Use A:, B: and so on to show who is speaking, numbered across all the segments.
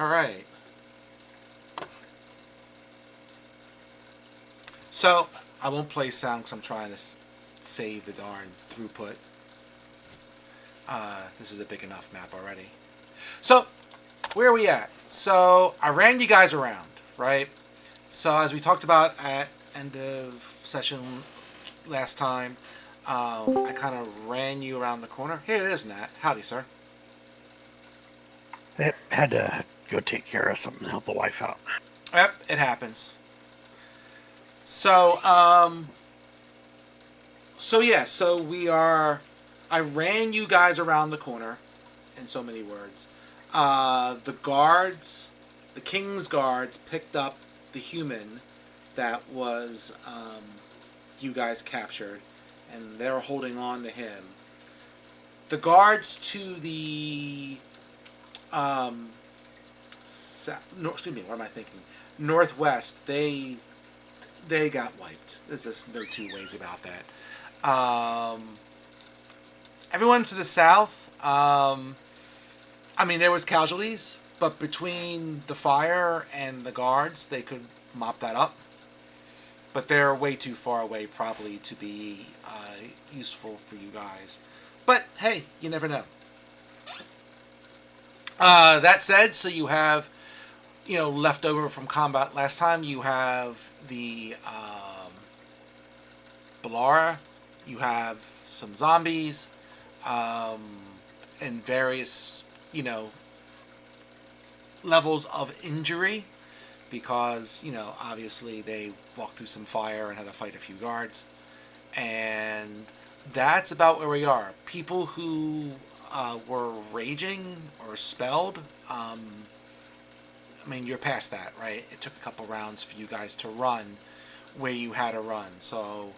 A: All right. So I won't play sound because I'm trying to save the darn throughput. This is a big enough map already. So where are we at? So I ran you guys around, right? So as we talked about at end of session last time, I kind of ran you around the corner. Here it is, Nat. Howdy, sir.
B: Had to go take care of something, help the wife out.
A: Yep, it happens. So, so we are. I ran you guys around the corner, in so many words. The guards, the king's guards, picked up the human that was you guys captured, and they're holding on to him. The guards to the no, excuse me, what am I thinking? Northwest, they got wiped. There's just no two ways about that. Everyone to the south, I mean, there was casualties, but between the fire and the guards, they could mop that up. But they're way too far away, probably, to be useful for you guys. But hey, you never know. That said, so you have, left over from combat last time. You have the Balara. You have some zombies, um, and various, levels of injury because, obviously they walked through some fire and had to fight a few guards. And that's about where we are. People who were raging or spelled, I mean, you're past that, right? It took a couple rounds for you guys to run where you had to run. So,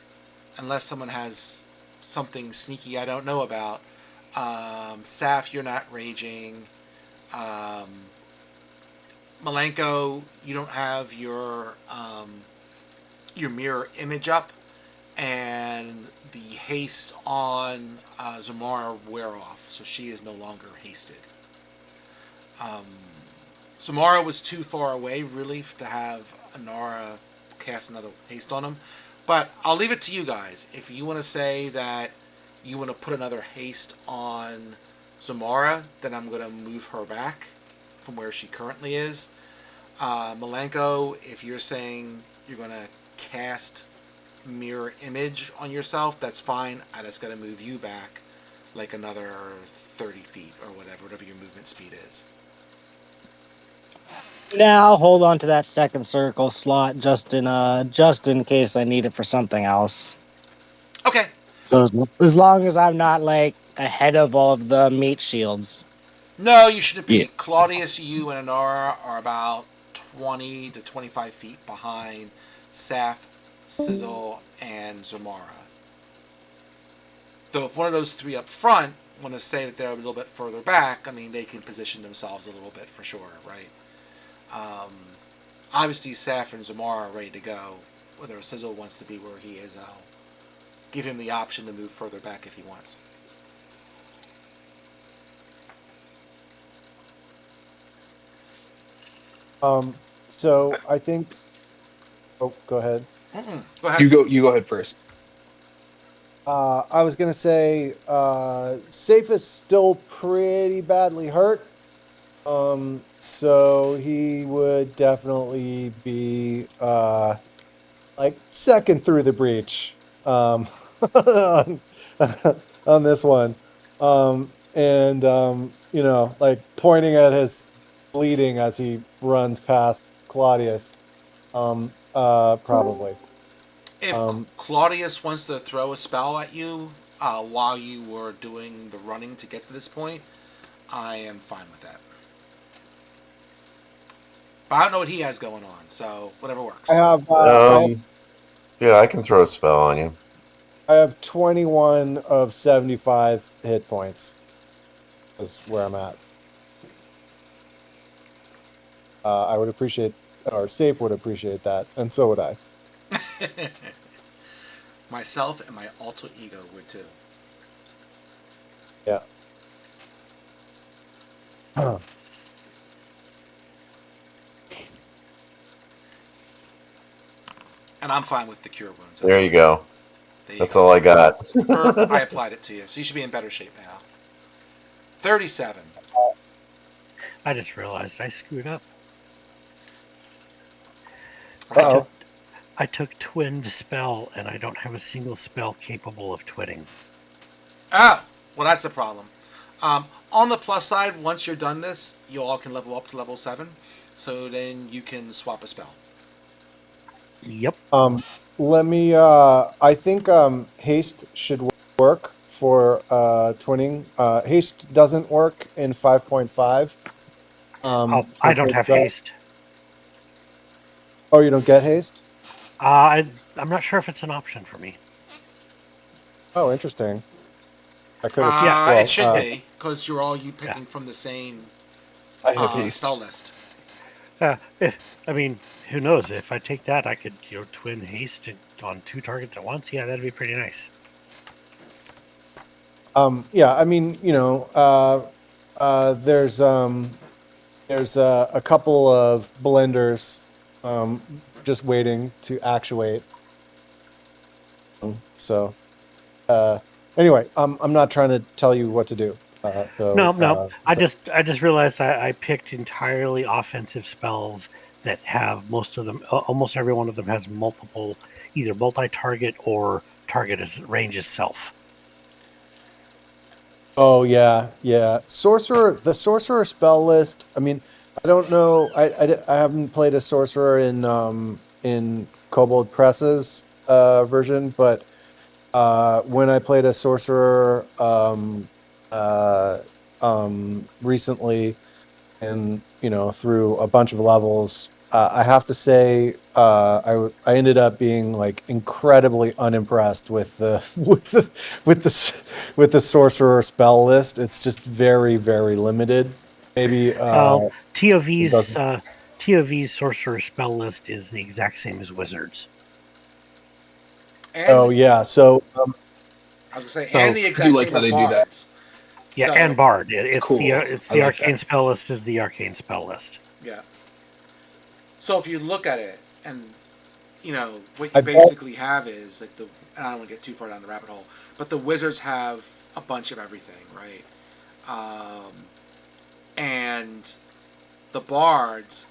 A: unless someone has something sneaky I don't know about, Saf, you're not raging. Um, Malenko, you don't have your mirror image up, and the haste on Zamara wear off, so she is no longer hasted. Um, Zamara was too far away, really, to have Anara cast another haste on him. But I'll leave it to you guys. If you want to say that you want to put another haste on Zamara, then I'm going to move her back from where she currently is. Malenko, if you're saying you're going to cast mirror image on yourself, that's fine. I just got to move you back like another 30 feet or whatever your movement speed is.
C: Now hold on to that second circle slot just in case I need it for something else.
A: Okay.
C: So as long as I'm not like ahead of all of the meat shields.
A: No, you shouldn't
C: Yeah.
A: be. Claudius, you, and Anara are about 20 to 25 feet behind Saf, Sizzle, and Zamara. Though if one of those three up front want to say that they're a little bit further back, I mean, they can position themselves a little bit for sure, right? Um, Obviously, Saf and Zamara are ready to go. Whether Sizzle wants to be where he is, I'll give him the option to move further back if he wants.
D: So I think. Oh, go ahead.
A: Go ahead.
E: You go ahead first.
D: I was gonna say, Safe is still pretty badly hurt. So he would definitely be like second through the breach on, on this one. And like pointing at his bleeding as he runs past Claudius. Probably.
A: If Claudius wants to throw a spell at you while you were doing the running to get to this point, I am fine with that. But I don't know what he has going on, so whatever works.
D: I have
F: Yeah, I can throw a spell on you.
D: I have 21 of 75 hit points. Is where I'm at. I would appreciate, or Safe would appreciate that, and so would I.
A: Myself and my alter ego would too.
D: Yeah.
A: And I'm fine with the cure wounds.
F: There you
A: fine.
F: go.
A: There you
F: That's
A: go.
F: all I got.
A: I applied it to you, so you should be in better shape now. 37.
B: I just realized I screwed up.
D: Uh-oh.
B: I took twin spell, and I don't have a single spell capable of twinning.
A: Oh, well, that's a problem. On the plus side, once you're done this, you all can level up to level 7. So then you can swap a spell.
B: Yep.
D: Let me I think haste should work for twinning. Haste doesn't work in 5.5.
B: I don't
D: compared to
B: have
D: that.
B: haste.
D: Oh, you don't get haste?
B: I'm not sure if it's an option for me.
D: Oh, interesting. I could have
B: Yeah.
A: It
D: well
A: should be, because you're all
B: Yeah.
A: picking from the same
E: I have haste.
A: spell list.
B: I mean, who knows? If I take that, I could twin haste on 2 targets at once. Yeah, that'd be pretty nice.
D: yeah, I mean, there's a couple of blenders just waiting to actuate. So anyway, I'm not trying to tell you what to do.
B: No. I just realized I picked entirely offensive spells that have most of them. Almost every one of them has multiple, either multi-target or target as range itself.
D: Oh yeah. The sorcerer spell list. I mean, I don't know. I haven't played a sorcerer in Kobold Press's version, but when I played a sorcerer recently, and through a bunch of levels, I have to say I ended up being like incredibly unimpressed with the with the sorcerer spell list. It's just very, very limited. Maybe
B: Well,
D: it doesn't.
B: TOV's sorcerer spell list is the exact same as Wizards.
A: And
D: Oh yeah, so
A: I was gonna say,
B: So-
A: and the
E: I
A: exact
E: do like
A: same
E: how
A: as
E: they do that.
A: Bards.
B: Yeah,
A: So,
B: and Bard. It's
E: cool.
B: it's
E: I
B: the
E: like
B: arcane
E: that.
B: spell list is the arcane spell list.
A: Yeah. So if you look at it, and what
D: I
A: you
D: bet-
A: basically have is like and I don't want to get too far down the rabbit hole, but the wizards have a bunch of everything, right? And the bards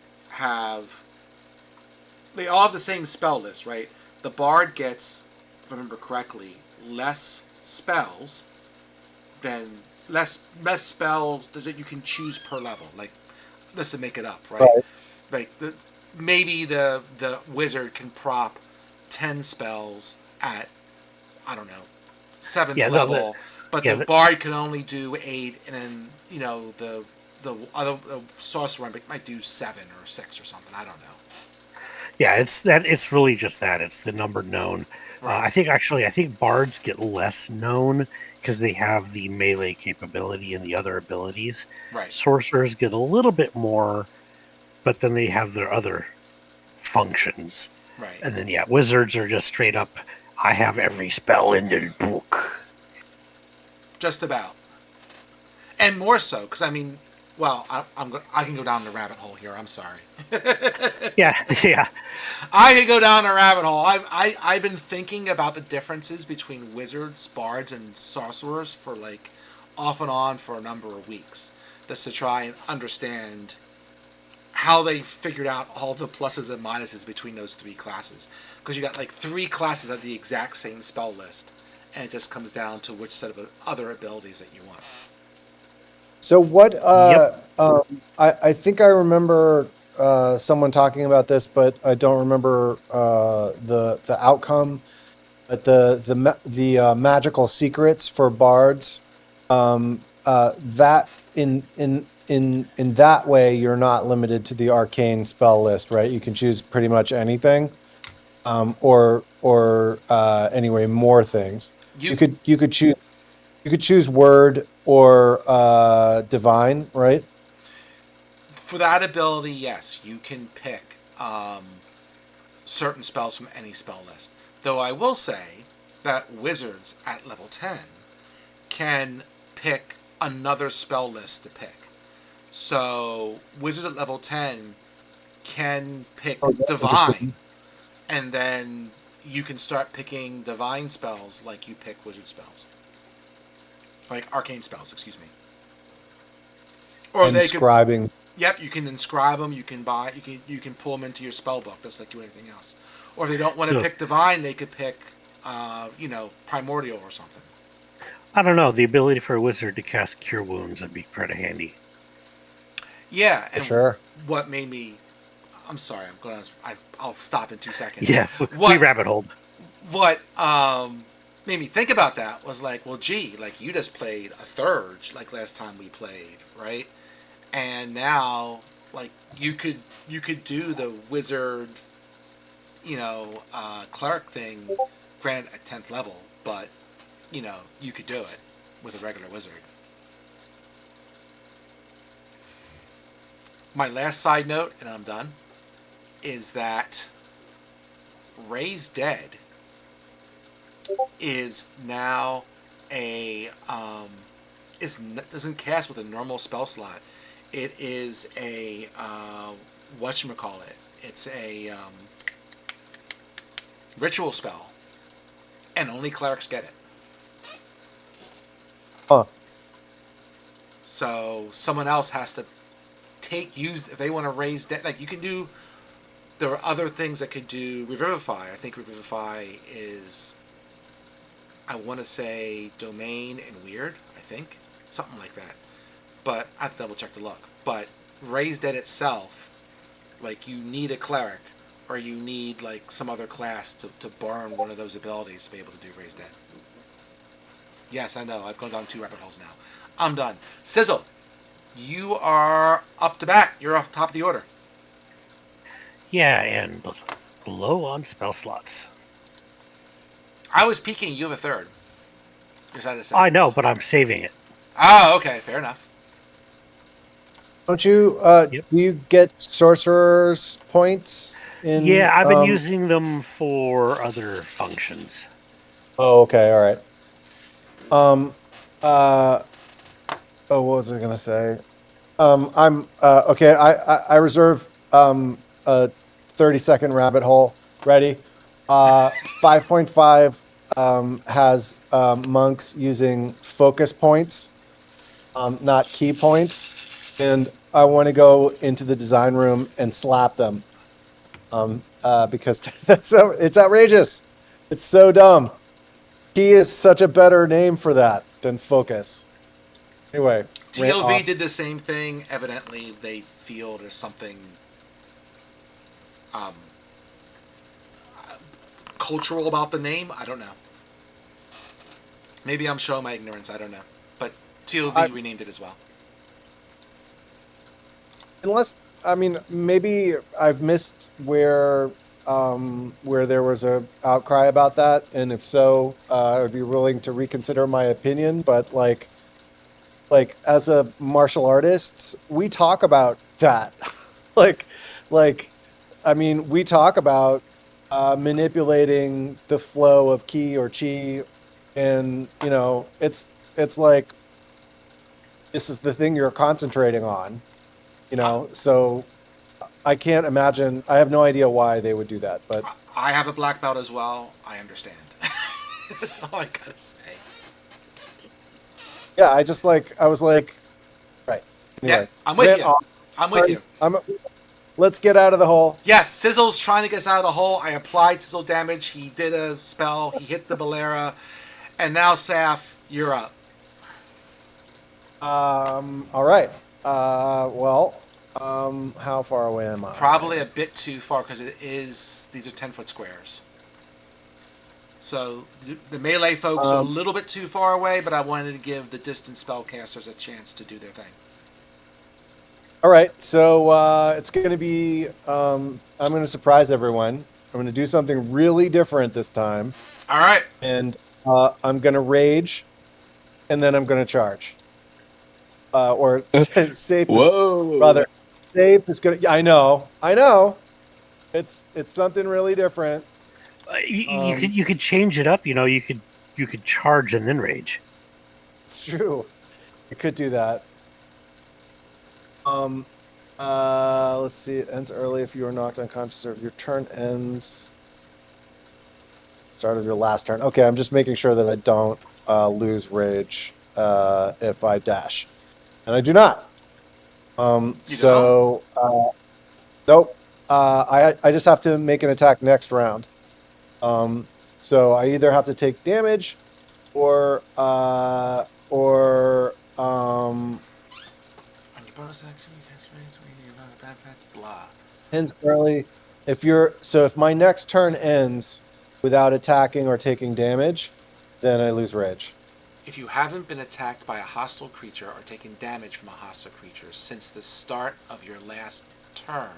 A: they all have the same spell list, right? The bard gets, if I remember correctly, less spells less spells that you can choose per level. Like, just to make it up, right?
D: Right.
A: Like maybe the wizard can prop 10 spells at, I don't know, 7th level, but the bard can only do 8, and then the other sorcerer might do 7 or 6 or something. I don't know.
B: Yeah, it's really just that. It's the number known.
A: Right.
B: I think bards get less known because they have the melee capability and the other abilities.
A: Right.
B: Sorcerers get a little bit more, but then they have their other functions.
A: Right.
B: And then wizards are just straight up. I have every spell in the book.
A: Just about. And more so, because I mean, well, I can go down the rabbit hole here. I'm sorry.
B: Yeah.
A: I can go down a rabbit hole. I've been thinking about the differences between wizards, bards, and sorcerers for like off and on for a number of weeks, just to try and understand how they figured out all the pluses and minuses between those 3 classes. Because you got like 3 classes of the exact same spell list, and it just comes down to which set of other abilities that you want.
D: So what?
B: Yep.
D: I think I remember someone talking about this, but I don't remember the outcome. But the magical secrets for bards, that in that way, you're not limited to the arcane spell list, right? You can choose pretty much anything, or anyway, more things. You could choose word or divine, right?
A: For that ability, yes, you can pick certain spells from any spell list. Though I will say that wizards at level 10 can pick another spell list to pick. So wizards at level 10 can pick divine, and then you can start picking divine spells like you pick wizard spells, like arcane spells. Excuse me. Or they could.
D: Inscribing.
A: Yep, you can inscribe them. You can buy. You can pull them into your spell book, just like you do anything else. Or if they don't want to
B: So-
A: pick divine, they could pick, primordial or something.
B: I don't know. The ability for a wizard to cast Cure Wounds would be pretty handy.
A: Yeah, and
D: Sure.
A: what made me. I'm sorry. I'll stop in 2 seconds.
B: Yeah, we
A: What
B: rabbit holed.
A: what made me think about that was like, well, gee, like you just played a third like last time we played, right? And now, like you could do the wizard, cleric thing, granted at 10th level, but you could do it with a regular wizard. My last side note, and I'm done, is that Raise Dead is now doesn't cast with a normal spell slot. It is a whatchamacallit. It's a ritual spell, and only clerics get it.
D: Huh.
A: So someone else has to if they want to raise dead. Like you can do. There are other things that could do Revivify. I think Revivify is, I want to say, domain and weird. I think something like that. But I have to double check the look. But Raise Dead itself, like you need a cleric, or you need like some other class to burn one of those abilities to be able to do Raise Dead. Yes, I know. I've gone down 2 rabbit holes now. I'm done. Sizzle, you are up to bat. You're up top of the order.
B: Yeah, and low on spell slots.
A: I was peeking. You have a third. You're side of the
B: I know, but I'm saving it.
A: Oh, okay. Fair enough.
D: Don't you?
B: Yep.
D: Do you get sorcerer's points?
B: Yeah, I've been using them for other functions.
D: Oh, okay, all right. What was I gonna say? I'm okay. I reserve a 30-second rabbit hole. Ready? 5.5 has monks using focus points, not key points, and I want to go into the design room and slap them. Because it's outrageous. It's so dumb. Key is such a better name for that than focus. Anyway,
A: TLV did the same thing. Evidently, they feel there's something cultural about the name. I don't know. Maybe I'm showing my ignorance. I don't know. But TLV renamed it as well.
D: Unless, I mean, maybe I've missed where there was a outcry about that, and if so, I would be willing to reconsider my opinion. But like as a martial artist, we talk about that. I mean, we talk about manipulating the flow of ki or chi, and it's like this is the thing you're concentrating on. So I can't imagine. I have no idea why they would do that, but
A: I have a black belt as well. I understand. That's all I gotta say.
D: yeah, I was like, right. Anyway,
A: Yeah, I'm with you. I'm with you.
D: Let's get out of the hole.
A: Yes, Sizzle's trying to get us out of the hole. I applied Sizzle damage. He did a spell. He hit the Bolera. And now, Saf, you're up.
D: All right. How far away am I?
A: Probably a bit too far because these are 10-foot squares. So the melee folks are a little bit too far away, but I wanted to give the distance spellcasters a chance to do their thing.
D: All right, so it's going to be. I'm going to surprise everyone. I'm going to do something really different this time.
A: All right.
D: And I'm going to rage, and then I'm going to charge. Or safe.
E: Whoa,
D: rather safe is going to. I know. It's something really different.
B: You could change it up. You could charge and then rage.
D: It's true. You could do that. Let's see. It ends early if you are knocked unconscious or if your turn ends. Start of your last turn. Okay, I'm just making sure that I don't lose rage if I dash, and I do not.
A: You don't?
D: Nope. I just have to make an attack next round. So I either have to take damage or
A: On your bonus action, you catch range when you're not bad fats, blah.
D: ends early. If my next turn ends without attacking or taking damage, then I lose rage.
A: If you haven't been attacked by a hostile creature or taken damage from a hostile creature since the start of your last turn.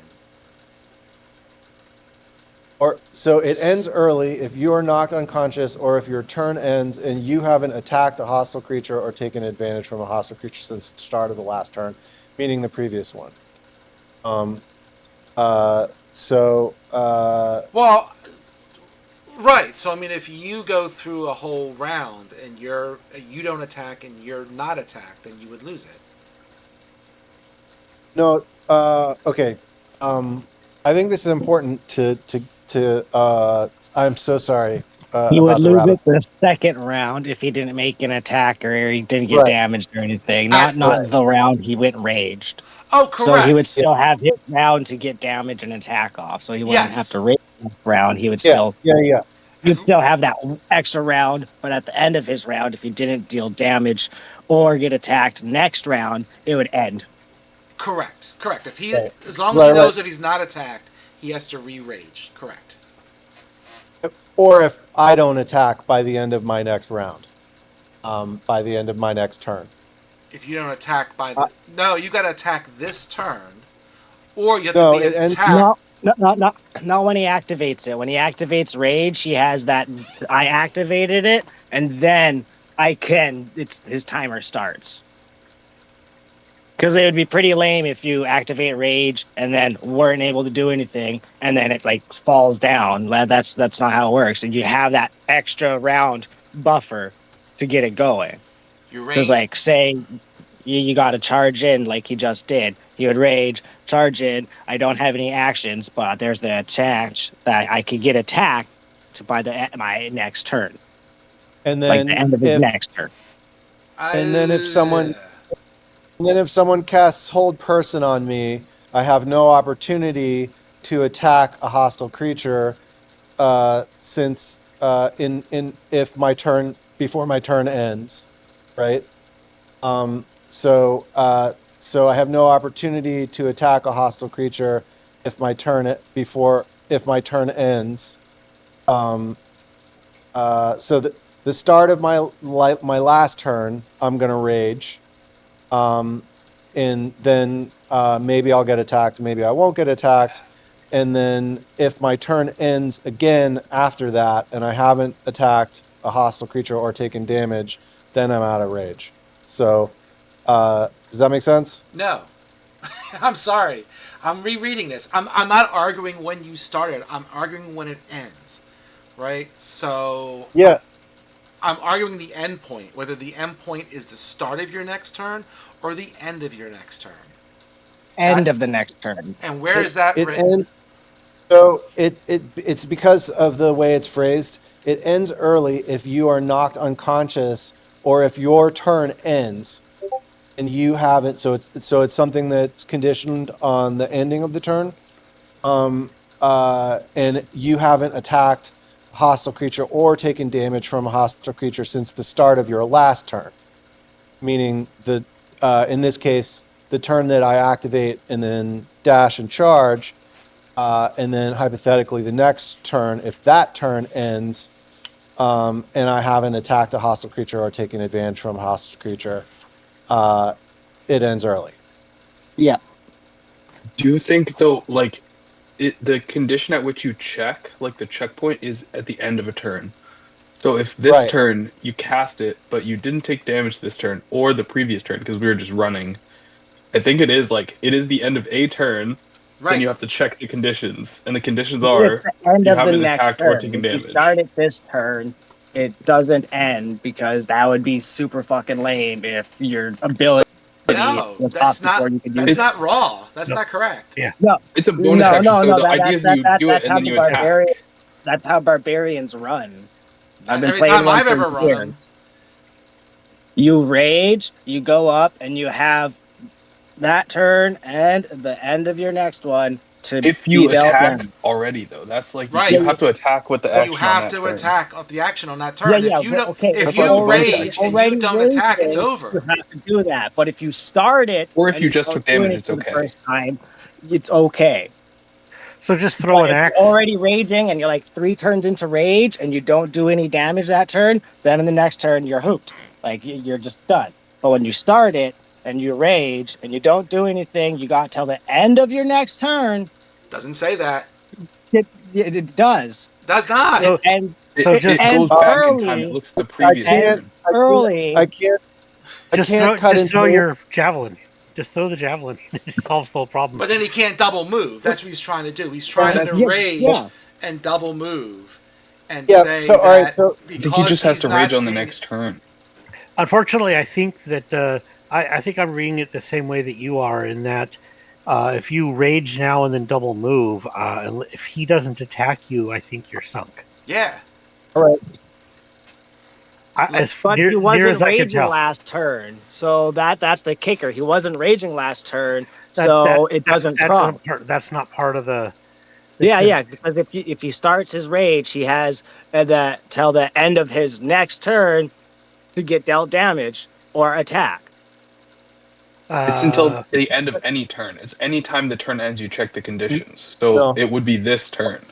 D: So it ends early if you are knocked unconscious or if your turn ends and you haven't attacked a hostile creature or taken advantage from a hostile creature since the start of the last turn, meaning the previous one.
A: Well, right. So I mean, if you go through a whole round and you don't attack and you're not attacked, then you would lose it.
D: No. Okay. I think this is important to. I'm so sorry.
C: He would
D: About the
C: lose
D: rabbit.
C: it the second round if he didn't make an attack or he didn't get
D: Right.
C: damaged or anything.
A: Right.
C: Not the round he went raged.
A: Oh,
C: So he would
A: correct.
C: still have his round to get damage and attack off. So he wouldn't have to
A: Yes.
C: rage next round. He would
D: Yeah.
C: still
D: Yeah.
C: you'd still have that extra round, but at the end of his round, if he didn't deal damage or get attacked next round, it would end.
A: Correct. If he,
D: Right.
A: as long as he
D: Right.
A: knows if he's not attacked, he has to re-rage. Correct.
D: Or if I don't attack by the end of my next round, by the end of my next turn.
A: If you don't attack by the no, you got to attack this turn, or you have
D: No,
A: to be
D: it ends-
A: attacked.
C: Not when he activates it. When he activates rage, he has that I activated it, and then his timer starts. Because it would be pretty lame if you activate rage and then weren't able to do anything, and then it like falls down. That's not how it works. And you have that extra round buffer to get it going.
A: Your
C: Because
A: range.
C: like say you got to charge in like he just did. He would rage, charge in. I don't have any actions, but there's the chance that I could get attacked by my next turn,
D: And
C: like
D: then
C: the end of his next turn.
D: And then if someone casts Hold Person on me, I have no opportunity to attack a hostile creature, since if my turn before my turn ends, right? So I have no opportunity to attack a hostile creature if my turn ends. So the start of my last turn, I'm gonna rage. And then maybe I'll get attacked, maybe I won't get attacked. And then if my turn ends again after that and I haven't attacked a hostile creature or taken damage, then I'm out of rage. So does that make sense?
A: No. I'm sorry. I'm rereading this. I'm not arguing when you started. I'm arguing when it ends. Right? So
D: Yeah.
A: I'm arguing the end point, whether the end point is the start of your next turn or the end of your next turn.
C: End of the next turn.
A: And where is that
D: It
A: written?
D: ends. So it's because of the way it's phrased. It ends early if you are knocked unconscious or if your turn ends and you haven't. So it's something that's conditioned on the ending of the turn. And you haven't attacked a hostile creature or taken damage from a hostile creature since the start of your last turn. Meaning in this case, the turn that I activate and then dash and charge. And then hypothetically, the next turn, if that turn ends, and I haven't attacked a hostile creature or taken advantage from a hostile creature, it ends early.
C: Yeah.
E: Do you think though, like the condition at which you check, like the checkpoint, is at the end of a turn? So if this
D: Right.
E: turn you cast it, but you didn't take damage this turn or the previous turn because we were just running, I think it is the end of a turn. Then
A: Right.
E: you have to check the conditions, and the conditions
C: It's
E: are
C: the end
E: you
C: of the
E: haven't
C: next
E: attacked or
C: turn.
E: taken
C: If you
E: damage.
C: start it this turn, it doesn't end because that would be super fucking lame if your ability
A: No,
C: was
A: that's
C: off
A: not.
C: before you could
A: That's
C: use
A: not
C: it.
A: raw. That's
B: No.
A: not correct.
B: Yeah.
C: No,
E: It's a bonus action, so the idea is you do it
C: that's
E: and
C: how
E: then
C: the
E: you attack.
C: That's how barbarians run. I've been
A: Every
C: playing
A: time
C: one
A: I've
C: for
A: ever run
C: years.
A: them.
C: You rage, you go up, and you have that turn and the end of your next one to
E: If
C: be
E: you
C: dealt
E: attack
C: damage.
E: already, though, that's like
A: Right.
E: you have to attack with the
A: You
E: action on
A: have
E: that
A: to
E: turn.
A: attack off the action on that
C: Yeah,
A: turn.
C: yeah.
A: If you
C: Well,
A: don't,
C: okay,
A: if
C: if
E: That's
C: you're
E: what I was
A: you
E: about to
C: already
E: say.
A: rage and you
C: already
A: don't attack, it's
C: raging,
A: over.
C: you have to do that. But if you start it
E: Or if
C: and
E: you
C: you
E: just
C: don't
E: took
C: do
E: damage,
C: it
E: it's
C: for the
E: okay.
C: first time, it's okay.
B: So just throw
C: But
B: an
C: if you're
B: axe.
C: already raging and you're like 3 turns into rage and you don't do any damage that turn, then in the next turn you're hooped. Like you're just done. But when you start it and you rage and you don't do anything, you got till the end of your next turn.
A: Doesn't say that.
C: It does.
A: Does not.
C: It
B: So
C: ends.
B: so
C: It
B: just
E: It goes
C: ends
E: back in time. It
C: early.
E: looks at the
D: I
E: previous
C: Ends
D: can't,
E: turn.
D: I can't,
C: early.
D: I can't, I
B: just
D: can't cut into
B: throw
D: this.
B: your javelin. Just throw the javelin. It solves the whole problem.
A: But then he can't double move. That's what he's trying to do. He's
D: Yeah,
A: trying to
E: That's
C: Yeah,
A: rage
C: yeah.
A: and double move and
D: yeah.
A: say
D: So, all right.
A: that
D: So,
E: I think he
A: because
E: just has
A: he's
E: to rage
A: not
E: on the
A: paying.
E: next turn.
B: Unfortunately, I think that I think I'm reading it the same way that you are. In that, if you rage now and then double move, if he doesn't attack you, I think you're sunk.
A: Yeah.
D: all right.
B: As
C: But he
B: near
C: wasn't
B: as I can
C: raging
B: tell,
C: last turn, so that's the kicker. He wasn't raging last turn,
B: that that
C: so it
B: that
C: doesn't trump.
B: that's not part of the. It
C: Yeah,
B: says
C: yeah. Because if he starts his rage, he has the till the end of his next turn to get dealt damage or attack.
E: It's until
B: uh,
E: the end of any turn. It's any time the turn ends, you check the conditions. So
D: No.
E: it would be this turn.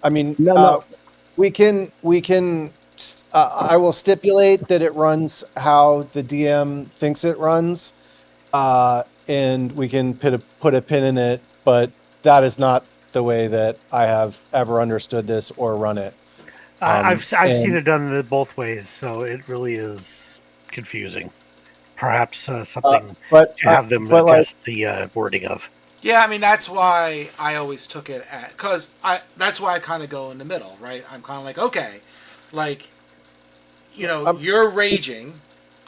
D: I mean,
C: No, no.
D: we can. I will stipulate that it runs how the DM thinks it runs, and we can put a pin in it. But that is not the way that I have ever understood this or run it.
B: I've seen
D: And
B: it done both ways, so it really is confusing. Perhaps something
D: but
B: to have them
D: but like
B: adjust the wording of.
A: Yeah, I mean that's why I always took it at because I that's why I kind of go in the middle, right? I'm kind of like okay, like you're raging.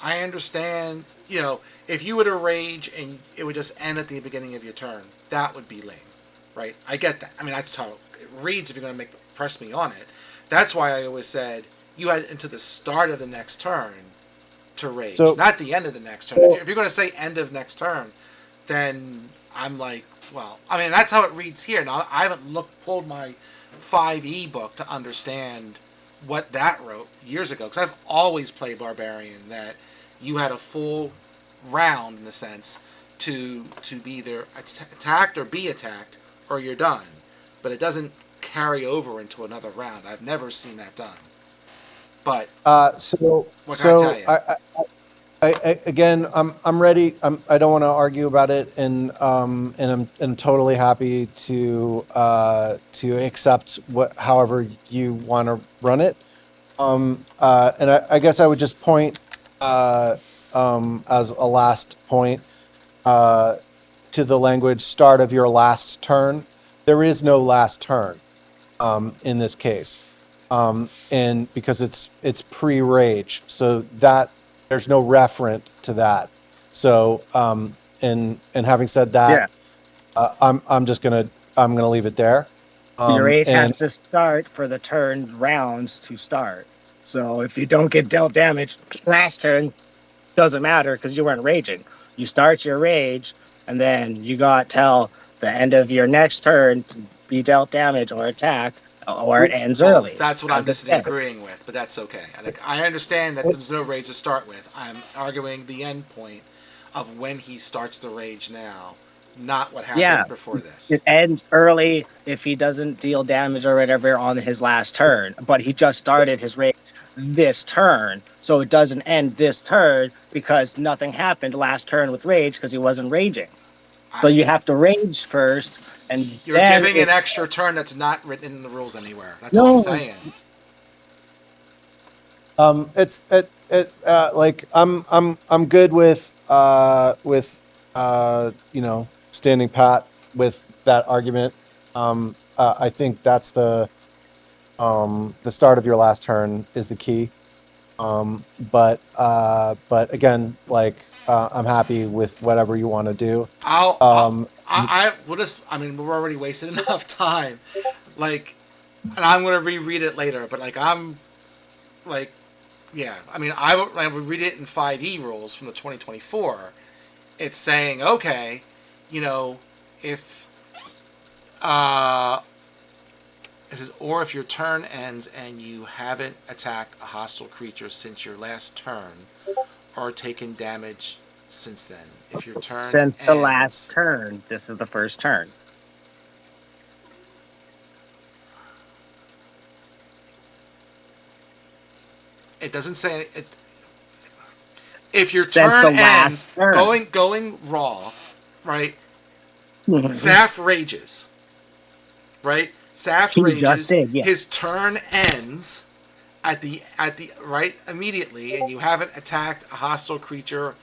A: I understand. If you were to rage and it would just end at the beginning of your turn, that would be lame, right? I get that. I mean that's how it reads if you're going to press me on it. That's why I always said you had into the start of the next turn to rage,
D: so
A: not the end of the next turn. If you're going to say end of next turn, then I'm like, well, I mean, that's how it reads here. Now, I haven't pulled my 5e book to understand what that wrote years ago, because I've always played Barbarian, that you had a full round, in a sense, to be either attacked or be attacked, or you're done. But it doesn't carry over into another round. I've never seen that done. But
D: so
A: what can I tell you?
D: again, I'm ready. I don't want to argue about it, and I'm totally happy to accept however you want to run it. And I guess I would just point as a last point to the language start of your last turn. There is no last turn in this case, and because it's pre-rage, so that there's no referent to that. So and having said
C: Yeah.
D: that, I'm gonna leave it there.
C: Your rage
D: And
C: has to start for the turn rounds to start. So if you don't get dealt damage last turn, doesn't matter because you weren't raging. You start your rage, and then you got till the end of your next turn to be dealt damage or attack, or it ends
A: Well,
C: early.
A: that's what
C: As
A: I'm
C: I said.
A: disagreeing with, but that's okay. I understand that there's no rage to start with. I'm arguing the end point of when he starts the rage now, not what
C: Yeah,
A: happened before
C: it
A: this.
C: ends early if he doesn't deal damage or whatever on his last turn, but he just started his rage this turn, so it doesn't end this turn because nothing happened last turn with rage because he wasn't raging.
A: I,
C: So you have to rage first, and
A: you're
C: then
A: giving an
C: it's
A: extra turn that's not written in the rules anywhere. That's all I'm
C: no.
A: saying.
D: it's like I'm good with standing pat with that argument. I think that's the start of your last turn is the key. But again, like I'm happy with whatever you want to do.
A: I'll, I'll
D: Um,
A: I will just. I mean, we're already wasting enough time. Like, and I'm gonna reread it later. But like, I'm like, yeah. I mean, I would read it in 5e rules from the 2024. It's saying, okay, if it says, or if your turn ends and you haven't attacked a hostile creature since your last turn, or taken damage since then. If your turn
C: Since the last
A: ends,
C: turn, this is the first turn.
A: it doesn't say it. If your
C: Since
A: turn
C: the last
A: ends,
C: turn.
A: going raw, right?
C: Mhm.
A: Saf rages, right? Saf
C: He just
A: rages.
C: did, yeah.
A: His turn ends at the right immediately, and you haven't attacked a hostile creature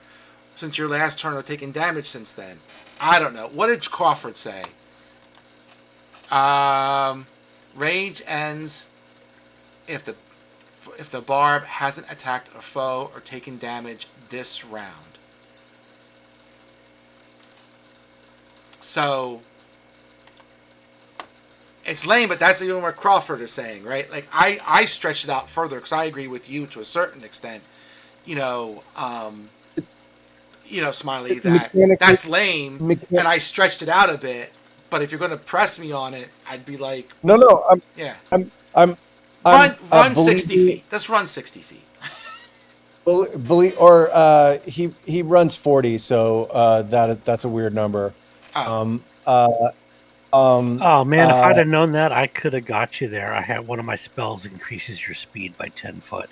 A: since your last turn or taken damage since then. I don't know. What did Crawford say? Um, Rage ends if the barb hasn't attacked a foe or taken damage this round. So it's lame, but that's even what Crawford is saying, right? Like I stretched it out further because I agree with you to a certain extent. You know, um, Smiley,
D: Mechanically,
A: that's lame,
D: mechan-
A: and I stretched it out a bit. But if you're going to press me on it, I'd be like,
D: no,
A: yeah,
D: I'm, I'm,
A: run
D: believe
A: 60
D: me,
A: feet. Let's run 60 feet.
D: believe, or he runs 40, so that's a weird number.
A: Oh,
D: Um, uh, um,
B: Oh man, if
D: uh,
B: I'd have known that, I could have got you there. I had one of my spells increases your speed by 10 foot.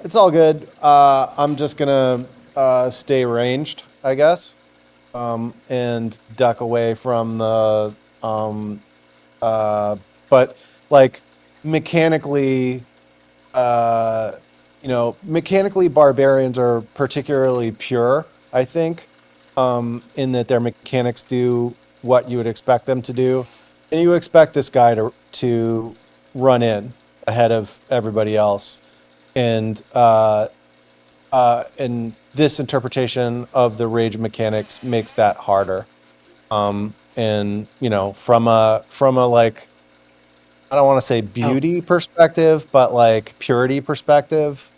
D: it's all good. I'm just gonna stay ranged, I guess, and duck away from the uh, but like mechanically, uh, mechanically barbarians are particularly pure, I think, in that their mechanics do what you would expect them to do, and you expect this guy to run in ahead of everybody else, and this interpretation of the rage mechanics makes that harder. And from a like, I don't want to say
B: Oh,
D: beauty perspective, but like purity perspective,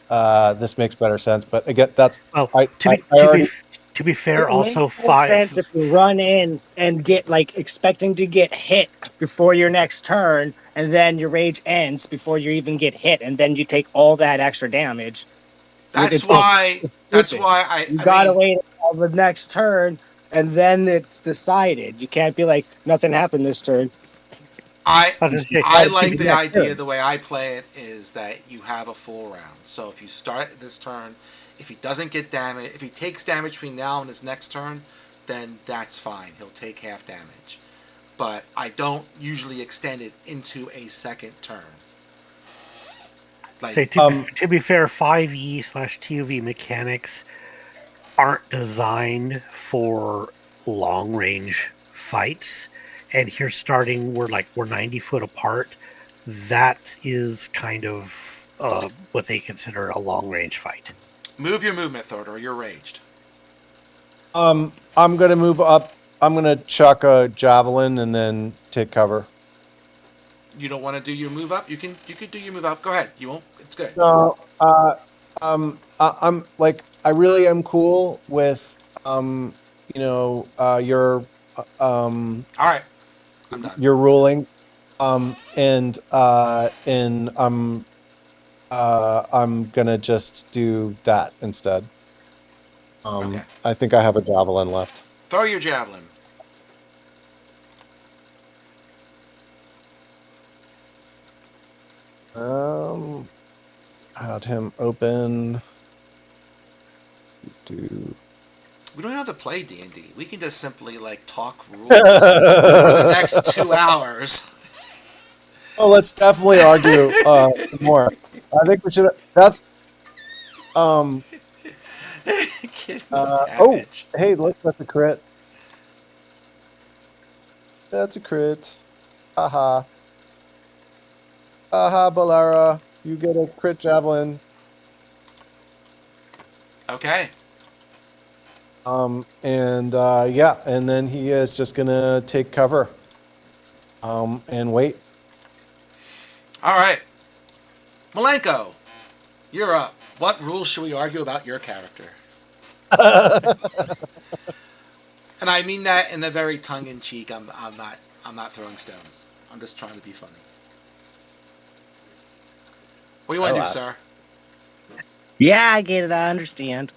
D: this makes better sense. But again, that's
B: well,
D: I
B: to
D: I,
B: be
D: I
B: to be
D: already
B: to be fair,
C: It
B: also
C: makes more
B: five.
C: sense if you run in and get like expecting to get hit before your next turn, and then your rage ends before you even get hit, and then you take all that extra damage.
A: that's
C: It's
A: why. That's
C: stupid.
A: why
C: You
A: I
C: gotta
A: mean,
C: wait until the next turn, and then it's decided. You can't be like nothing happened this turn.
A: I
B: I was
C: You
B: gonna say
A: I
C: gotta
B: to
C: keep
A: like
B: be
C: the
A: the
C: next
A: idea.
C: turn.
A: The way I play it is that you have a full round. So if you start this turn, if he doesn't get damage, if he takes damage between now and his next turn, then that's fine. He'll take half damage. But I don't usually extend it into a second turn. Like,
B: say to be fair, 5e/TOV mechanics aren't designed for long range fights. And here starting we're 90 foot apart. That is kind of what they consider a long range fight.
A: move your movement, Thor, you're raged.
D: I'm gonna move up. I'm gonna chuck a javelin and then take cover.
A: You don't want to do your move up? You could do your move up. Go ahead. You won't. It's good.
D: No, I'm like, I really am cool with your
A: All right. I'm done.
D: ruling, and I'm gonna just do that instead.
A: Okay.
D: I think I have a javelin left.
A: Throw your javelin.
D: Um, had him open. Do.
A: We don't have to play D&D. We can just simply like talk rules for the next 2 hours.
D: Oh, let's definitely argue more. I think we should. That's um.
A: Give me
D: Oh,
A: damage.
D: hey, look, that's a crit. That's a crit. Haha. Haha, Balara. You get a crit javelin.
A: Okay.
D: And yeah, and then he is just gonna take cover. And wait.
A: All right. Malenko, you're up. What rules should we argue about your character? And I mean that in a very tongue-in-cheek. I'm not throwing stones. I'm just trying to be funny. What do you
D: I
A: want to do,
D: laughed.
A: sir?
C: Yeah, I get it. I understand.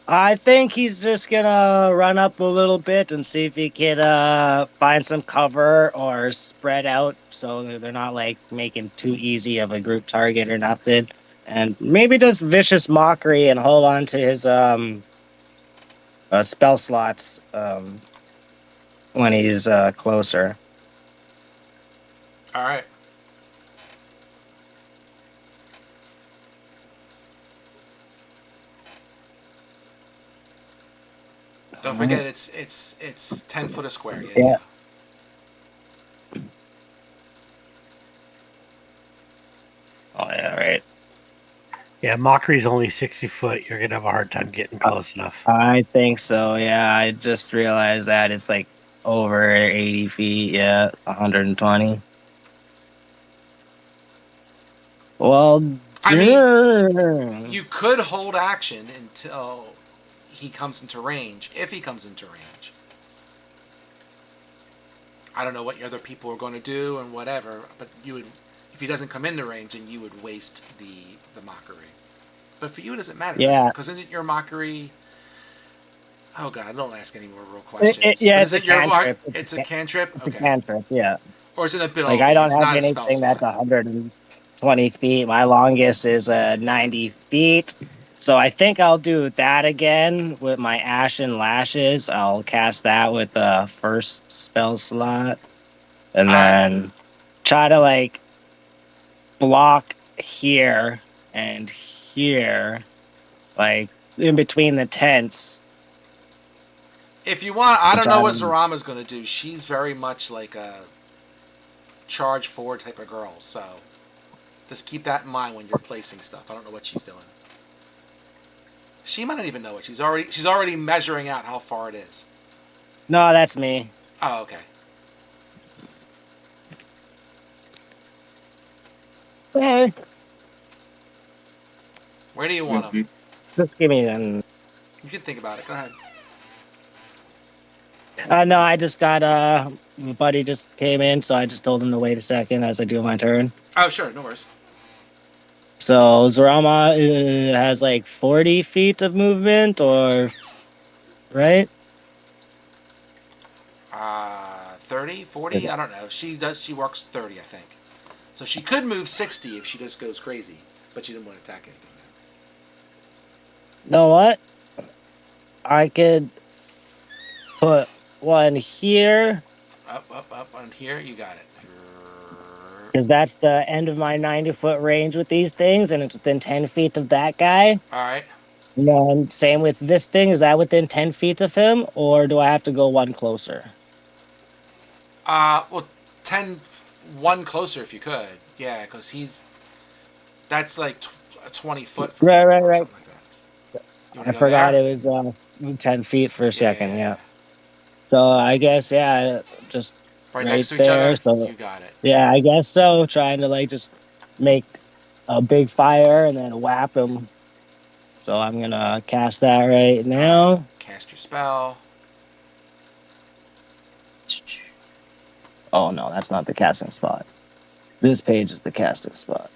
C: I think he's just gonna run up a little bit and see if he can find some cover or spread out so they're not like making too easy of a group target or nothing. And maybe just vicious mockery and hold on to his spell slots when he's closer.
A: All right. Don't forget, it's 10 foot a square. Yeah,
C: Yeah.
A: yeah.
C: Oh yeah, right.
B: Yeah, Mockery's only 60 foot. You're gonna have a hard time getting close enough.
C: I think so. Yeah, I just realized that it's like over 80 feet. Yeah, 120. Well,
A: I mean,
C: darn.
A: you could hold action until he comes into range. If he comes into range, I don't know what your other people are going to do and whatever. But you would, if he doesn't come into range, then you would waste the mockery. But for you, it doesn't matter, does it?
C: Yeah,
A: Because isn't your mockery? Oh God, don't ask any more real questions.
C: yeah,
A: But
C: it's a
A: isn't your
C: cantrip.
A: It's a cantrip?
C: It's a
A: Okay.
C: cantrip. Yeah,
A: Or is it an
C: like I
A: ability?
C: don't
A: It's
C: have
A: not a spell
C: anything that's
A: slot.
C: 120 feet. My longest is 90 feet. So I think I'll do that again with my Ashen Lashes. I'll cast that with the first spell slot, and
A: All right.
C: then try to like block here and here, like in between the tents.
A: If you want, I
C: To
A: don't know
C: try
A: what
C: to,
A: Zarama's going to do. She's very much like a charge forward type of girl. So just keep that in mind when you're placing stuff. I don't know what she's doing. She might not even know it. She's already measuring out how far it is.
C: no, that's me.
A: Oh, okay.
C: Okay,
A: Where do you want him?
C: just give me an.
A: You can think about it. Go ahead.
C: No, I just got my buddy just came in, so I just told him to wait a second as I do my turn.
A: Oh, sure. No worries.
C: So Zarama has like 40 feet of movement, or right?
A: 30, 40? I don't know. She works 30, I think. So she could move 60 if she just goes crazy. But she didn't want to attack anything.
C: Know what? I could put one here
A: Up on here. You got it.
C: because that's the end of my 90-foot range with these things, and it's within 10 feet of that guy.
A: All right.
C: And then same with this thing. Is that within 10 feet of him, or do I have to go one closer?
A: Well, 10, one closer if you could. Yeah, because that's like 20 foot from
C: Right,
A: you
C: right,
A: or
C: right.
A: something like that. You want
C: I
A: to go
C: forgot
A: there?
C: it was 10 feet for a second.
A: Yeah.
C: Yeah. So I guess, yeah, just
A: Right
C: right
A: next to each
C: there.
A: other?
C: So,
A: You got it.
C: yeah, I guess so. Trying to like just make a big fire and then whap him. So I'm going to cast that right
A: All right.
C: now.
A: Cast your spell.
C: Oh, no, that's not the casting spot. This page is the casting spot.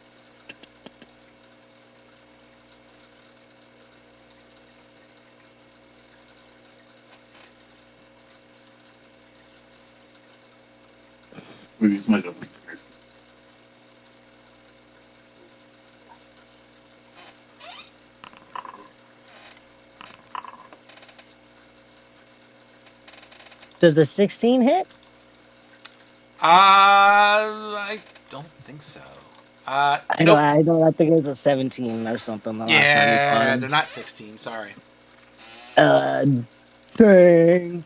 C: Does the 16 hit?
A: I don't think so. Nope.
C: I don't. I think it was a 17 or something the last time we fought
A: Yeah, they're
C: him.
A: not 16. Sorry.
C: Uh, dang.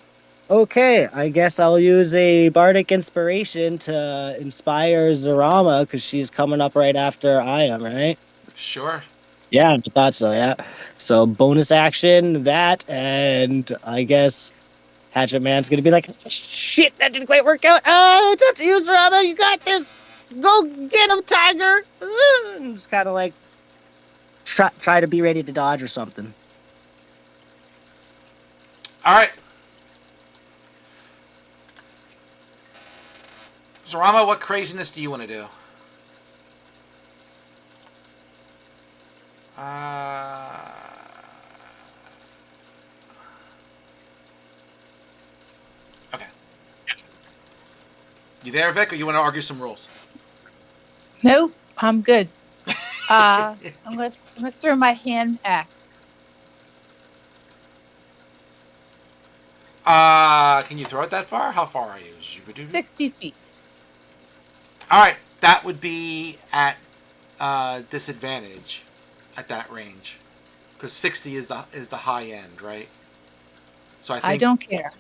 C: Okay, I guess I'll use a bardic inspiration to inspire Zarama because she's coming up right after I am, right?
A: Sure.
C: Yeah, I thought so. Yeah. So bonus action that, and I guess Hatchet Man's gonna be like, "Shit, that didn't quite work out. Oh, it's up to you, Zarama. You got this." Go get him, Tiger! And just kind of like try to be ready to dodge or something.
A: All right. Zarama, what craziness do you want to do? Okay. You there, Vic, or you want to argue some rules?
G: Nope, I'm good. I'm gonna throw my hand axe.
A: Can you throw it that far? How far are you?
G: 60 feet.
A: All right, that would be at disadvantage at that range, because 60 is the high end, right? So I
G: I
A: think
G: don't care.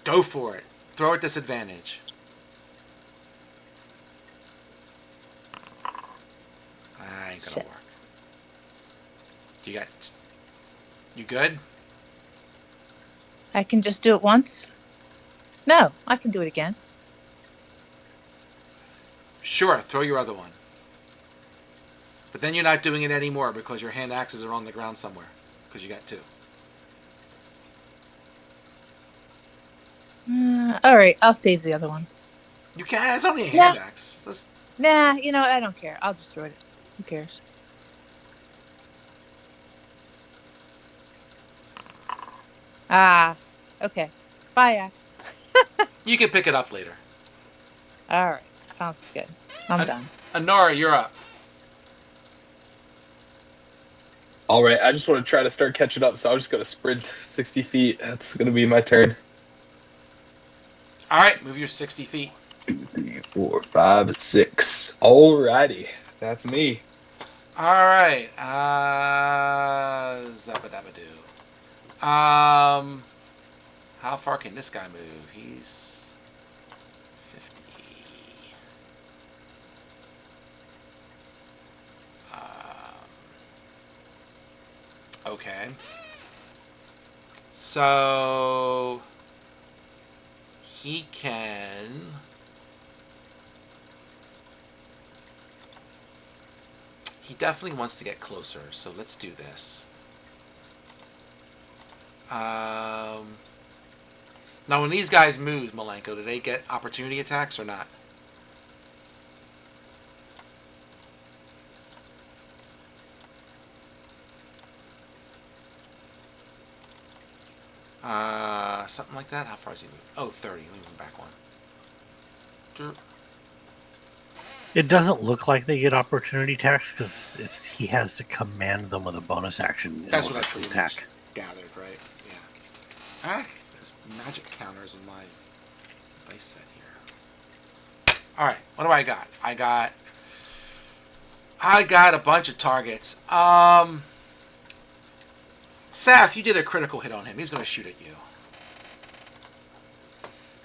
A: go for it. Throw at disadvantage. That ain't gonna
G: Shit.
A: work. You good?
G: I can just do it once? No, I can do it again.
A: Sure, throw your other one. But then you're not doing it anymore because your hand axes are on the ground somewhere. Because you got two.
G: All right, I'll save the other one.
A: You can. It's only a hand axe.
G: Nah, I don't care. I'll just throw it. Who cares? Okay. Bye, axe.
A: You can pick it up later.
G: All right, sounds good. I'm done.
A: Honora, you're up.
E: All right, I just want to try to start catching up, so I'm just going to sprint 60 feet. That's going to be my turn.
A: All right, move your 60 feet.
E: 2, 3, 4, 5, 6. Alrighty, that's me.
A: All right. Zabadabadoo. How far can this guy move? He's 50. Okay. So he can. He definitely wants to get closer, so let's do this. Now, when these guys move, Malenko, do they get opportunity attacks or not? Something like that? How far is he moving? Oh, 30. Let me move back one.
B: It doesn't look like they get opportunity attacks because he has to command them with a bonus action.
A: That's what I pretty much gathered, right? Yeah. There's magic counters in my dice set here. Alright, what do I got? I got a bunch of targets. Saf, you did a critical hit on him. He's going to shoot at you.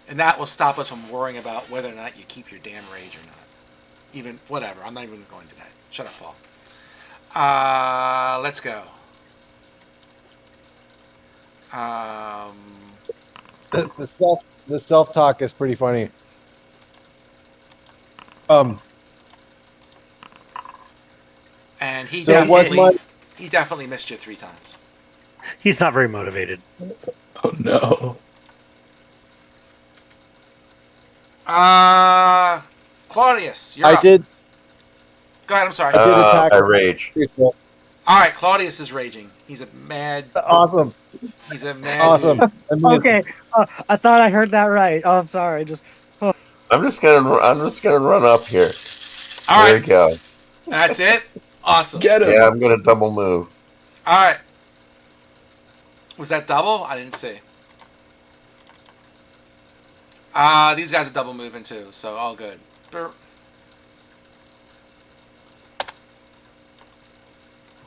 A: And that will stop us from worrying about whether or not you keep your damn rage or not. Even, whatever. I'm not even going to that. Shut up, Paul. Let's go.
D: The self talk is pretty funny.
A: And he
D: So
A: he definitely missed you 3 times.
B: He's not very motivated.
E: Oh no.
A: Claudius, you're up. Go ahead, I'm sorry.
D: I did attack.
F: I rage.
A: All right, Claudius is raging. He's a mad.
D: Awesome.
A: He's a mad.
D: Awesome.
C: Okay, I thought I heard that right. Oh, I'm sorry.
F: I'm just gonna run up here.
A: All
F: there
A: right.
F: we go.
A: That's it. Awesome.
E: Get him.
F: Yeah, I'm gonna double move.
A: All right. Was that double? I didn't see. These guys are double moving too, so all good.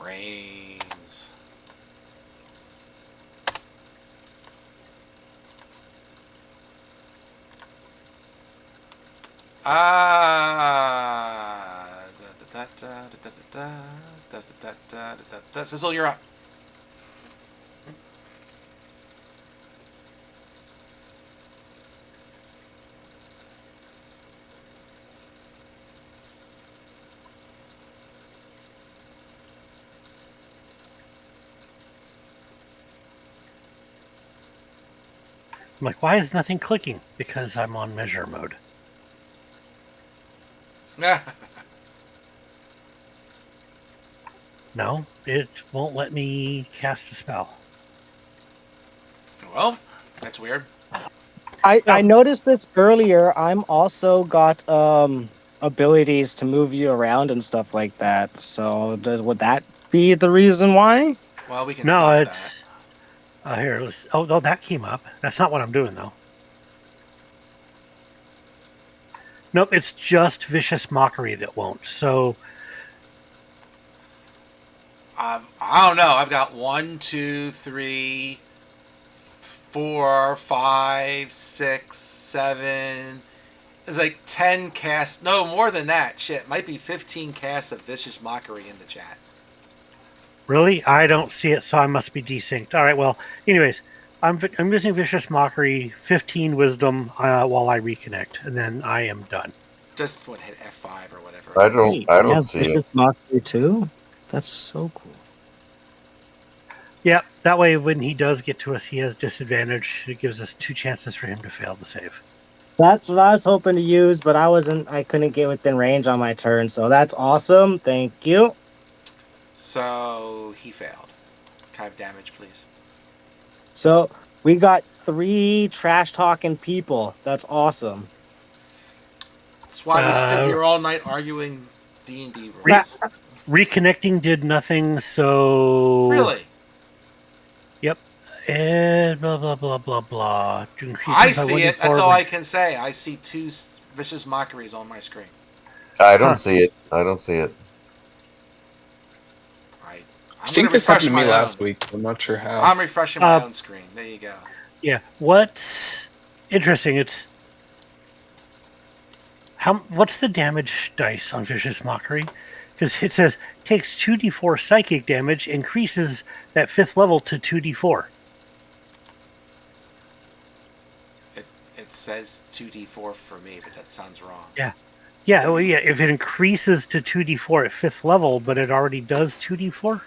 A: Brains. Sizzle, you're up.
B: I'm like, why is nothing clicking? Because I'm on measure mode. No, it won't let me cast a spell.
A: Well, that's weird.
C: I noticed this earlier. I'm also got abilities to move you around and stuff like that. So would that be the reason why?
A: Well, we can
B: No,
A: stop that.
B: it's here. Oh, that came up. That's not what I'm doing though. Nope, it's just vicious mockery that won't. So
A: I don't know. I've got 1, 2, 3, 4, 5, 6, 7. It's like 10 casts. No, more than that. Shit, might be 15 casts of vicious mockery in the chat.
B: really, I don't see it. So I must be desynced. All right. Well, anyways, I'm using vicious mockery, 15 wisdom while I reconnect, and then I am done.
A: Just what hit F5 or whatever.
F: I
A: it is.
F: don't. I don't see it.
C: Vicious Mockery too. That's so cool.
B: Yeah, that way when he does get to us, he has disadvantage. It gives us 2 chances for him to fail the save.
C: That's what I was hoping to use, but I couldn't get within range on my turn, so that's awesome. Thank you.
A: So he failed. Can I have damage, please?
C: So we got 3 trash talking people. That's awesome.
A: That's why we sit here all night arguing D&D rules.
B: Reconnecting did nothing, so
A: Really?
B: Yep. And blah blah blah blah blah.
A: I see it. That's all I can say. I see 2 vicious mockeries on my screen.
F: I don't see it. I don't see it.
E: I think this happened to me last week. I'm not sure how.
A: I'm refreshing my own screen. There you go.
B: Yeah. What's interesting? It's what's the damage dice on vicious mockery? Because it says takes 2d4 psychic damage, increases at 5th level to 2d4.
A: It says 2d4 for me, but that sounds wrong.
B: Yeah. Yeah, well, yeah, if it increases to 2d4 at 5th level, but it already does 2d4?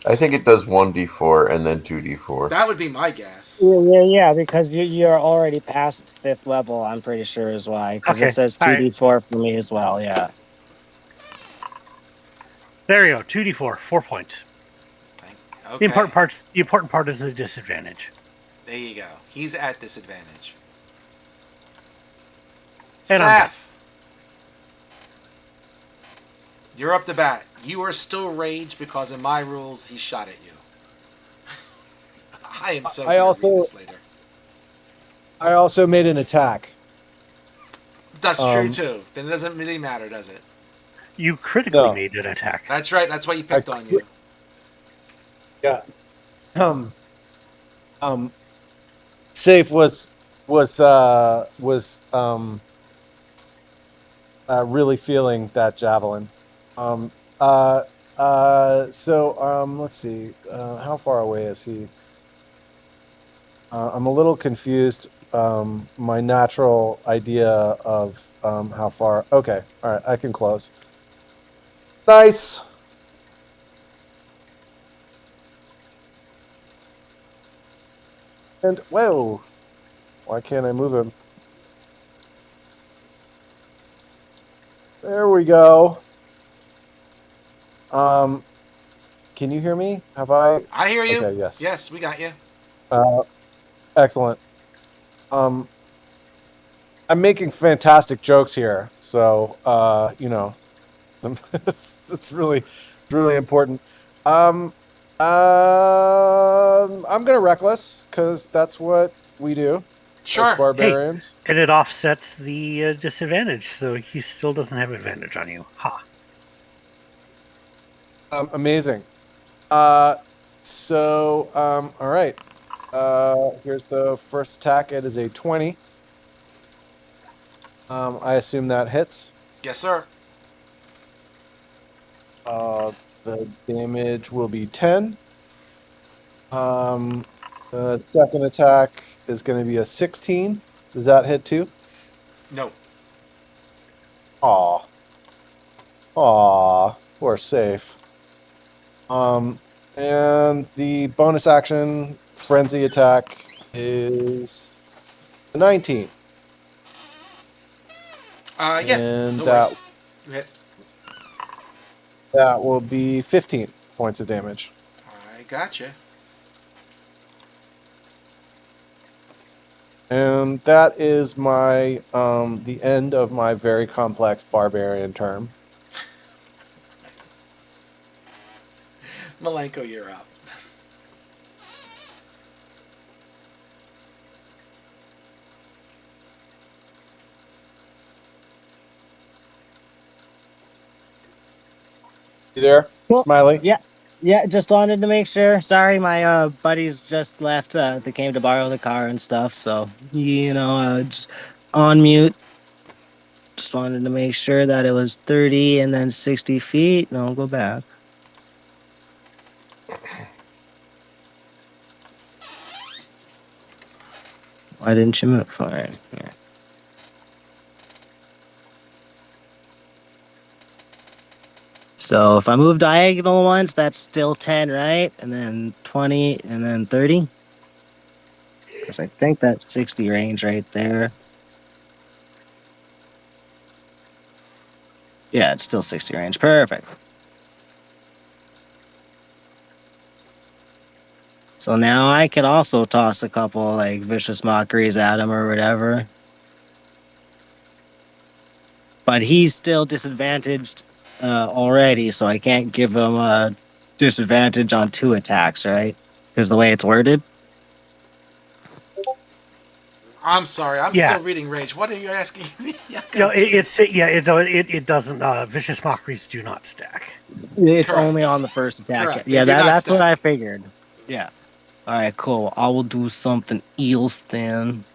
F: I think it does 1d4 and then 2d4.
A: That would be my guess.
C: Yeah, because you're already past 5th level, I'm pretty sure is why. Because it says 2d4 for me as well, yeah.
B: There you go, 2d4, 4 points.
A: Okay.
B: The important part is the disadvantage.
A: There you go. He's at disadvantage.
B: And
A: Saf, you're up to bat. You are still rage because in my rules he shot at you. I am so glad to read this later.
D: I also made an attack.
A: That's true too. Then it doesn't really matter, does it?
B: You critically made an attack.
A: That's right. That's why he picked on you.
D: Yeah. Safe was really feeling that javelin. Let's see. How far away is he? I'm a little confused. My natural idea of how far. Okay. All right. I can close. Nice. And whoa. Why can't I move him? There we go. Can you hear me? Have I?
A: I hear you.
D: Okay, yes.
A: Yes, we got you.
D: Excellent. I'm making fantastic jokes here, so it's really important. I'm gonna reckless because that's what we do.
A: Sure.
D: As barbarians.
B: Hey, and it offsets the disadvantage, so he still doesn't have advantage on you. Ha.
D: Amazing. All right. Here's the first attack. It is a 20. I assume that hits.
A: Yes, sir.
D: The damage will be 10. The second attack is going to be a 16. Does that hit too?
A: No.
D: Aw, we're safe. And the bonus action frenzy attack is 19.
A: Yeah,
D: And
A: no
D: that
A: worries. You hit.
D: that will be 15 points of damage.
A: I gotcha.
D: And that is my the end of my very complex barbarian term.
A: Malenko, you're up.
D: You there,
C: Well,
D: Smiley?
C: yeah, yeah. Just wanted to make sure. Sorry, my buddies just left. They came to borrow the car and stuff. So just on mute. Just wanted to make sure that it was 30 and then 60 feet. No, I'll go back. Why didn't you move? Fine. Yeah. So if I move diagonal once, that's still 10, right? And then 20 and then 30. Because I think that's 60 range right there. Yeah, it's still 60 range. Perfect. So now I could also toss a couple like vicious mockeries at him or whatever. But he's still disadvantaged already, so I can't give him a disadvantage on 2 attacks, right? Because the way it's worded.
A: I'm sorry. I'm
B: Yeah,
A: still reading Rage. What are you asking me? I
B: you know,
A: gotta do this.
B: it doesn't. Vicious mockeries do not stack.
C: It's only
A: Correct.
C: on the first attack.
A: Correct. They
C: Yeah,
A: do not
C: that's what
A: stack.
C: I figured. Yeah. All right, cool. I will do something else then.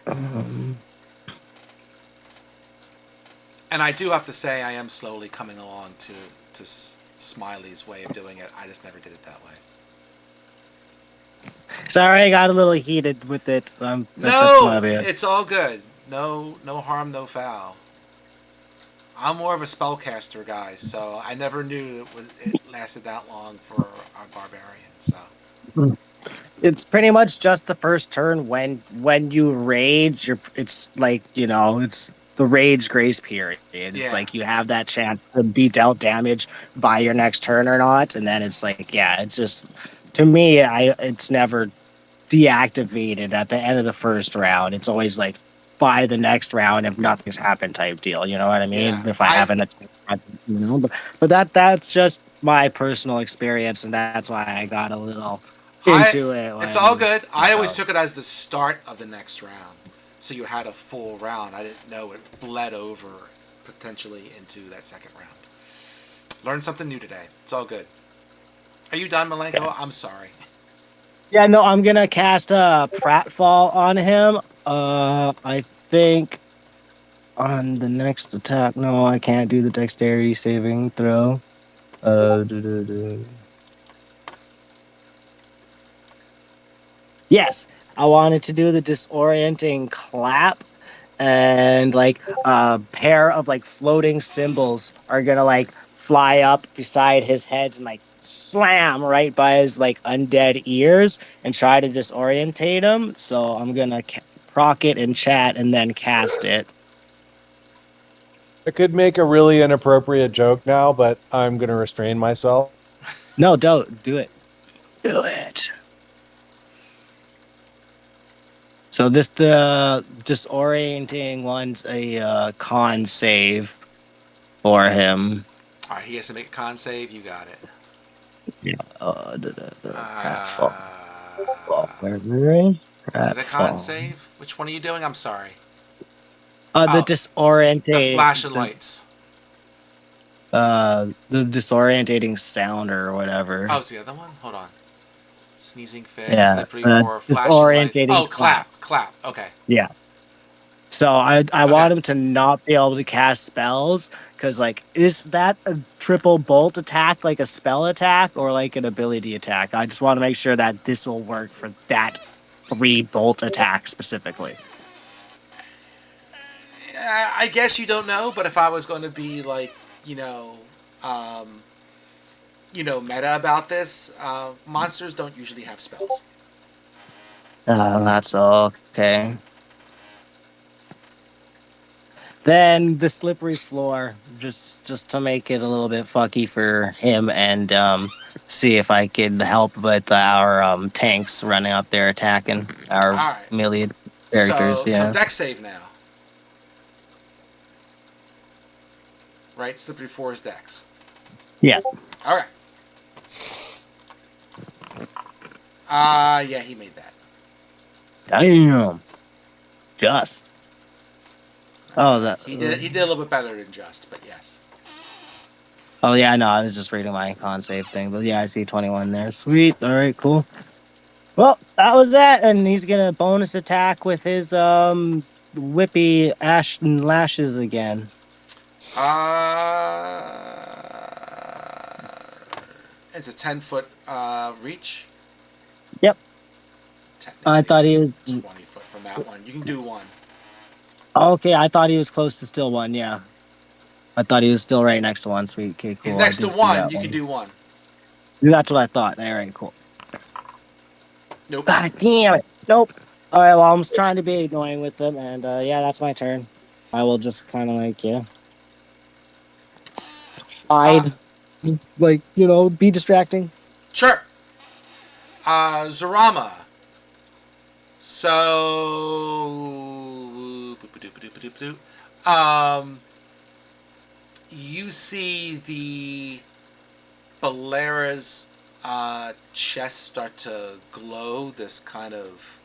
C: Um,
A: And I do have to say, I am slowly coming along to Smiley's way of doing it. I just never did it that way.
C: Sorry, I got a little heated with it. That's my
A: No,
C: bad.
A: it's all good. No harm, no foul. I'm more of a spellcaster guy, so I never knew it lasted that long for our barbarian. So
C: It's pretty much just the first turn when you rage. It's like it's the rage grace period. It's
A: yeah,
C: like you have that chance to be dealt damage by your next turn or not, and then it's like it's just to me, it's never deactivated at the end of the first round. It's always like by the next round if nothing's happened type deal. You know what I
A: yeah.
C: mean? If I haven't attacked, but that's just my personal experience, and that's why I got a little
A: I
C: into it
A: it's all
C: when
A: good. I always took it as the start of the next round, so you had a full round. I didn't know it bled over potentially into that second round. Learned something new today. It's all good. Are you done,
C: yeah.
A: Malenko? I'm sorry.
C: Yeah, no, I'm gonna cast a pratfall on him. I think on the next attack. No, I can't do the dexterity saving throw. Do, do, do. Yes, I wanted to do the disorienting clap, and like a pair of like floating cymbals are gonna like fly up beside his head and like slam right by his like undead ears and try to disorientate him. So I'm gonna proc it in chat and then cast it.
D: I could make a really inappropriate joke now, but I'm going to restrain myself.
C: No, don't do it. Do it. So this the disorienting one's a con save for him.
A: All right, he has to make a con save. You got it.
C: Yeah. Pratfall.
A: Uh, is it a con
C: Pratfall.
A: save? Which one are you doing? I'm sorry.
C: The
A: Oh, the
C: disorientate
A: flashing lights.
C: the disorientating sound or whatever.
A: Oh, it's the other one. Hold on. Sneezing fit,
C: Yeah.
A: slippery for flashing lights.
C: Disorientating
A: Oh,
C: clap.
A: clap. Okay.
C: Yeah. So I
A: Okay.
C: want him to not be able to cast spells because like is that a triple bolt attack like a spell attack or like an ability attack? I just want to make sure that this will work for that 3 bolt attack specifically.
A: I guess you don't know, but if I was going to be like, you know, um, meta about this. Monsters don't usually have spells.
C: That's okay. Then the slippery floor, just to make it a little bit fucky for him, and see if I could help with our tanks running up there attacking our
A: All right.
C: melee characters.
A: So
C: Yeah.
A: deck save now. Right, slippery floor is dex.
C: Yeah.
A: All right. Yeah, he made that.
C: Damn. Just. Oh, that.
A: He did a little bit better than just, but yes.
C: Oh yeah, no, I was just reading my con save thing, but yeah, I see 21 there. Sweet. All right, cool. Well, that was that, and he's gonna bonus attack with his whippy ash and lashes again.
A: Uh, it's a 10-foot reach.
C: Yep. I
A: Technically,
C: thought he
A: it's
C: was
A: 20 foot from that one. You can do one.
C: okay. I thought he was close to still one. Yeah, I thought he was still right next to one. Sweet. Okay,
A: He's
C: cool. I
A: next to
C: did see
A: one.
C: that
A: You can
C: one.
A: do one.
C: That's what I thought. All right, cool.
A: Nope.
C: God damn it. Nope. All right, well, I'm just trying to be annoying with them, and yeah, that's my turn. I will just kind of
A: Uh,
C: hide, be distracting.
A: sure. Zarama. So, you see the Balera's chest start to glow. This kind of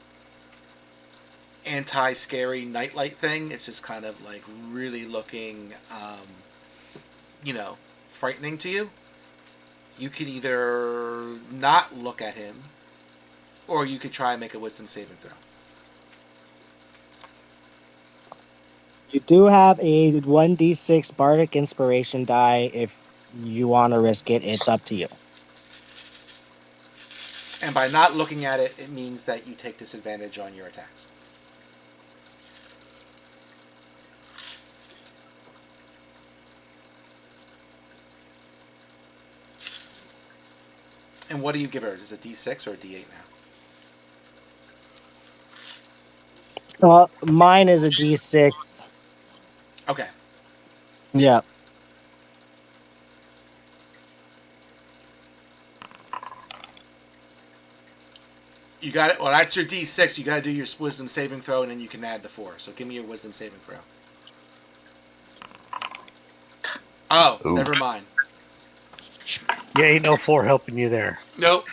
A: anti-scary nightlight thing. It's just kind of like really looking, frightening to you. You could either not look at him, or you could try and make a wisdom saving throw.
C: You do have a 1d6 bardic inspiration die. If you want to risk it, it's up to you.
A: And by not looking at it, it means that you take disadvantage on your attacks. And what do you give her? Is it a D6 or a D8 now?
C: Mine is a d6.
A: Okay.
C: Yeah.
A: You got it. Well, that's your D6. You got to do your wisdom saving throw, and then you can add the 4. So give me your wisdom saving throw. Oh,
F: Ooh.
A: never mind.
B: Yeah, ain't no 4 helping you there.
A: Nope.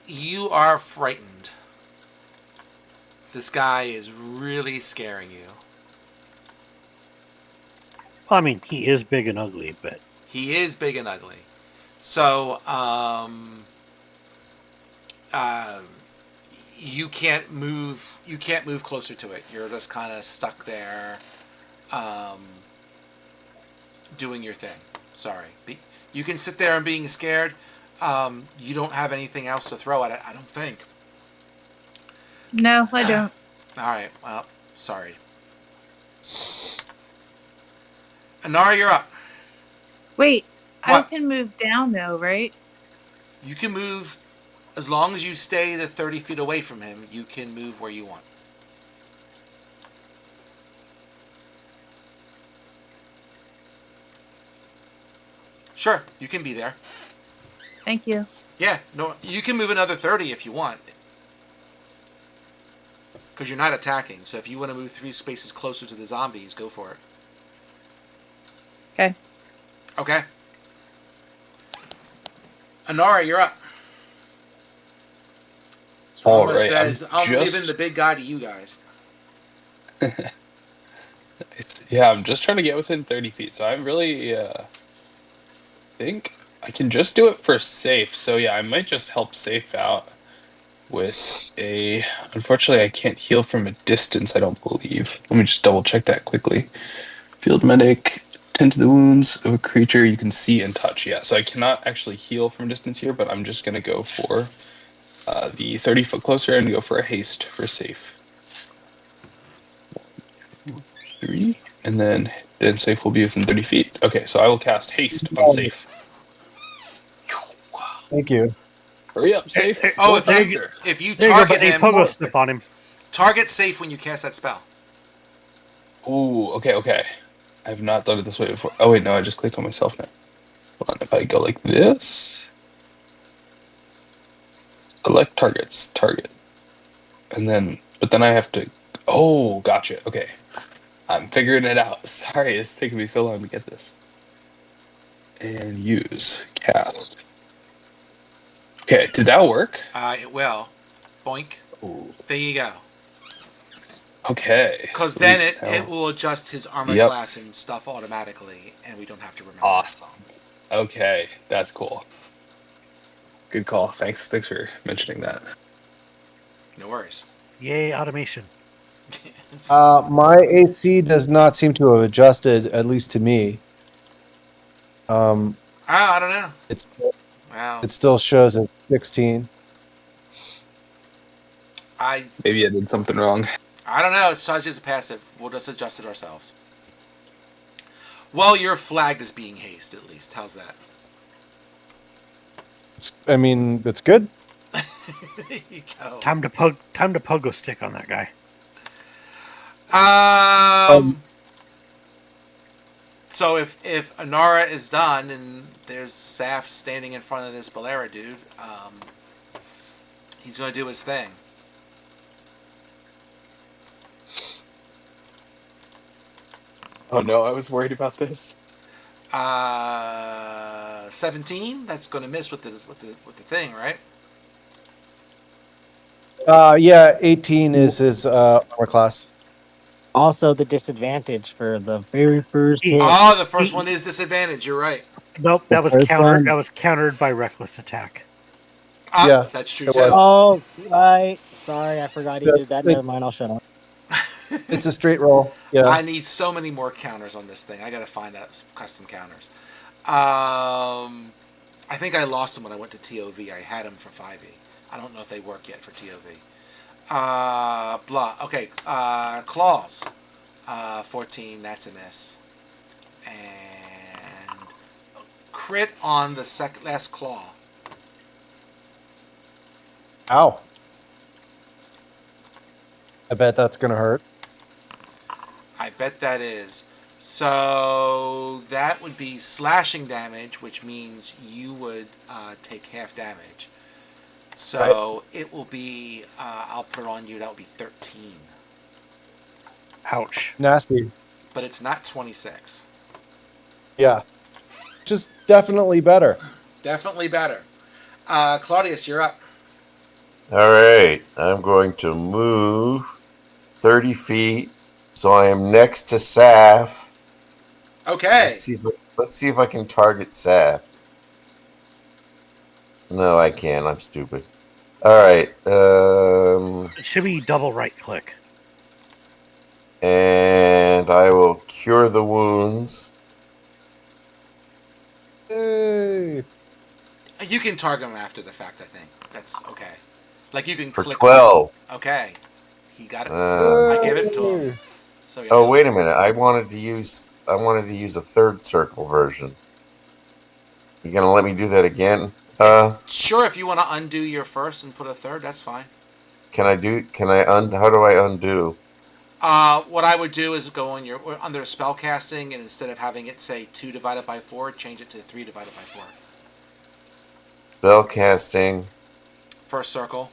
A: You are frightened. This guy is really scaring you.
B: Well, I mean, he is big and ugly, but
A: He is big and ugly. So, you can't move. You can't move closer to it. You're just kind of stuck there, um, doing your thing. Sorry. You can sit there and being scared. You don't have anything else to throw at it, I don't think.
G: No, I don't.
A: All right. Well, sorry. Anara, you're up.
G: Wait, I
A: What?
G: can move down though, right?
A: You can move as long as you stay the 30 feet away from him. You can move where you want. Sure, you can be there.
G: Thank you.
A: Yeah, no, you can move another 30 if you want. Because you're not attacking. So if you want to move 3 spaces closer to the zombies, go for it.
G: Okay.
A: Okay. Anara, you're up. So
E: All
A: Rama
E: right,
A: says, I'm
E: just
A: leaving the big guy to you guys.
E: yeah, I'm just trying to get within 30 feet. So I really think I can just do it for safe. So yeah, I might just help safe out with a. Unfortunately, I can't heal from a distance, I don't believe. Let me just double check that quickly. Field medic, tend to the wounds of a creature you can see and touch. Yeah, so I cannot actually heal from distance here, but I'm just going to go for the 30 foot closer and go for a haste for safe. 1, 2, 3, and then safe will be within 30 feet. Okay, so I will cast haste on safe.
D: Thank you.
E: Hurry up, safe.
A: Oh,
E: Go
A: if you
E: faster.
A: if you
B: There you go,
A: target
B: buddy.
A: him,
B: Pogo snip on him.
A: target safe when you cast that spell.
E: Ooh, okay. I have not done it this way before. Oh wait, no, I just clicked on myself now. Hold on, if I go like this, select target, and then, but then I have to. Oh, gotcha. Okay, I'm figuring it out. Sorry, it's taking me so long to get this. And use cast. Okay, did that work?
A: It will. Boink.
E: Ooh.
A: There you go.
E: Okay,
A: Because then
E: sweet.
A: it will adjust his armor
E: Yep.
A: class and stuff automatically, and we don't have to remember.
E: Awesome. Okay, that's cool. Good call. Thanks for mentioning that.
A: No worries.
B: Yay, automation.
D: My AC does not seem to have adjusted, at least to me.
A: I don't know. Wow.
D: It still shows as 16.
E: Maybe I did something wrong.
A: I don't know. It's charged as a passive. We'll just adjust it ourselves. Well, you're flagged as being haste, at least. How's that?
D: It's good.
A: There you go.
B: Time to pogo stick on that guy.
A: So if Anara is done and there's Saf standing in front of this Bolera dude, he's going to do his thing.
E: Oh no, I was worried about this.
A: 17. That's going to miss with the thing, right?
D: Yeah, 18 is his armor class.
C: Also, the disadvantage for the very first hit.
A: Oh, the first one is disadvantage. You're right.
B: Nope, that was countered. That was countered by reckless attack.
D: Yeah,
A: that's true too.
C: Oh, right. Sorry, I forgot he did that. Never mind. I'll shut up.
D: It's a straight roll. Yeah.
A: I need so many more counters on this thing. I got to find out some custom counters. I think I lost them when I went to TOV. I had them for 5e. I don't know if they work yet for TOV. Blah. Okay. Claws. 14. That's a miss. And crit on the last claw.
D: Ow. I bet that's going to hurt.
A: I bet that is. So that would be slashing damage, which means you would take half damage. So it will be, I'll put it on you, that would be 13.
B: Ouch.
D: Nasty.
A: But it's not 26.
D: Yeah. Just definitely better.
A: Definitely better. Claudius, you're up.
F: All right. I'm going to move 30 feet. So I am next to Saf.
A: Okay.
F: Let's see if I can target Saf. No, I can't. I'm stupid. All right.
B: It should be double right click.
F: And I will cure the wounds.
D: Hey.
A: You can target him after the fact, I think. That's okay. Like you can
F: For
A: click
F: 12.
A: Okay. He got it. I give it to him. So yeah.
F: Oh, wait a minute. I wanted to use a third circle version. You gonna let me do that again?
A: Sure, if you want to undo your first and put a third, that's fine.
F: How do I undo?
A: What I would do is go under spell casting, and instead of having it say 2 divided by 4, change it to 3 divided by 4.
F: Spell casting.
A: First circle.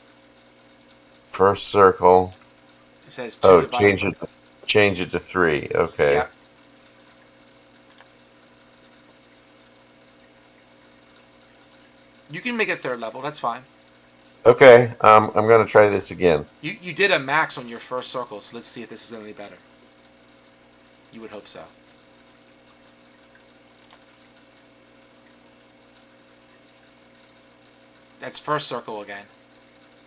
A: It says 2 divided by 4.
F: Change it to 3. Okay.
A: Yep. You can make it third level. That's fine.
F: Okay. I'm gonna try this again.
A: You did a max on your first circle, so let's see if this is any better. You would hope so. That's first circle again.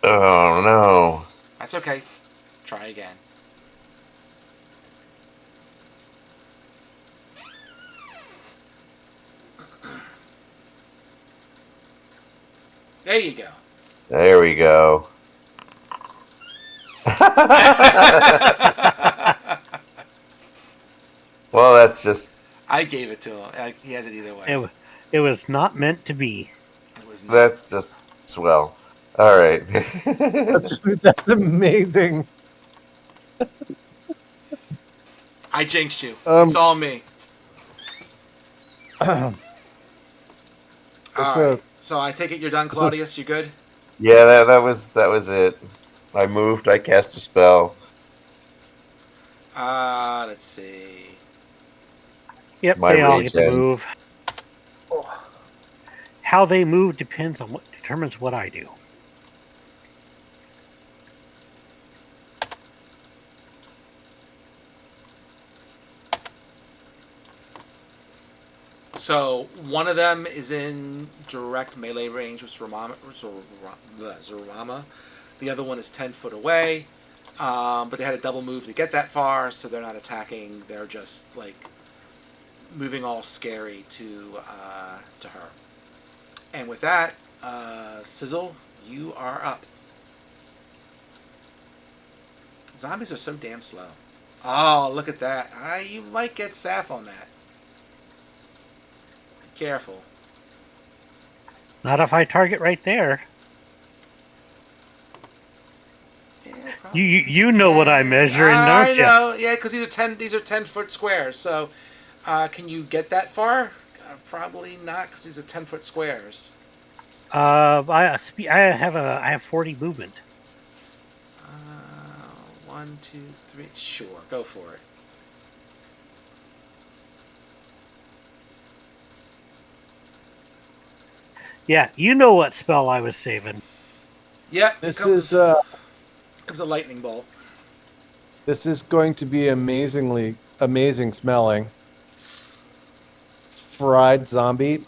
F: Oh no.
A: That's okay. Try again. There you go.
F: There we go. Well, that's just
A: I gave it to him. He has it either way.
B: It was not meant to be.
A: It was not.
F: That's just swell. All right.
D: That's amazing.
A: I jinxed you.
D: Um,
A: It's all me.
D: it's
A: All right.
D: a
A: So I take it you're done,
D: it's a
A: Claudius. You good?
F: Yeah, that was it. I moved. I cast a spell.
A: Let's see.
B: Yep,
F: My
B: they all
F: rage
B: get to
F: ends.
B: move. How they move depends on what determines what I do.
A: So one of them is in direct melee range with Zurama. The other one is 10 foot away. But they had a double move to get that far, so they're not attacking. They're just like moving all scary to her. And with that, Sizzle, you are up. Zombies are so damn slow. Oh, look at that. You might get Saf on that. Be careful.
B: Not if I target right there.
A: Yeah,
B: You know what I'm measuring,
A: I
B: don't you?
A: know. Yeah, because these are 10-foot squares. So, can you get that far? Probably not, because these are 10-foot squares.
B: I have 40 movement.
A: 1, 2, 3. Sure, go for it.
B: Yeah, you know what spell I was saving.
A: Yep.
D: this
A: Comes a lightning bolt.
D: this is going to be amazing smelling. Fried zombie.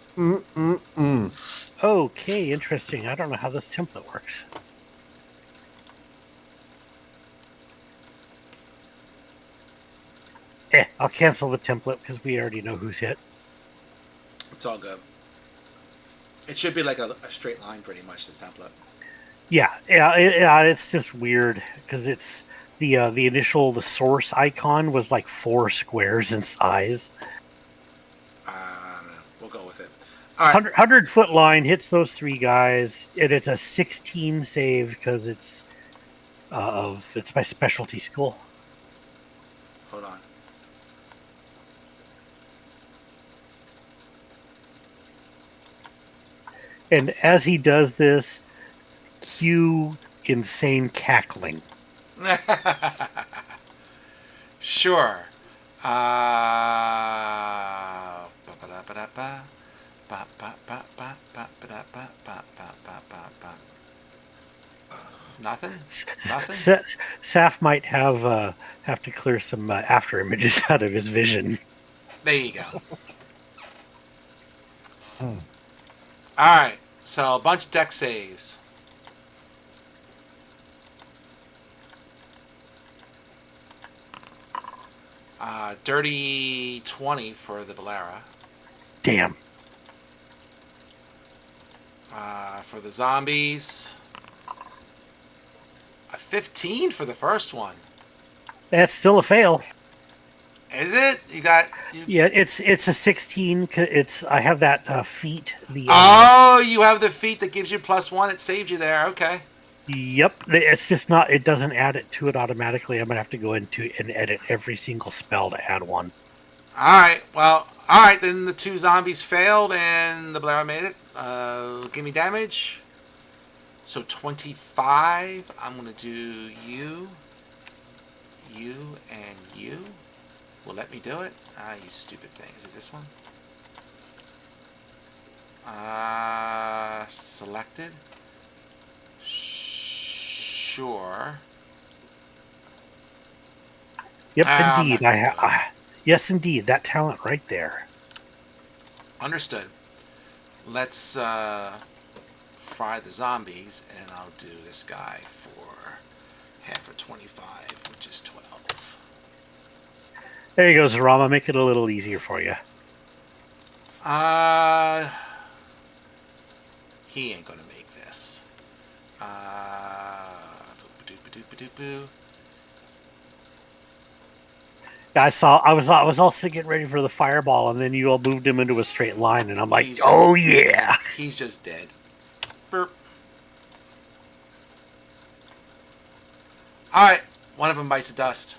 B: Okay, interesting. I don't know how this template works. I'll cancel the template because we already know who's hit.
A: It's all good. It should be like a straight line, pretty much, this template.
B: Yeah. It's just weird because it's the source icon was like 4 squares in size.
A: I don't know. We'll go with it. All right.
B: 100-foot line hits those 3 guys, and it's a 16 save because it's my specialty skill.
A: Hold on.
B: And as he does this, cue insane cackling.
A: Sure. Nothing. Nothing.
B: Saf might have to clear some after images out of his vision.
A: There you go. All right. So a bunch of deck saves. Dirty 20 for the Bolera.
B: Damn.
A: For the zombies, a 15 for the first one.
B: That's still a fail.
A: Is it?
B: Yeah, it's a 16. I have that feat.
A: Oh, you have the feat that gives you +1. It saved you there. Okay.
B: Yep. It's just not. It doesn't add it to it automatically. I'm gonna have to go into and edit every single spell to add one.
A: All right. Well. All right. Then the 2 zombies failed, and the Bolera made it. Give me damage. So 25. I'm gonna do you, and you. Will let me do it? You stupid thing. Is it this one? Selected. Sure.
B: Yep, indeed. Yes, indeed. That talent right there.
A: Understood. Let's fry the zombies, and I'll do this guy for half of 25, which is 12.
B: There you go, Zarama. Make it a little easier for you.
A: He ain't gonna make this.
B: I was all getting ready for the fireball, and then you all moved him into a straight line, and I'm like,
A: He's
B: oh
A: just-
B: yeah.
A: He's just dead. Burp. All right, one of them bites the dust.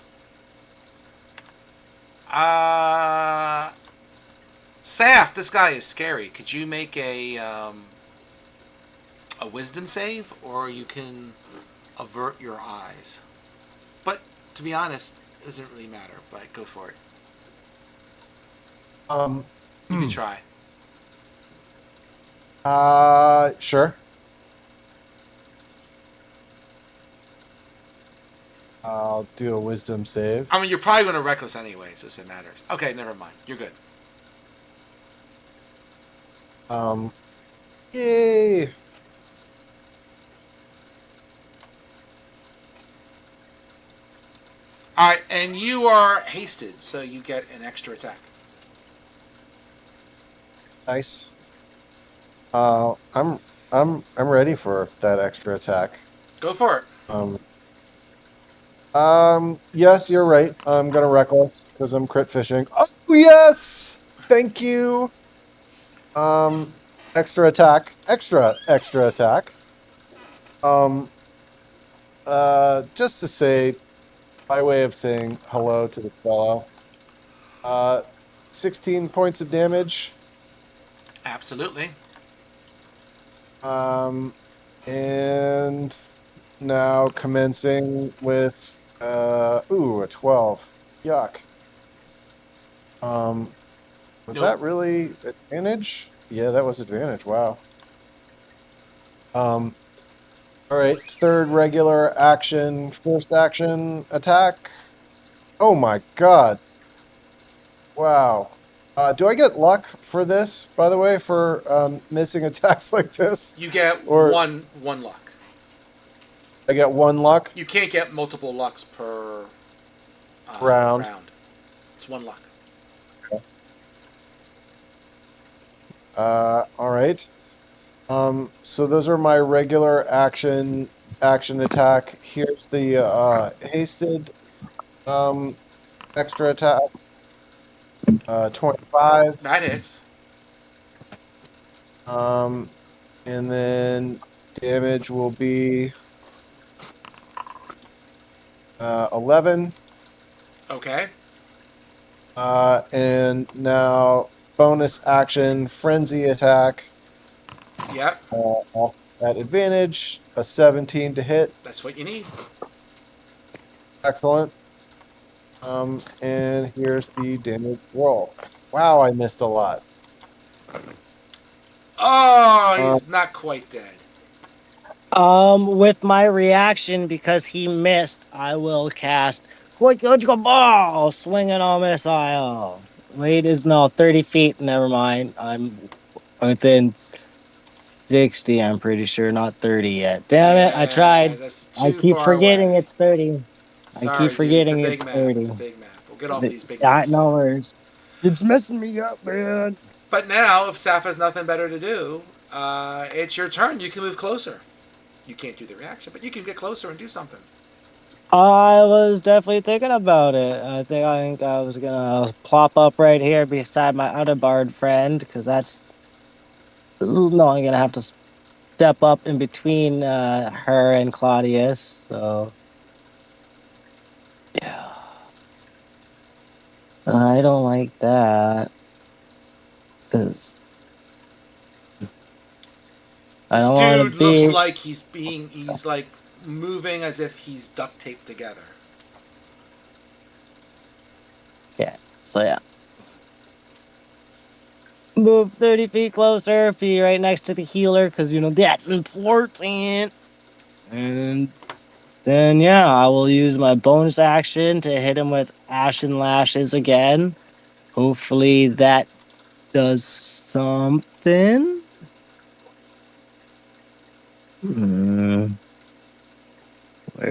A: Saf, this guy is scary. Could you make a wisdom save, or you can avert your eyes? But to be honest, it doesn't really matter. But go for it. You can try.
D: Sure. I'll do a wisdom save.
A: I mean, you're probably going to reckless anyway, so it matters. Okay, never mind. You're good.
D: Yay.
A: All right, and you are hasted, so you get an extra attack.
D: Nice. I'm ready for that extra attack.
A: Go for it.
D: Yes, you're right. I'm gonna reckless because I'm crit fishing. Oh yes, thank you. Extra attack, extra attack. Just to say, by way of saying hello to this fellow. 16 points of damage.
A: Absolutely.
D: And now commencing with a 12. Yuck. Was that really advantage? Yeah, that was advantage. Wow. All right, third regular action, first action attack. Oh my god. Wow. Do I get luck for this, by the way, for missing attacks like this?
A: You get
D: Or
A: one luck.
D: I get one luck
A: You can't get multiple lucks per
D: round.
A: It's one luck.
D: All right. So those are my regular action attack. Here's the hasted extra attack. 25.
A: That hits.
D: And then damage will be 11.
A: Okay.
D: And now bonus action frenzy attack.
A: Yep.
D: Also at advantage, a 17 to hit.
A: That's what you need.
D: Excellent. And here's the damage roll. Wow, I missed a lot.
A: Oh, he's not quite dead.
C: With my reaction, because he missed, I will cast Logical Ball, swing and all missile. Wait, is no 30 feet. Never mind. I'm within 60. I'm pretty sure, not 30 yet. Damn it! I tried.
A: That's
C: I
A: too
C: keep
A: far
C: forgetting
A: away.
C: it's 30. I keep
A: Sorry, dude. It's a
C: forgetting
A: big
C: it's
A: map.
C: 30.
A: It's a big map. We'll get off these big maps.
C: No worries. It's messing me up, man.
A: But now, if Saf has nothing better to do, it's your turn. You can move closer. You can't do the reaction, but you can get closer and do something.
C: I was definitely thinking about it. I think I was gonna plop up right here beside my other bard friend, because that's no, I'm gonna have to step up in between her and Claudius. So yeah, I don't like that. 'Cause I
A: This
C: don't want to
A: dude looks
C: be.
A: like he's like moving as if he's duct taped together.
C: Yeah. So yeah. Move 30 feet closer, be right next to the healer, because that's important. And then, yeah, I will use my bonus action to hit him with Ashen Lashes again. Hopefully that does something. Where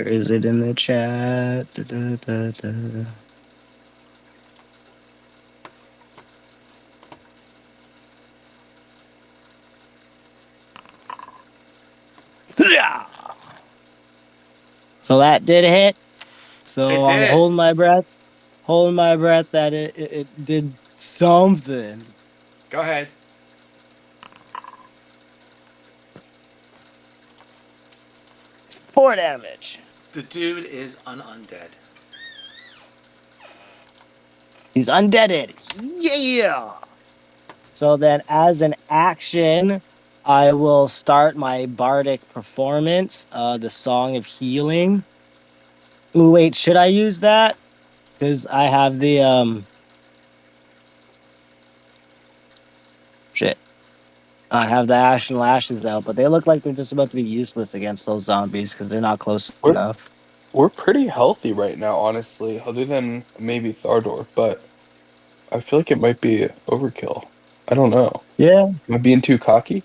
C: is it in the chat? So that did hit. So
A: It
C: I'm
A: did.
C: holding my breath. hold my breath that it did something.
A: Go ahead.
C: 4 damage.
A: The dude is undead.
C: He's undeaded. Yeah. So then, as an action, I will start my bardic performance, the Song of Healing. Ooh, wait, should I use that? Because I have the shit. I have the Ashen Lashes out, but they look like they're just about to be useless against those zombies because they're not close
E: We're
C: enough.
E: we're pretty healthy right now, honestly, other than maybe Thardor, but I feel like it might be overkill. I don't know.
C: Yeah.
E: Am I being too cocky?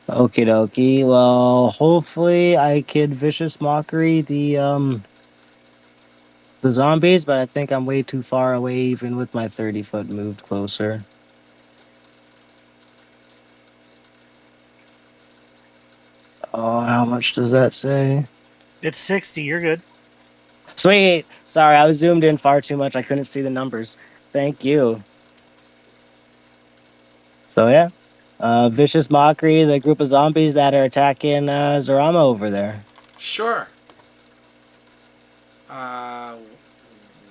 C: Okie dokie. Well, hopefully I could vicious mockery the zombies, but I think I'm way too far away even with my 30-foot moved closer. Oh, how much does that say?
B: It's 60. You're good.
C: Sweet. Sorry, I was zoomed in far too much. I couldn't see the numbers. Thank you. So yeah. Vicious mockery, the group of zombies that are attacking Zarama over there.
A: Sure.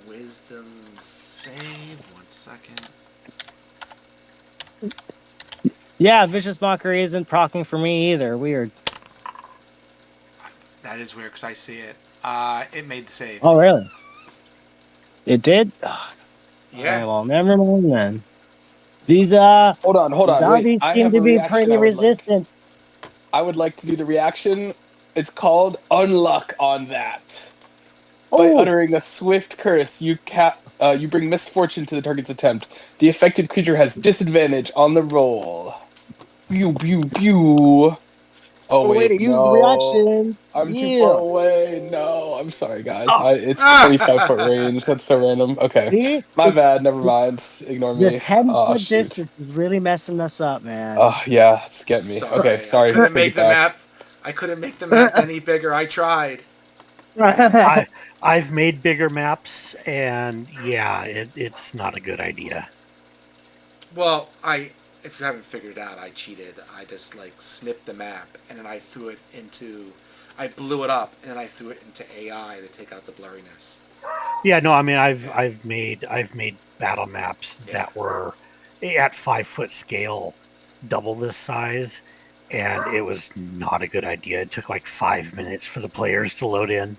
A: Wisdom save. 1 second.
C: Yeah, vicious mockery isn't procking for me either. Weird.
A: That is weird because I see it. It made the save.
C: Oh really? It did? Ugh.
A: Yeah.
C: Alright, well never mind then. These
E: Hold on, wait.
C: zombies
E: I
C: seem
E: have
C: to
E: a
C: be
E: reaction
C: pretty
E: I would like.
C: resistant.
E: I would like to do the reaction. It's called Unluck on that. By
C: Oh,
E: uttering a swift curse, you bring misfortune to the target's attempt. The affected creature has disadvantage on the roll. Pew pew pew. Oh
C: what a way
E: wait,
C: to use the
E: no.
C: reaction.
E: I'm too far
C: Yeah.
E: away. No, I'm sorry, guys.
C: Oh,
E: It's 25-foot range. That's so random. Okay,
C: see?
E: my bad. Never mind. Ignore
C: The
E: me. Oh
C: 10-foot
E: shoot.
C: distance is really messing us up, man.
E: Oh yeah, it's getting me. Okay,
A: Sorry, I
E: sorry.
A: couldn't
E: Take
A: make
E: it
A: the
E: back.
A: map. I couldn't make the map any bigger. I tried.
B: I've made bigger maps, and yeah, it's not a good idea.
A: Well, if you haven't figured it out, I cheated. I just like snipped the map and then I threw it into, I blew it up and then I threw it into AI to take out the blurriness.
B: Yeah, no, I mean
A: Yeah.
B: I've made battle maps
A: Yeah.
B: that were at 5 foot scale, double this size, and it was not a good idea. It took like 5 minutes for the players to load in.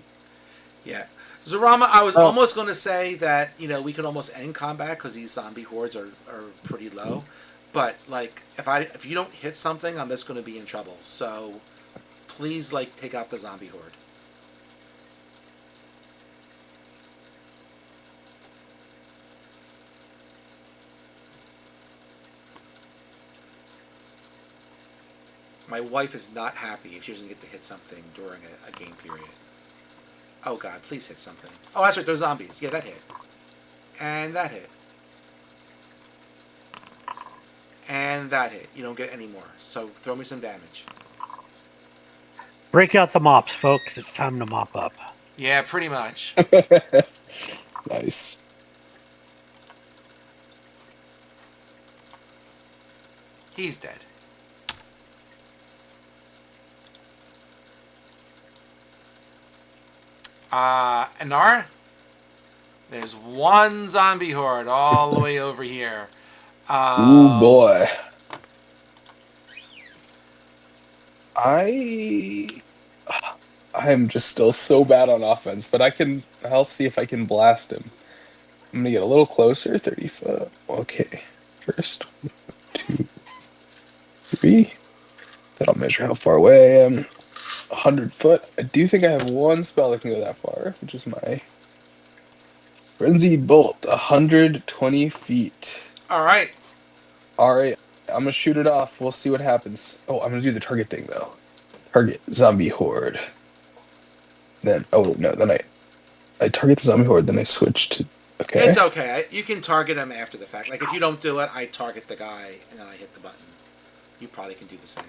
A: Yeah. Zarama, I was
C: Oh,
A: almost going to say that, we can almost end combat because these zombie hordes are pretty low. But, like, if you don't hit something, I'm just going to be in trouble. So, please, like, take out the zombie horde. My wife is not happy if she doesn't get to hit something during a game period. Oh god, please hit something. Oh, that's right, those zombies. Yeah, that hit. And that hit. And that hit. You don't get any more. So throw me some damage.
B: Break out the mops, folks. It's time to mop up.
A: Yeah, pretty much.
E: Nice.
A: He's dead. Anara? There's one zombie horde all the way over here.
E: Ooh boy. I I'm just still so bad on offense, but I'll see if I can blast him. I'm gonna get a little closer, 30 foot. Okay. First, 2, 3. Then I'll measure how far away I am. 100 foot. I do think I have one spell that can go that far, which is my Frenzied Bolt, 120 feet.
A: Alright.
E: Alright, I'm gonna shoot it off. We'll see what happens. Oh, I'm gonna do the target thing though. Target zombie horde. Then no, then I target the zombie horde, then I switch to
A: It's
E: okay.
A: okay. You can target him after the fact. Like, if you don't do it, I target the guy and then I hit the button. You probably can do the same.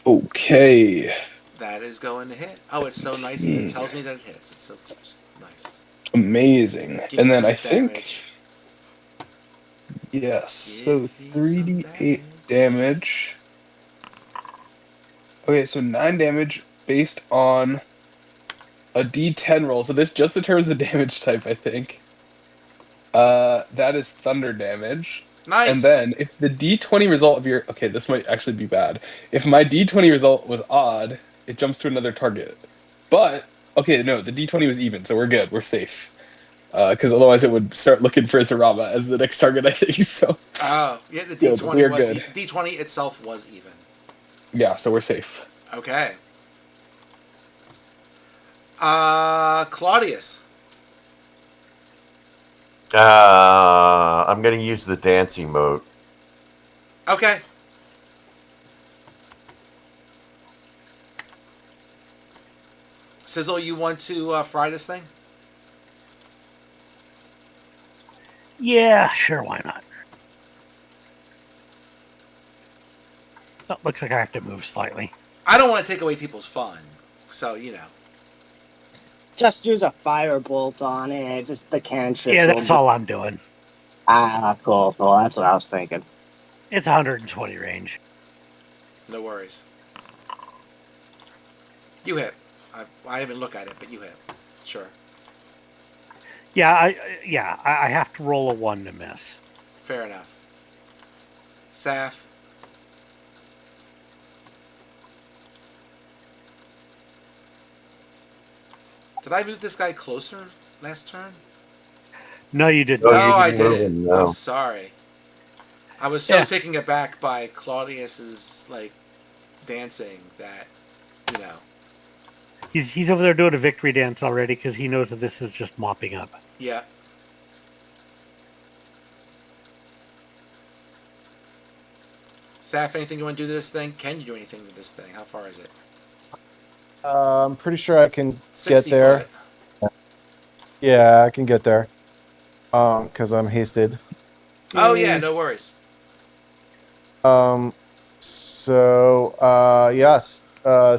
E: Okay.
A: That is going to hit. Oh, it's so nice. It tells me that it hits. It's so nice.
E: Amazing.
A: Give
E: And
A: me
E: then
A: some
E: I think,
A: damage.
E: yes, so
A: Give me some
E: 3d8 damage. Okay, so 9 damage based on a d10 roll. So this just determines the damage type, I think. That is thunder damage. And
A: Nice.
E: then if the d20 result of your, okay, this might actually be bad. If my d20 result was odd, it jumps to another target. But okay, no, the d20 was even, so we're good. We're safe. Because otherwise it would start looking for Sarama as the next target, I think. So
A: Oh, yeah, the
E: good, we
A: D20
E: are
A: was
E: good.
A: D20 itself was even.
E: Yeah, so we're safe.
A: Okay. Claudius.
F: I'm going to use the dancing mode.
A: Okay. Sizzle, you want to fry this thing?
B: Yeah, sure, why not? Oh, looks like I have to move slightly.
A: I don't want to take away people's fun, so you know.
C: Just use a firebolt on it. Just the cantrips
B: Yeah,
C: will
B: that's
C: do.
B: all I'm doing.
C: Cool. That's what I was thinking.
B: It's 120 range.
A: No worries. You hit. I didn't even look at it, but you hit. Sure.
B: Yeah, I have to roll a 1 to miss.
A: Fair enough. Saf. Did I move this guy closer last turn?
B: No, you did
F: No,
B: not.
F: you
A: Oh, I
F: didn't move
A: didn't.
F: him,
A: I'm
F: no.
A: sorry. I was so
B: Yeah.
A: taken aback by Claudius's like dancing that, you know.
B: He's over there doing a victory dance already because he knows that this is just mopping up.
A: Yeah. Saf, anything you want to do to this thing? Can you do anything to this thing? How far is it?
D: I'm pretty sure I can
A: 60
D: get there.
A: foot.
D: Yeah, I can get there. Because I'm hasted.
A: Oh yeah,
D: Yay.
A: no worries.
D: Yes.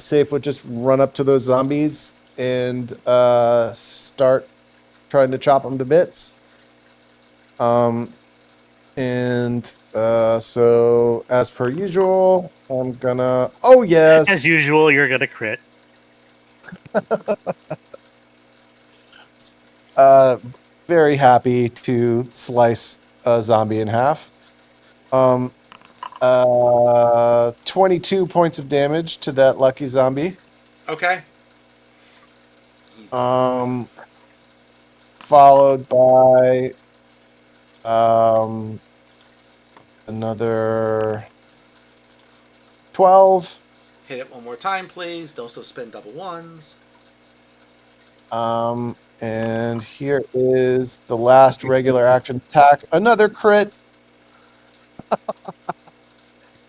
D: Safe would just run up to those zombies and start trying to chop them to bits. So as per usual, I'm gonna. Oh yes.
B: As usual, you're gonna crit.
D: Uh, very happy to slice a zombie in half. 22 points of damage to that lucky zombie.
A: Okay. He's dead.
D: Followed by another 12.
A: Hit it one more time, please. Don't also spend double ones.
D: And here is the last regular action attack. Another crit.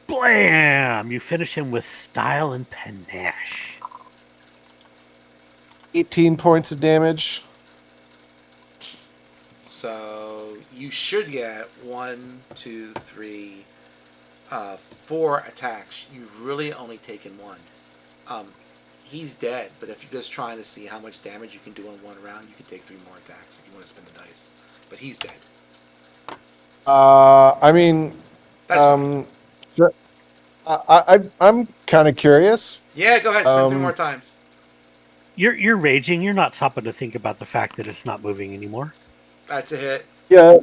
B: Blam! You finish him with style and panache.
D: 18 points of damage.
A: So you should get 4 attacks. You've really only taken 1. He's dead, but if you're just trying to see how much damage you can do in one round, you can take 3 more attacks if you want to spin the dice. But he's dead.
D: I mean,
A: That's fine.
D: sure. I'm kind of curious.
A: Yeah, go ahead. Spin 3 more times.
B: You're raging. You're not stopping to think about the fact that it's not moving anymore.
A: That's a hit.
D: Yeah.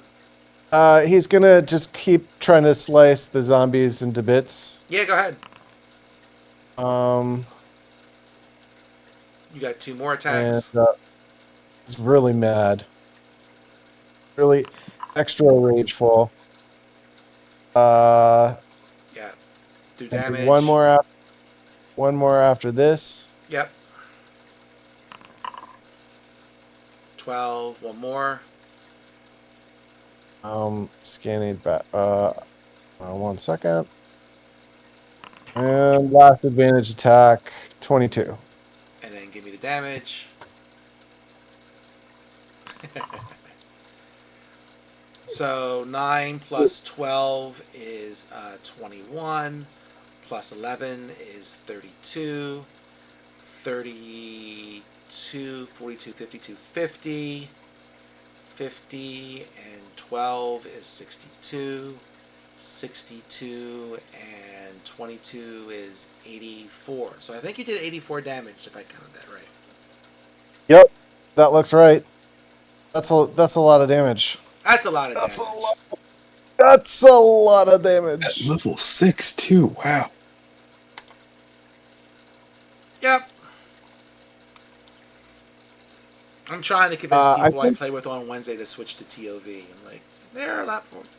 D: He's gonna just keep trying to slice the zombies into bits.
A: Yeah, go ahead.
D: Um,
A: You got 2 more
D: and
A: attacks.
D: he's really mad. Really extra rageful.
A: Yeah. Do damage.
D: One more after this.
A: Yep. 12. One more.
D: Scanning back. 1 second. And last advantage attack, 22.
A: And then give me the damage. So 9 plus 12 is 21. Plus 11 is 32. 32, 42, 52, 50. 50, and 12 is 62. 62 and 22 is 84. So I think you did 84 damage if I counted that right.
D: Yep, that looks right. That's a lot of damage.
A: That's a lot of
D: That's
A: damage.
D: That's a lot of damage.
E: At level 6 too. Wow.
A: Yep. I'm trying to convince people I play with on Wednesday to switch to TOV. I'm like, they're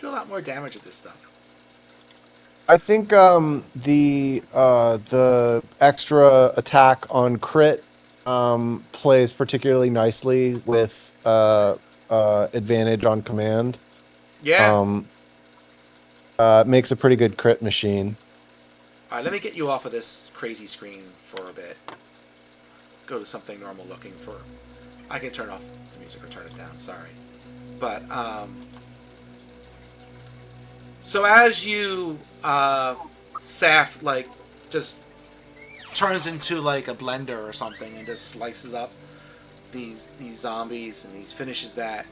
A: do a lot more damage with this stuff.
D: I think the extra attack on crit plays particularly nicely with advantage on command.
A: Yeah.
D: Makes a pretty good crit machine.
A: All right, let me get you off of this crazy screen for a bit. Go to something normal looking for. I can turn off the music or turn it down. Sorry, but so as you Saf just turns into like a blender or something and just slices up these zombies and finishes that.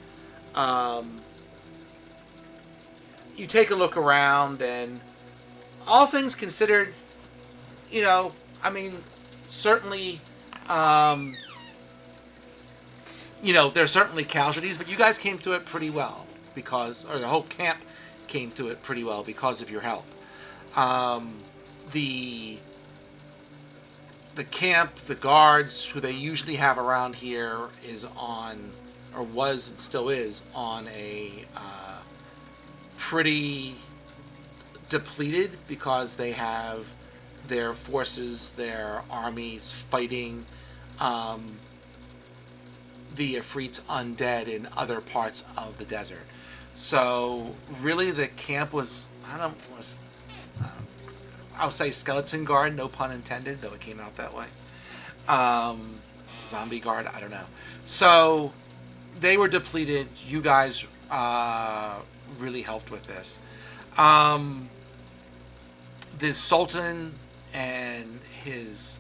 A: You take a look around and all things considered, I mean, certainly, there's certainly casualties, but you guys came through it pretty well or the whole camp came through it pretty well because of your help. The camp, the guards who they usually have around here was and still is on a pretty depleted because they have their forces, their armies fighting the Ifrit's undead in other parts of the desert. So really the camp was, I would say skeleton guard, no pun intended, though it came out that way. Zombie guard, I don't know. So they were depleted. You guys really helped with this. The Sultan and his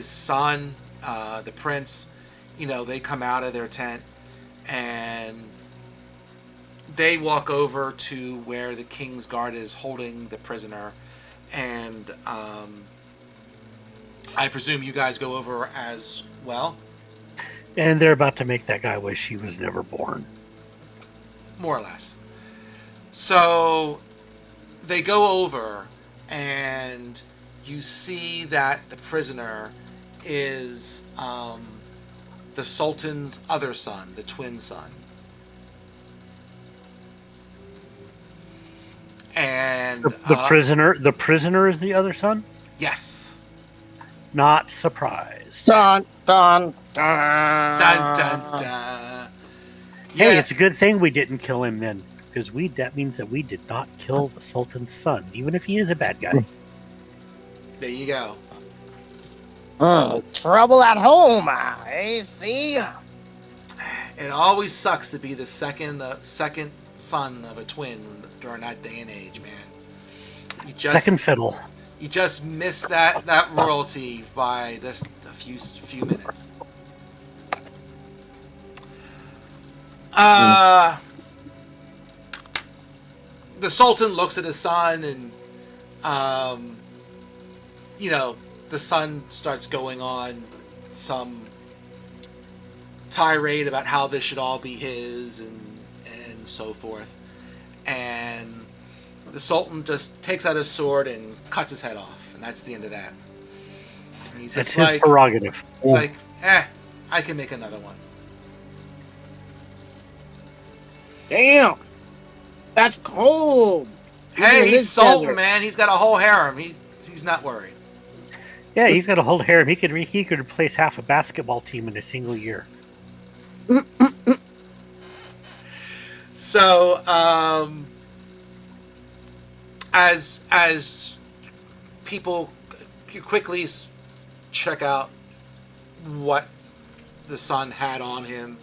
A: son, the prince, they come out of their tent and they walk over to where the king's guard is holding the prisoner, and I presume you guys go over as well.
B: And they're about to make that guy wish he was never born.
A: More or less. So they go over and you see that the prisoner is the Sultan's other son, the twin son. And
B: the prisoner is the other son?
A: Yes.
B: Not surprised.
C: Dun dun dun
A: dun dun dun.
B: Hey, it's a good thing we didn't kill him then, because that means that we did not kill the Sultan's son, even if he is a bad guy.
A: There you go.
C: Trouble at home, see?
A: It always sucks to be the second son of a twin during that day and age, man.
B: Second fiddle.
A: You just miss that royalty by just a few minutes. The Sultan looks at his son, and the son starts going on some tirade about how this should all be his and so forth. And the Sultan just takes out his sword and cuts his head off, and that's the end of that. And he's
B: that's his prerogative.
A: It's like, I can make another one.
C: Damn, that's cold.
A: Hey, he's Sultan, man. He's got a whole harem. He's not worried.
B: Yeah, he's got a whole harem. He could replace half a basketball team in a single year.
A: So, as people quickly check out what the son had on him,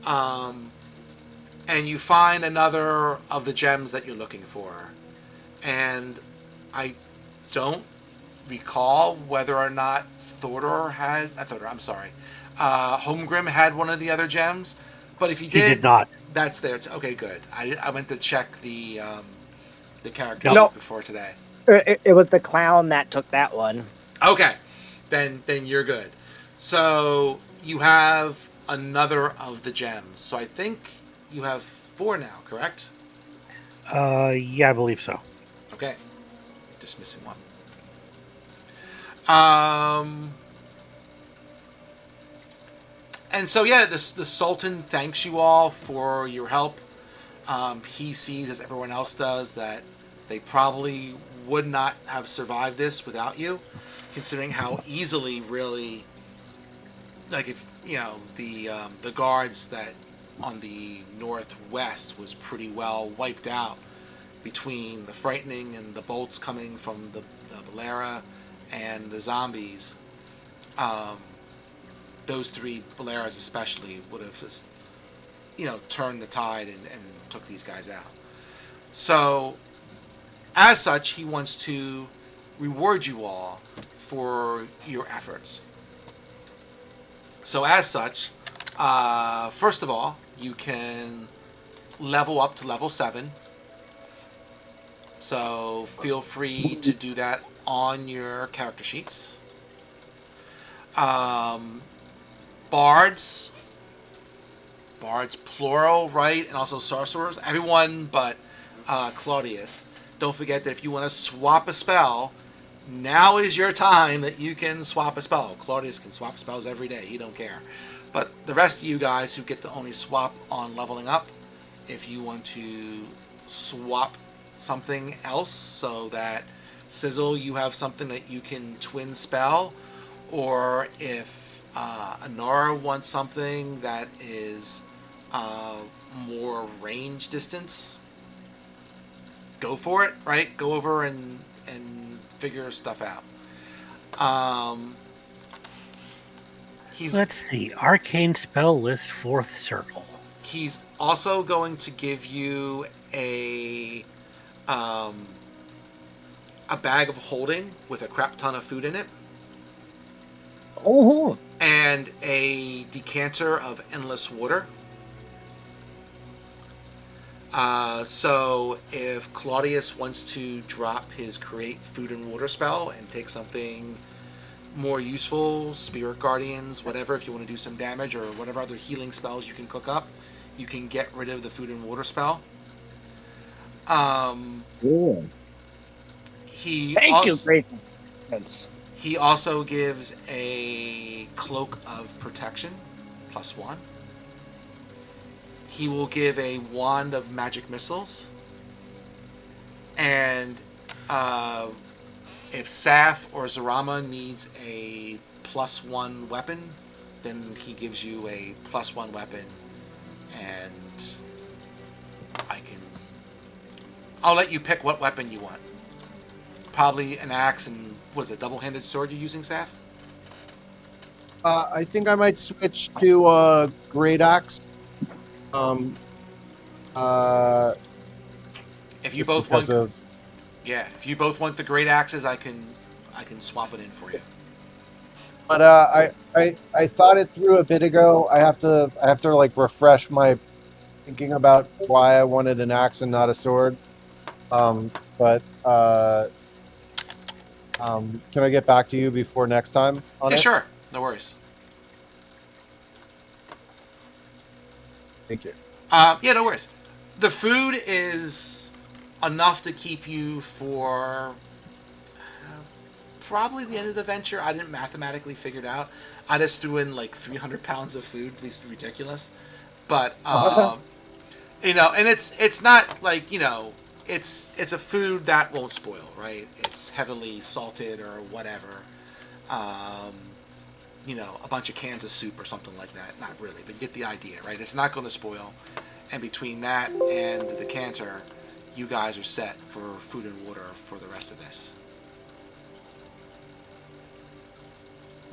A: and you find another of the gems that you're looking for, and I don't recall whether or not Holmgrim had one of the other gems, but if you
B: He
A: did,
B: did not.
A: that's there. Okay, good. I went to check the character
B: Nope.
A: sheet before today.
C: It was the clown that took that one.
A: Okay, then you're good. So you have another of the gems. So I think you have 4 now, correct?
B: Yeah, I believe so.
A: Okay, just missing one. Um, and so yeah, the Sultan thanks you all for your help. He sees, as everyone else does, that they probably would not have survived this without you, considering how easily, really, like if the guards that on the northwest was pretty well wiped out between the frightening and the bolts coming from the Valera and the zombies. Um, those 3 Valeras especially would have just, turned the tide and took these guys out. So, as such, he wants to reward you all for your efforts. So, as such, first of all, you can level up to level 7. So, feel free to do that on your character sheets. Um, bards, plural, right? And also sorcerers. Everyone but Claudius. Don't forget that if you want to swap a spell, now is your time that you can swap a spell. Claudius can swap spells every day. He don't care. But the rest of you guys who get to only swap on leveling up, if you want to swap something else so that Sizzle, you have something that you can twin spell, or if Anara wants something that is more range distance, go for it, right? Go over and figure stuff out.
B: Let's see. Arcane spell list, 4th circle.
A: He's also going to give you a bag of holding with a crap ton of food in it.
C: Oh.
A: And a decanter of endless water. So if Claudius wants to drop his create food and water spell and take something more useful, spirit guardians, whatever, if you want to do some damage or whatever other healing spells you can cook up, you can get rid of the food and water spell.
C: Thank you, great Prince.
A: He also gives a cloak of protection, +1. He will give a wand of magic missiles. And if Saf or Zarama needs a +1 weapon, then he gives you a +1 weapon. And I'll let you pick what weapon you want. Probably an axe and, was it double-handed sword you're using, Saf?
D: I think I might switch to a great axe.
A: If you both want, if you both want the great axes, I can swap it in for you.
D: But I thought it through a bit ago. I have to like refresh my thinking about why I wanted an axe and not a sword. But can I get back to you before next time on it?
A: Sure. No worries.
D: Thank you.
A: Yeah, no worries. The food is enough to keep you for probably the end of the venture. I didn't mathematically figure it out. I just threw in like 300 pounds of food. It's ridiculous. But, and it's not like, it's a food that won't spoil, right? It's heavily salted or whatever. A bunch of cans of soup or something like that. Not really, but you get the idea, right? It's not going to spoil. And between that and the decanter, you guys are set for food and water for the rest of this.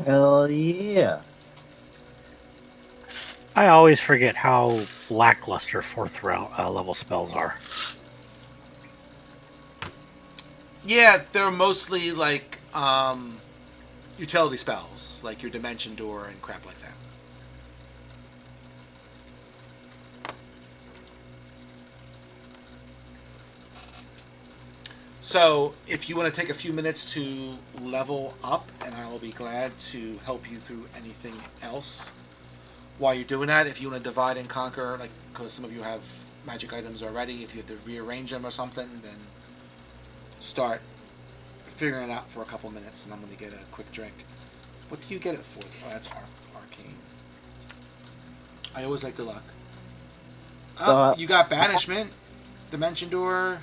C: Hell yeah.
B: I always forget how lackluster 4th level spells are.
A: Yeah, they're mostly like utility spells, like your Dimension Door and crap like that. So, if you want to take a few minutes to level up, and I will be glad to help you through anything else while you're doing that. If you want to divide and conquer, like, because some of you have magic items already, if you have to rearrange them or something, then start figuring it out for a couple minutes, and I'm going to get a quick drink. What do you get it for? Oh, that's arcane. I always like the luck.
C: So
A: You got banishment, dimension door,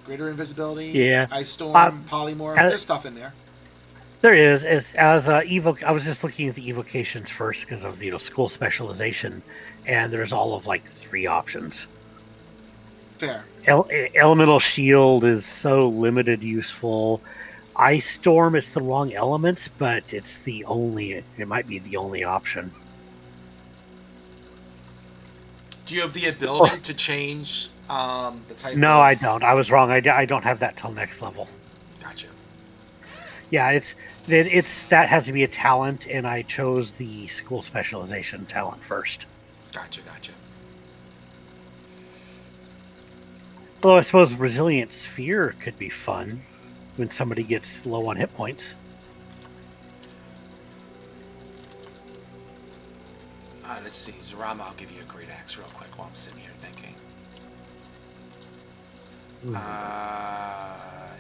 A: greater invisibility,
B: Yeah.
A: ice storm, polymorph.
B: Uh,
A: There's stuff in there.
B: There is as I was just looking at the evocations first because of school specialization, and there's all of like 3 options.
A: Fair.
B: Elemental shield is so limited useful. Ice storm, it's the wrong elements, but it's the only. It might be the only option.
A: Do you have the ability to change the type
B: No,
A: of...
B: I don't. I was wrong. I don't have that till next level.
A: Gotcha.
B: Yeah, it's that has to be a talent, and I chose the school specialization talent first.
A: Gotcha.
B: Although I suppose resilient sphere could be fun when somebody gets low on hit points.
A: Let's see. Zarama, I'll give you a great axe real quick while I'm sitting here thinking.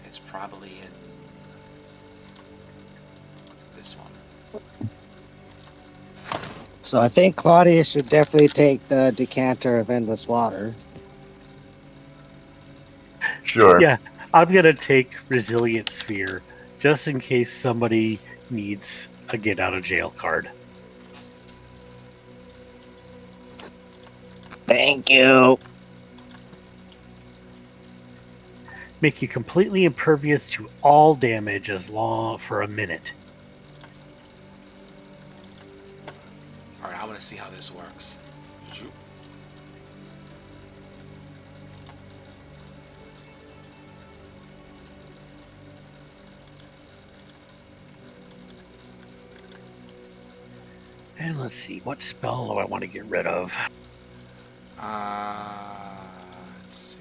A: It's probably in this one.
C: So I think Claudia should definitely take the decanter of endless water.
F: Sure.
B: Yeah, I'm gonna take resilient sphere just in case somebody needs a get out of jail card.
C: Thank you.
B: Make you completely impervious to all damage as long for a minute.
A: All right, I want to see how this works.
B: And let's see, what spell do I want to get rid of?
A: Let's see.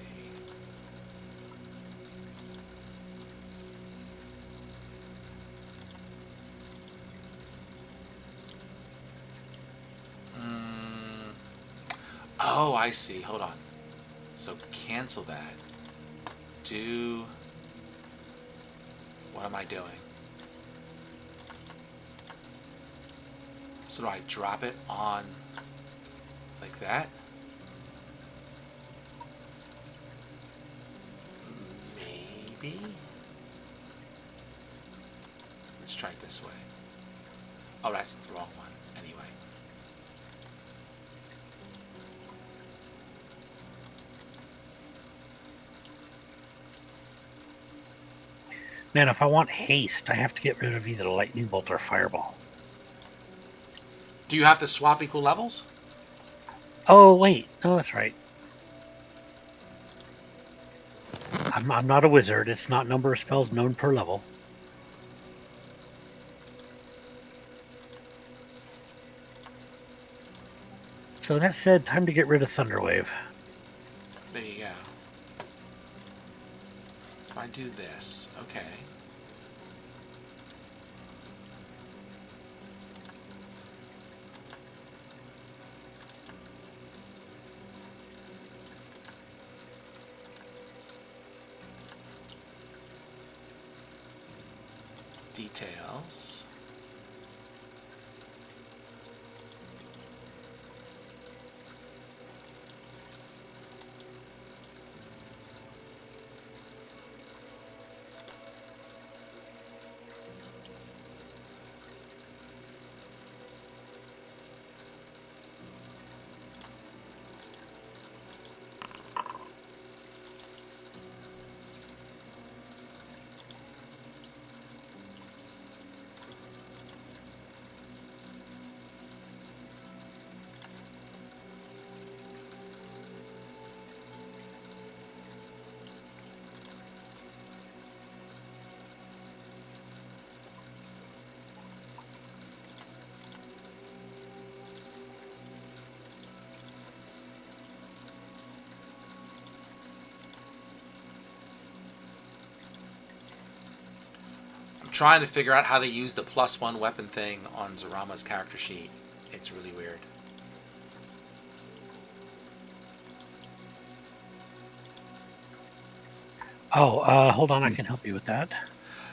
A: Oh, I see. Hold on. So cancel that. Do... What am I doing? So do I drop it on like that? Maybe? Let's try it this way. Oh, that's the wrong one. Anyway.
B: Man, if I want haste, I have to get rid of either lightning bolt or fireball.
A: Do you have to swap equal levels?
B: Oh, wait. No, that's right. I'm not a wizard. It's not number of spells known per level. So that said, time to get rid of Thunderwave.
A: There you go. So I do this. Okay. Details. trying to figure out how to use the +1 weapon thing on Zarama's character sheet. It's really weird.
B: Oh, hold on. I can help you with that.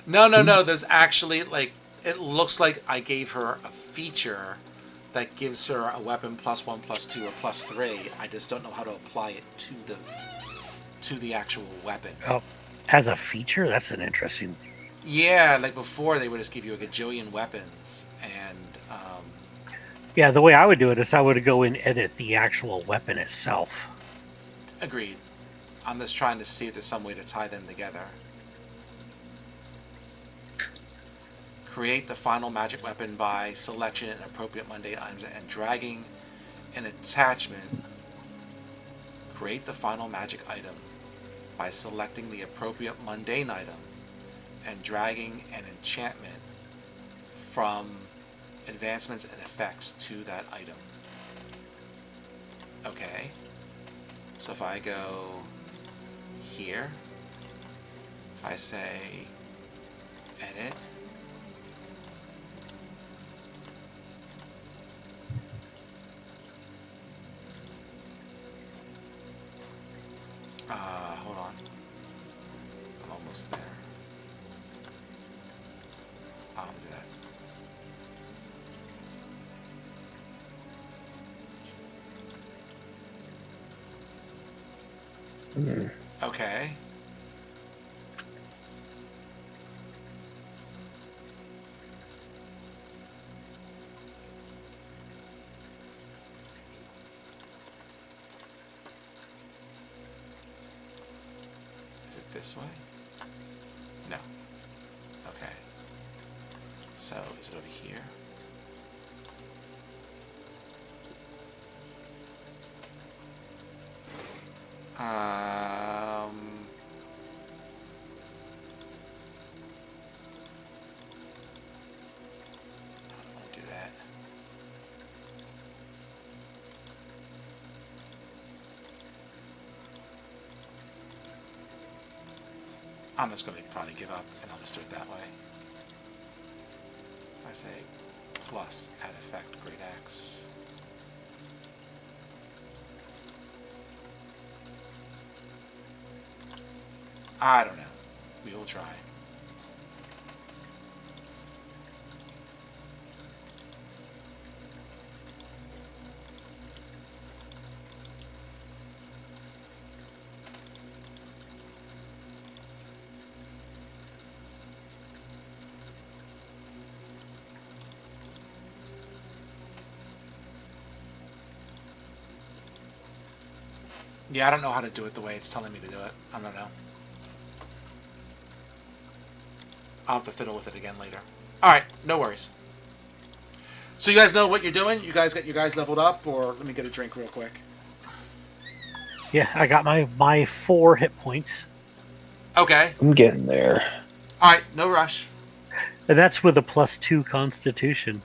A: No. There's actually, like, it looks like I gave her a feature that gives her a weapon +1, +2, or +3. I just don't know how to apply it to the actual weapon.
B: Oh, as a feature, that's an interesting.
A: Yeah, like before they would just give you a gajillion weapons, and
B: Yeah, the way I would do it is I would go and edit the actual weapon itself.
A: agreed. I'm just trying to see if there's some way to tie them together. Create the final magic weapon by selection and appropriate mundane items and dragging an attachment. Create the final magic item by selecting the appropriate mundane item and dragging an enchantment from advancements and effects to that item. Okay. So if I go here, if I say edit, hold on, I'm almost there. I'll do that. Okay. Is it this way? No. Okay. So is it over here? I don't want to do that. I'm just going to probably give up and I'll just do it that way. I say plus add effect great axe. I don't know. We will try. Yeah, I don't know how to do it the way it's telling me to do it. I don't know. I'll have to fiddle with it again later. Alright, no worries. So you guys know what you're doing? You guys got your guys leveled up? Or let me get a drink real quick.
B: Yeah, I got my 4 hit points.
A: Okay.
E: I'm getting there.
A: Alright, no rush.
B: And that's with a +2 constitution.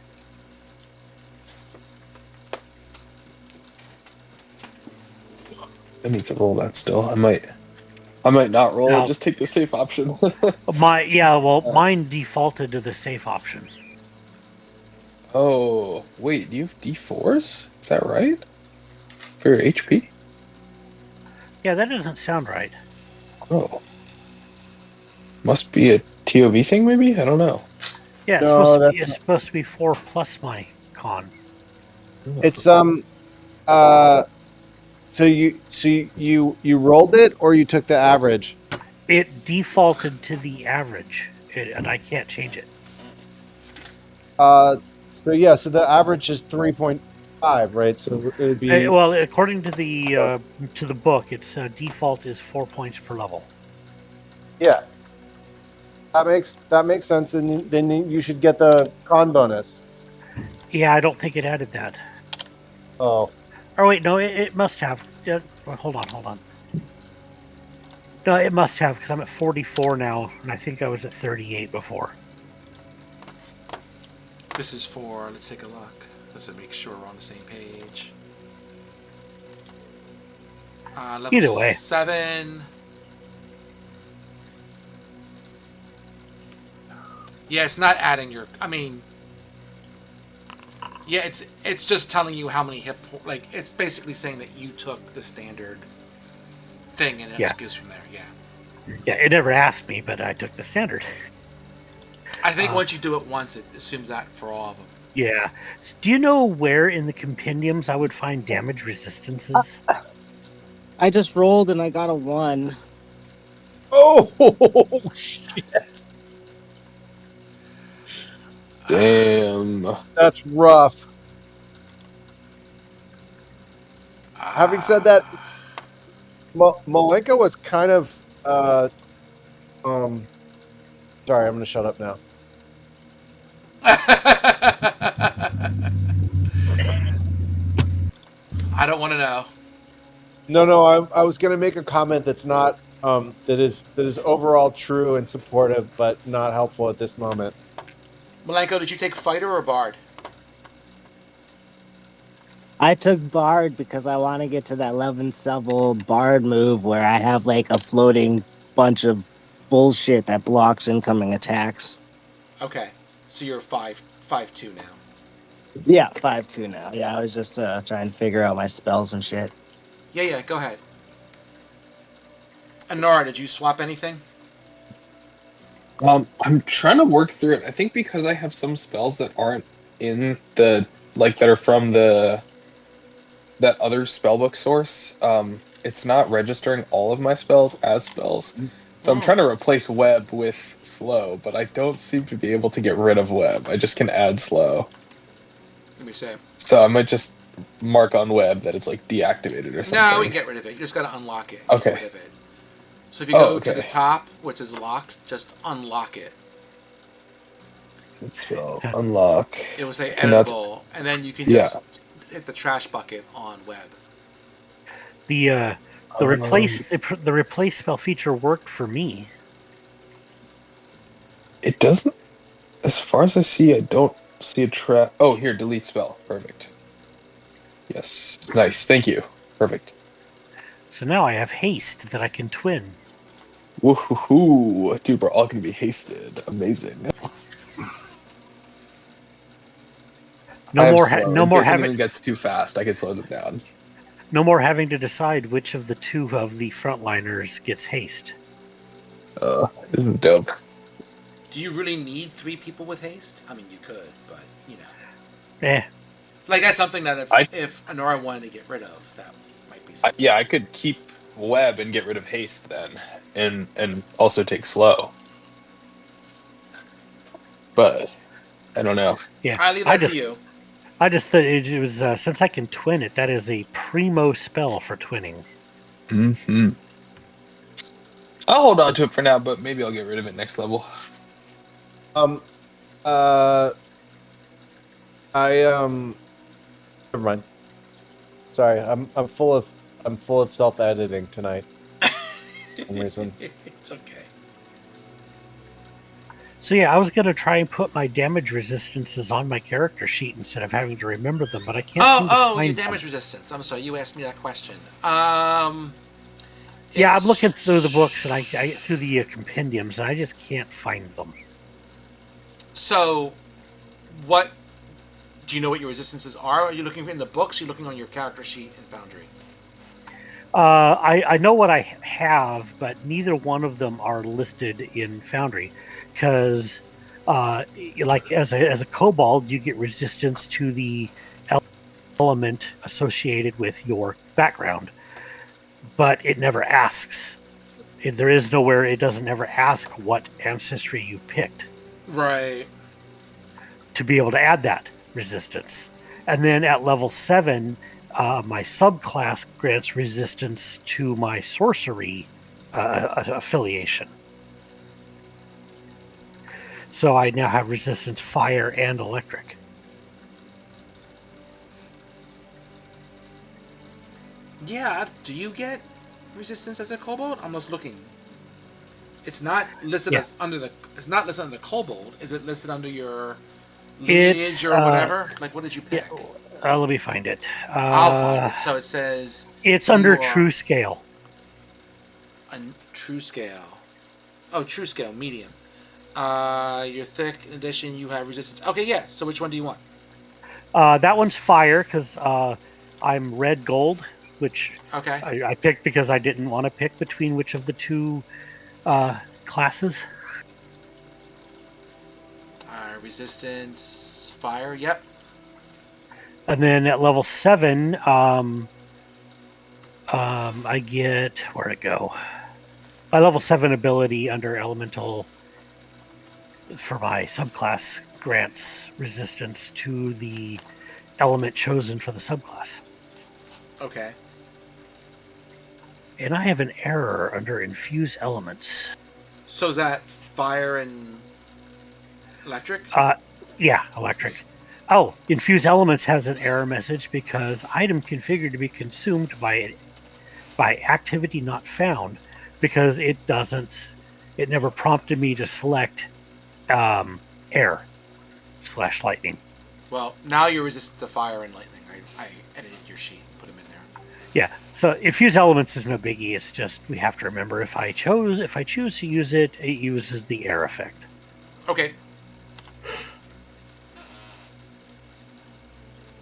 E: I need to roll that still. I might not roll
B: No.
E: and just take the safe option.
B: Mine defaulted to the safe option.
E: Oh, wait, do you have D4s? Is that right? For your HP?
B: Yeah, that doesn't sound right.
E: Oh. Must be a TOV thing, maybe? I don't know.
B: Yeah,
D: No,
B: it's supposed to be 4 plus my con.
D: It's so you rolled it or you took the average?
B: It defaulted to the average, and I can't change it.
D: So the average is 3.5, right? So it would be
B: Well, according to the book, its default is 4 points per level.
D: yeah. That makes sense, and then you should get the con bonus.
B: Yeah, I don't think it added that.
D: Oh,
B: Or wait, no, it must have. Yeah, well, hold on. No, it must have, because I'm at 44 now, and I think I was at 38 before.
A: This is for, let's take a look. Just to make sure we're on the same page. Level
B: Either way.
A: 7. Yeah, it's not adding your. I mean, yeah, it's just telling you how many like it's basically saying that you took the standard thing and it
B: Yeah.
A: goes from there. Yeah.
B: Yeah, it never asked me, but I took the standard.
A: I think once you do it once, it assumes that for all of them.
B: Yeah. Do you know where in the compendiums I would find damage resistances?
C: I just rolled and I got a 1.
D: Oh shit!
E: Damn.
D: That's rough. Having said that, Malenko was kind of um. Sorry, I'm going to shut up now.
A: I don't want to know.
D: No. I was going to make a comment that's not that is overall true and supportive, but not helpful at this moment.
A: Malenko, did you take fighter or bard?
C: I took Bard because I want to get to that 11th level Bard move where I have like a floating bunch of bullshit that blocks incoming attacks.
A: Okay, so you're 5'2" now.
C: Yeah, 5-2 now. Yeah, I was just trying to figure out my spells and shit.
A: Yeah. Go ahead. Anora, did you swap anything?
E: I'm trying to work through it. I think because I have some spells that aren't in the that are from that other spellbook source. It's not registering all of my spells as spells. So I'm trying to replace web with slow, but I don't seem to be able to get rid of web. I just can add slow.
A: Let me see.
E: So I might just mark on web that it's like deactivated or something.
A: No, we can get rid of it. You just got to unlock it and
E: Okay.
A: get rid of it. So if you go to the
E: Okay.
A: top, which is locked, just unlock it.
E: Spell unlock.
A: It will say
E: Cannot-
A: editable, and then you can
E: Yeah.
A: just hit the trash bucket on web.
B: The replace spell feature worked for me.
E: It doesn't. As far as I see, I don't see a trap. Oh, here, delete spell. Perfect. Yes. Nice. Thank you. Perfect.
B: So now I have haste that I can twin.
E: Woohoo! Dude, we're all gonna be hasted. Amazing.
B: No more
E: case
B: having
E: anyone gets too fast, I can slow them down.
B: no more having to decide which of the two of the frontliners gets haste.
E: This is dope.
A: Do you really need 3 people with haste? I mean, you could, but you know.
B: Eh.
A: Like that's something that if Anora wanted to get rid of, that might be something.
E: Yeah, I could keep web and get rid of haste then, and also take slow. But I don't know.
B: Yeah,
A: I leave that to you.
B: I just thought it was since I can twin it, that is a primo spell for twinning.
E: Mm-hmm. I'll hold on to it for now, but maybe I'll get rid of it next level.
D: Never mind. Sorry, I'm full of self-editing tonight. For some reason.
A: It's okay.
B: So yeah, I was gonna try and put my damage resistances on my character sheet instead of having to remember them, but I can't.
A: Oh, your damage resistance. I'm sorry, you asked me that question.
B: Yeah, I'm looking through the books and I through the compendiums, and I just can't find them.
A: So, what do you know what your resistances are? Are you looking in the books? Or are you looking on your character sheet in Foundry?
B: I know what I have, but neither one of them are listed in Foundry, because like as a kobold, you get resistance to the element associated with your background, but it never asks. There is nowhere it doesn't ever ask what ancestry you picked.
A: Right.
B: To be able to add that resistance. And then at level 7, my subclass grants resistance to my sorcery affiliation. So I now have resistance fire and electric.
A: Yeah, do you get resistance as a kobold? I'm just looking. It's not listed as under the. It's not listed under kobold. Is it listed under your lineage or whatever? Like, what did you pick?
B: Yeah, let me find it.
A: I'll find it. So it says
B: it's under true scale.
A: A true scale. Oh, true scale, medium. You're thick. In addition, you have resistance. Okay, yeah. So which one do you want?
B: That one's fire because I'm red gold, which
A: Okay.
B: I picked because I didn't want to pick between which of the two classes.
A: Resistance, fire. Yep.
B: And then at level 7, I get where'd it go? My level 7 ability under elemental for my subclass grants resistance to the element chosen for the subclass.
A: Okay.
B: And I have an error under infuse elements.
A: So is that fire and electric?
B: Yeah, electric. Oh, infuse elements has an error message because item configured to be consumed by activity not found, because it never prompted me to select air / lightning.
A: Well, now you're resistant to fire and lightning. I edited your sheet and put them in there.
B: Yeah, so infuse elements is no biggie. It's just we have to remember if I choose to use it, it uses the air effect.
A: Okay.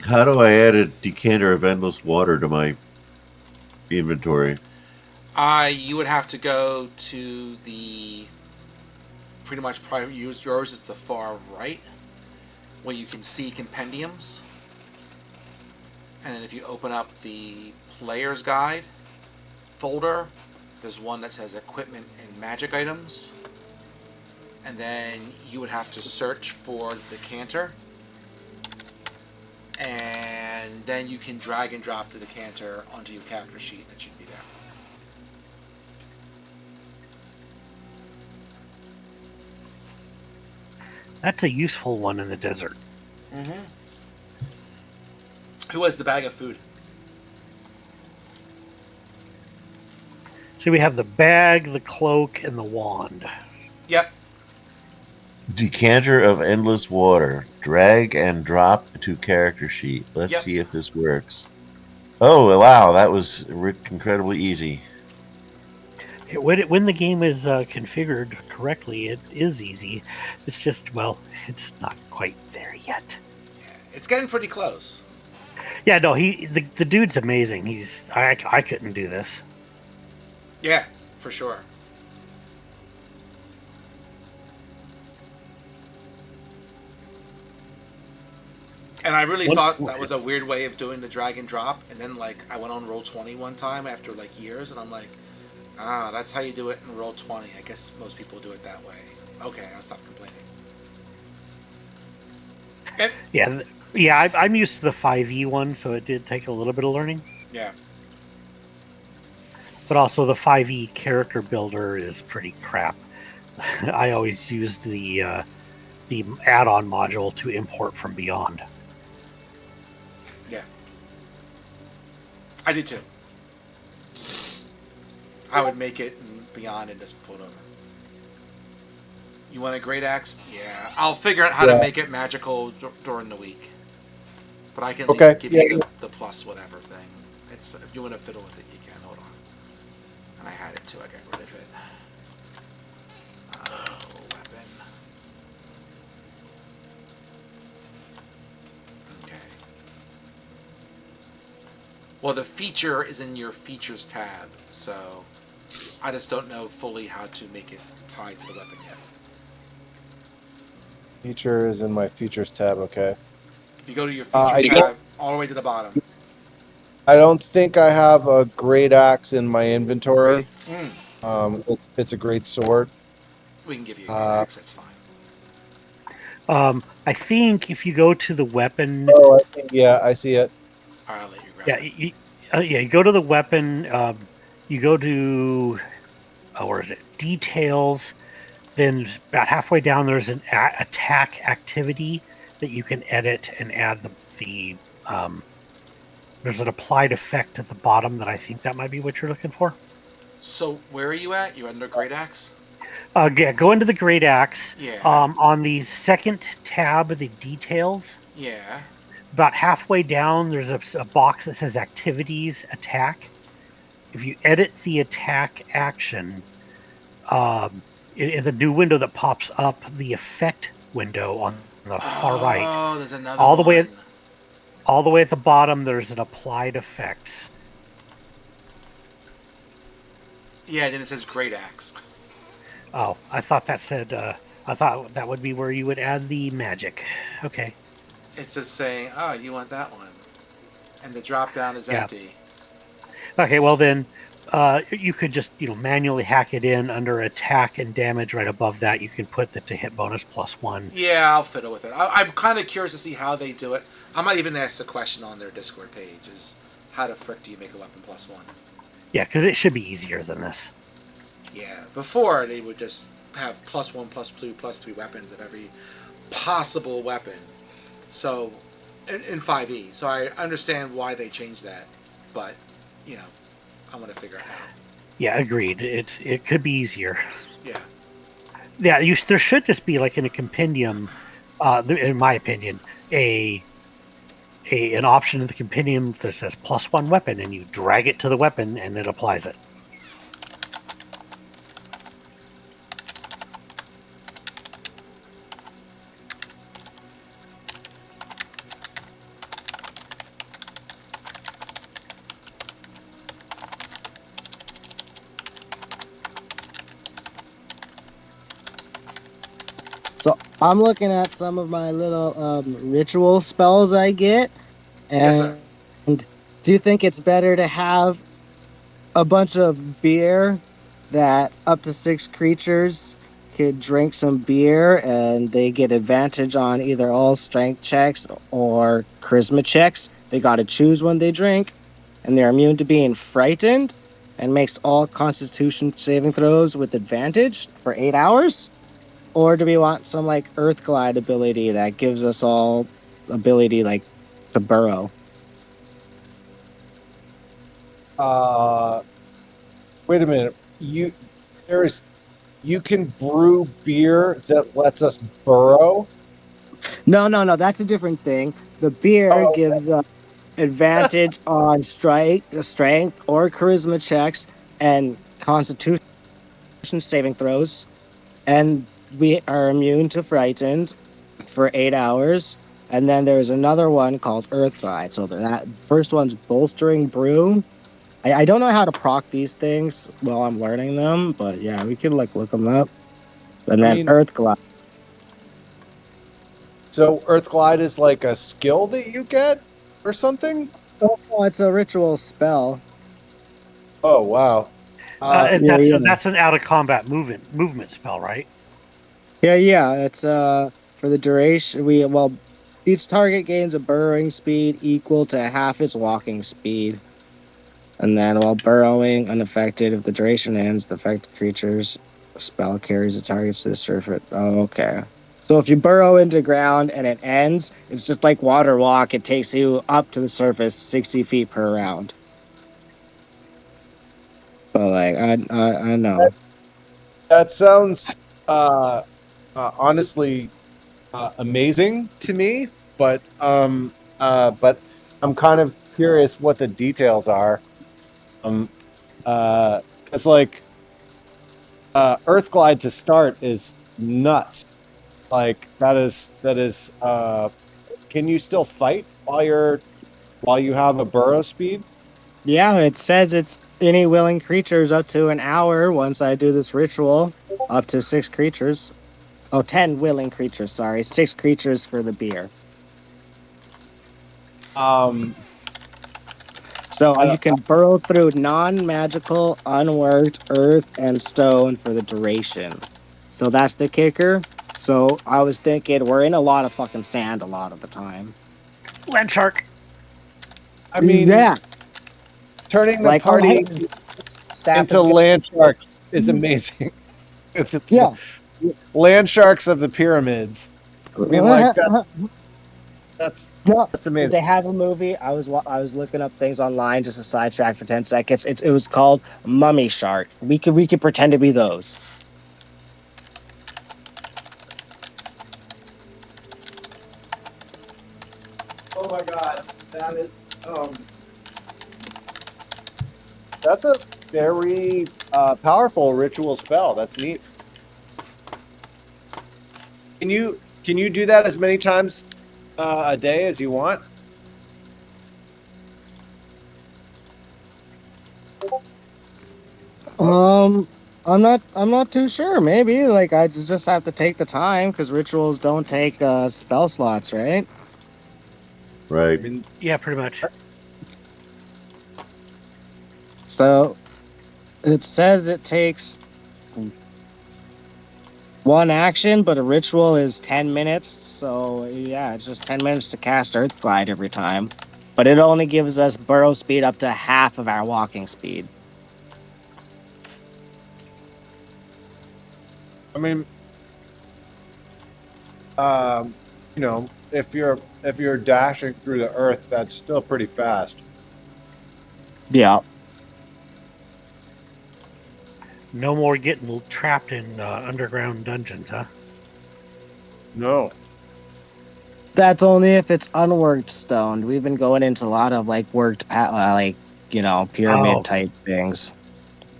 F: How do I add a decanter of endless water to my inventory?
A: You would have to go to the pretty much probably yours is the far right, where you can see compendiums. And then if you open up the player's guide folder, there's one that says equipment and magic items. And then you would have to search for the decanter. And then you can drag and drop the decanter onto your character sheet. That should be there.
B: That's a useful one in the desert.
A: Mm-hmm. Who has the bag of food?
B: So we have the bag, the cloak, and the wand.
A: Yep.
F: Decanter of endless water. Drag and drop to character sheet. Let's
A: Yep.
F: see if this works. Oh, wow. That was incredibly easy.
B: When the game is configured correctly, it is easy. It's just, well, it's not quite there yet.
A: Yeah, it's getting pretty close.
B: Yeah, no, the dude's amazing. I couldn't do this.
A: Yeah, for sure. And I really thought that was a weird way of doing the drag and drop. And then, like, I went on Roll20 one time after, like, years, and I'm like, that's how you do it in Roll20. I guess most people do it that way. Okay, I'll stop complaining. Okay.
B: Yeah, I'm used to the 5e one, so it did take a little bit of learning.
A: Yeah.
B: But also the 5e character builder is pretty crap. I always used the add-on module to import from Beyond.
A: Yeah. I did too. I would make it Beyond and just pull it over. You want a great axe? Yeah. I'll figure out how to make it magical during the week. But I can at least give you the plus whatever thing. It's if you want to fiddle with it, you can. Hold on. And I had it too. I got rid of it. Weapon. Okay. Well, the feature is in your features tab, so I just don't know fully how to make it tied to the weapon yet.
D: Feature is in my features tab, okay.
A: If you go to your features tab, all the way to the bottom.
D: I don't think I have a great axe in my inventory. It's a great sword.
A: We can give you a great axe, that's fine.
B: I think if you go to the weapon...
D: Oh, I see it.
A: All right, I'll let you grab it.
B: You go to the weapon, you go to... where is it? Details. Then about halfway down, there's an attack activity that you can edit and add the there's an applied effect at the bottom that I think that might be what you're looking for.
A: So where are you at? You're under Great Axe?
B: Yeah, go into the Great Axe.
A: Yeah.
B: On the second tab, the details.
A: Yeah.
B: About halfway down, there's a box that says Activities Attack. If you edit the attack action, in the new window that pops up, the effect window on the far right,
A: Oh, there's another
B: all the
A: one.
B: way all the way at the bottom, there's an applied effects.
A: Yeah, then it says Great Axe.
B: Oh, I thought that said. I thought that would be where you would add the magic. Okay.
A: It's just saying, oh, you want that one. And the drop down is
B: Yeah.
A: empty.
B: Okay. Well then, you could just manually hack it in under attack and damage. Right above that, you can put the to hit bonus +1.
A: Yeah, I'll fiddle with it. I'm kind of curious to see how they do it. I might even ask the question on their Discord page: is how the frick do you make a weapon +1?
B: Yeah, because it should be easier than this.
A: Yeah, before they would just have +1, +2, +3 weapons of every possible weapon. So, in 5e, so I understand why they changed that, but I want to figure it out.
B: Yeah, agreed. It could be easier.
A: Yeah.
B: Yeah, there should just be like in a compendium, in my opinion, an option in the compendium that says +1 weapon, and you drag it to the weapon, and it applies it.
C: So I'm looking at some of my little ritual spells I get,
A: Yes, sir.
C: and do you think it's better to have a bunch of beer that up to 6 creatures could drink some beer and they get advantage on either all strength checks or charisma checks? They got to choose when they drink, and they're immune to being frightened and makes all constitution saving throws with advantage for 8 hours? Or do we want some like Earth Glide ability that gives us all ability like to burrow?
D: Uh, wait a minute. You can brew beer that lets us burrow.
C: No. That's a different thing. The beer
D: Oh,
C: gives advantage on strength or charisma checks and constitution saving throws, and we are immune to frightened for 8 hours. And then there's another one called Earth Glide. So that first one's bolstering brew. I don't know how to proc these things while I'm learning them, but yeah, we can like look them up. And
D: I
C: then
D: mean,
C: Earth Glide.
D: so Earth Glide is like a skill that you get or something?
C: Oh, it's a ritual spell.
D: Oh, wow.
B: And
C: Yeah, yeah.
B: that's an out of combat movement spell, right?
C: Yeah. It's for the duration. Each target gains a burrowing speed equal to half its walking speed. And then while burrowing unaffected, if the duration ends, the affected creature's spell carries the target to the surface. Oh, okay. So if you burrow into ground and it ends, it's just like water walk. It takes you up to the surface 60 feet per round. But like I know.
D: That sounds honestly amazing to me, but I'm kind of curious what the details are. Um, because like Earth Glide to start is nuts. Like that is. Can you still fight while you have a burrow speed?
C: Yeah, it says it's any willing creatures up to an hour once I do this ritual. Up to 6 creatures. Oh, 10 willing creatures, sorry. 6 creatures for the beer.
D: Um,
C: So
D: I
C: you
D: don't,
C: can burrow through non-magical, unworked earth and stone for the duration. So that's the kicker. So I was thinking we're in a lot of fucking sand a lot of the time.
B: Land shark.
D: I mean,
C: Yeah,
D: turning the
C: like oh hey,
D: party
C: sap
D: into
C: is good.
D: land sharks is amazing.
C: Yeah.
D: Land sharks of the pyramids. I mean, like that's
C: Yeah.
D: that's amazing.
C: They have a movie. I was looking up things online just to sidetrack for 10 seconds. It was called Mummy Shark. We could pretend to be those.
D: Oh my god, that is that's a very powerful ritual spell. That's neat. Can you do that as many times a day as you want?
C: I'm not too sure. Maybe like I just have to take the time because rituals don't take spell slots, right?
F: Right.
D: I mean,
B: Yeah, pretty much.
C: So it says it takes one action, but a ritual is 10 minutes. So yeah, it's just 10 minutes to cast Earthglide every time. But it only gives us burrow speed up to half of our walking speed.
D: I mean, you know, if you're dashing through the earth, that's still pretty fast.
C: Yeah.
B: No more getting trapped in underground dungeons, huh?
D: No.
C: That's only if it's unworked stoned. We've been going into a lot of like worked, pyramid
B: Oh,
C: type things.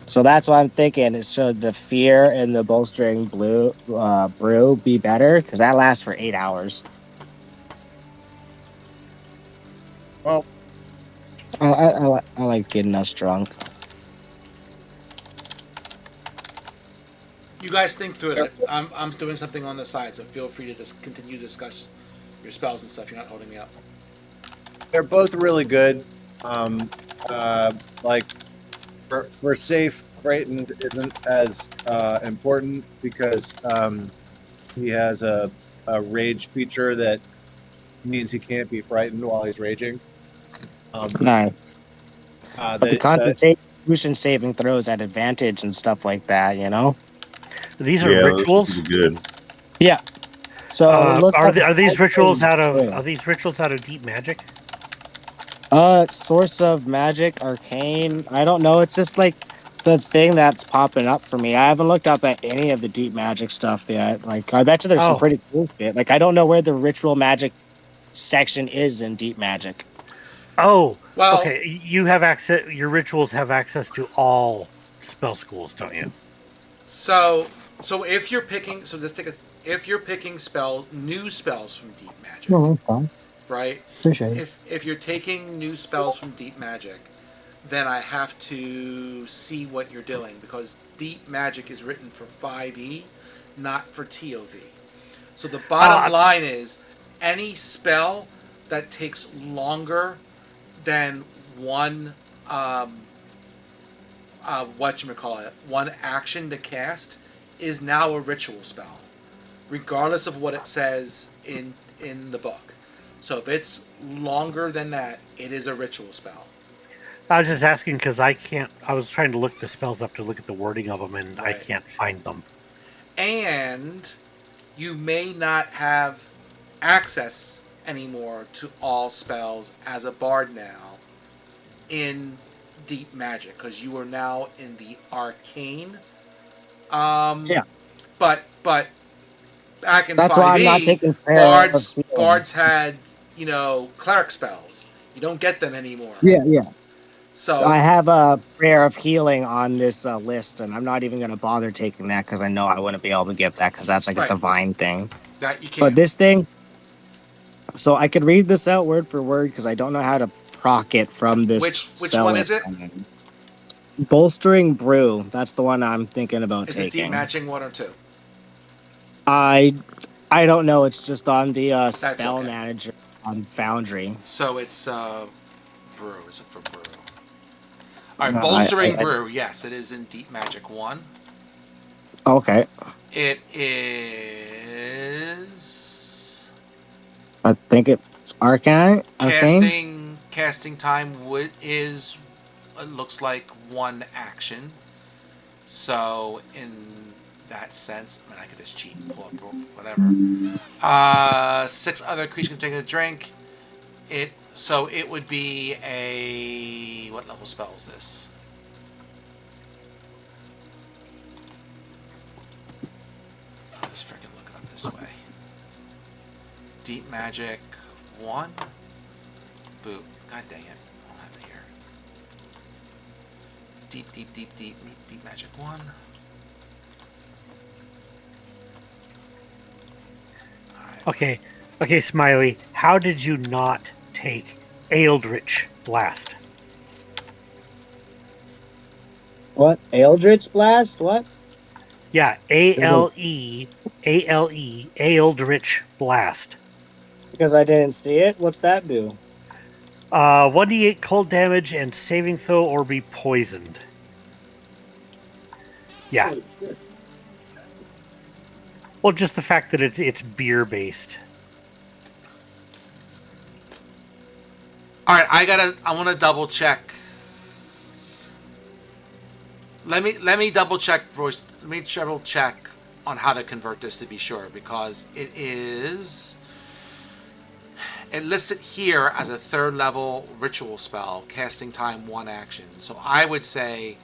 C: So that's why I'm thinking it should the fear and the bolstering brew be better because that lasts for 8 hours.
D: Well,
C: I like getting us drunk.
A: You guys think through
D: they're,
A: it. I'm doing something on the side, so feel free to just continue to discuss your spells and stuff. You're not holding me up.
D: they're both really good. Like for safe, frightened isn't as important because he has a rage feature that means he can't be frightened while he's raging. Um,
C: Nice. But the
D: the
C: Constitution saving throws at advantage and stuff like that, you know?
B: these are
F: Yeah, those are
B: rituals.
F: pretty good.
C: Yeah. So it looks like
B: Are these rituals out of
C: yeah.
B: deep magic?
C: Source of magic, arcane. I don't know. It's just like the thing that's popping up for me. I haven't looked up at any of the deep magic stuff yet. Like, I bet you there's some
B: Oh,
C: pretty cool shit. Like, I don't know where the ritual magic section is in deep magic.
B: oh,
A: Well,
B: okay. You have access. Your rituals have access to all spell schools, don't you?
A: so if you're picking, so let's take a, if you're picking new spells from deep magic,
C: No, that's fine.
A: right?
C: Appreciate it.
A: If you're taking new spells from deep magic, then I have to see what you're doing because deep magic is written for 5e, not for TOV. So the bottom
B: Uh,
A: line is any spell that takes longer than one one action to cast is now a ritual spell, regardless of what it says in the book. So if it's longer than that, it is a ritual spell.
B: I was just asking because I can't. I was trying to look the spells up to look at the wording of them, and I
A: Right.
B: can't find them.
A: And you may not have access anymore to all spells as a bard now in deep magic because you are now in the arcane.
C: Yeah.
A: But back in
C: That's why I'm not
A: 5e,
C: taking prayer of healing.
A: bards had, cleric spells. You don't get them anymore.
C: Yeah, yeah.
A: So
C: I have a prayer of healing on this list, and I'm not even going to bother taking that because I know I wouldn't be able to get that because that's like a
A: right,
C: divine thing.
A: that you can't.
C: But this thing, so I could read this out word for word because I don't know how to proc it from this
A: Which
C: spell
A: one is
C: list.
A: it?
C: Bolstering brew. That's the one I'm thinking about
A: Is it deep
C: taking.
A: matching 1 or 2?
C: I I don't know. It's just on the
A: That's
C: spell
A: okay.
C: manager on Foundry.
A: So it's brew. Is it for brew? All right,
C: I
A: bolstering brew. Yes, it is in deep magic 1.
C: okay.
A: It is
C: I think it's arcane. Arcane.
A: casting time is, it looks like one action. So in that sense, I mean, I could just cheat and pull up whatever. 6 other creatures can take a drink. It would be a, what level spell is this? I'll just freaking look it up this way. Deep magic 1. Boop. God dang it. I don't have it here. Deep magic 1.
B: Okay, okay, Smiley. How did you not take Eldritch Blast?
C: What? Eldritch Blast? What?
B: Yeah, Eldritch Blast.
C: Because I didn't see it? What's that do?
B: 1d8 cold damage and saving throw or be poisoned. Yeah. Well, just the fact that it's beer based.
A: All right, I want to double check. Let me double check, Bruce. Let me double check on how to convert this to be sure, because it lists it here as a 3rd level ritual spell, casting time 1 action. So I would say,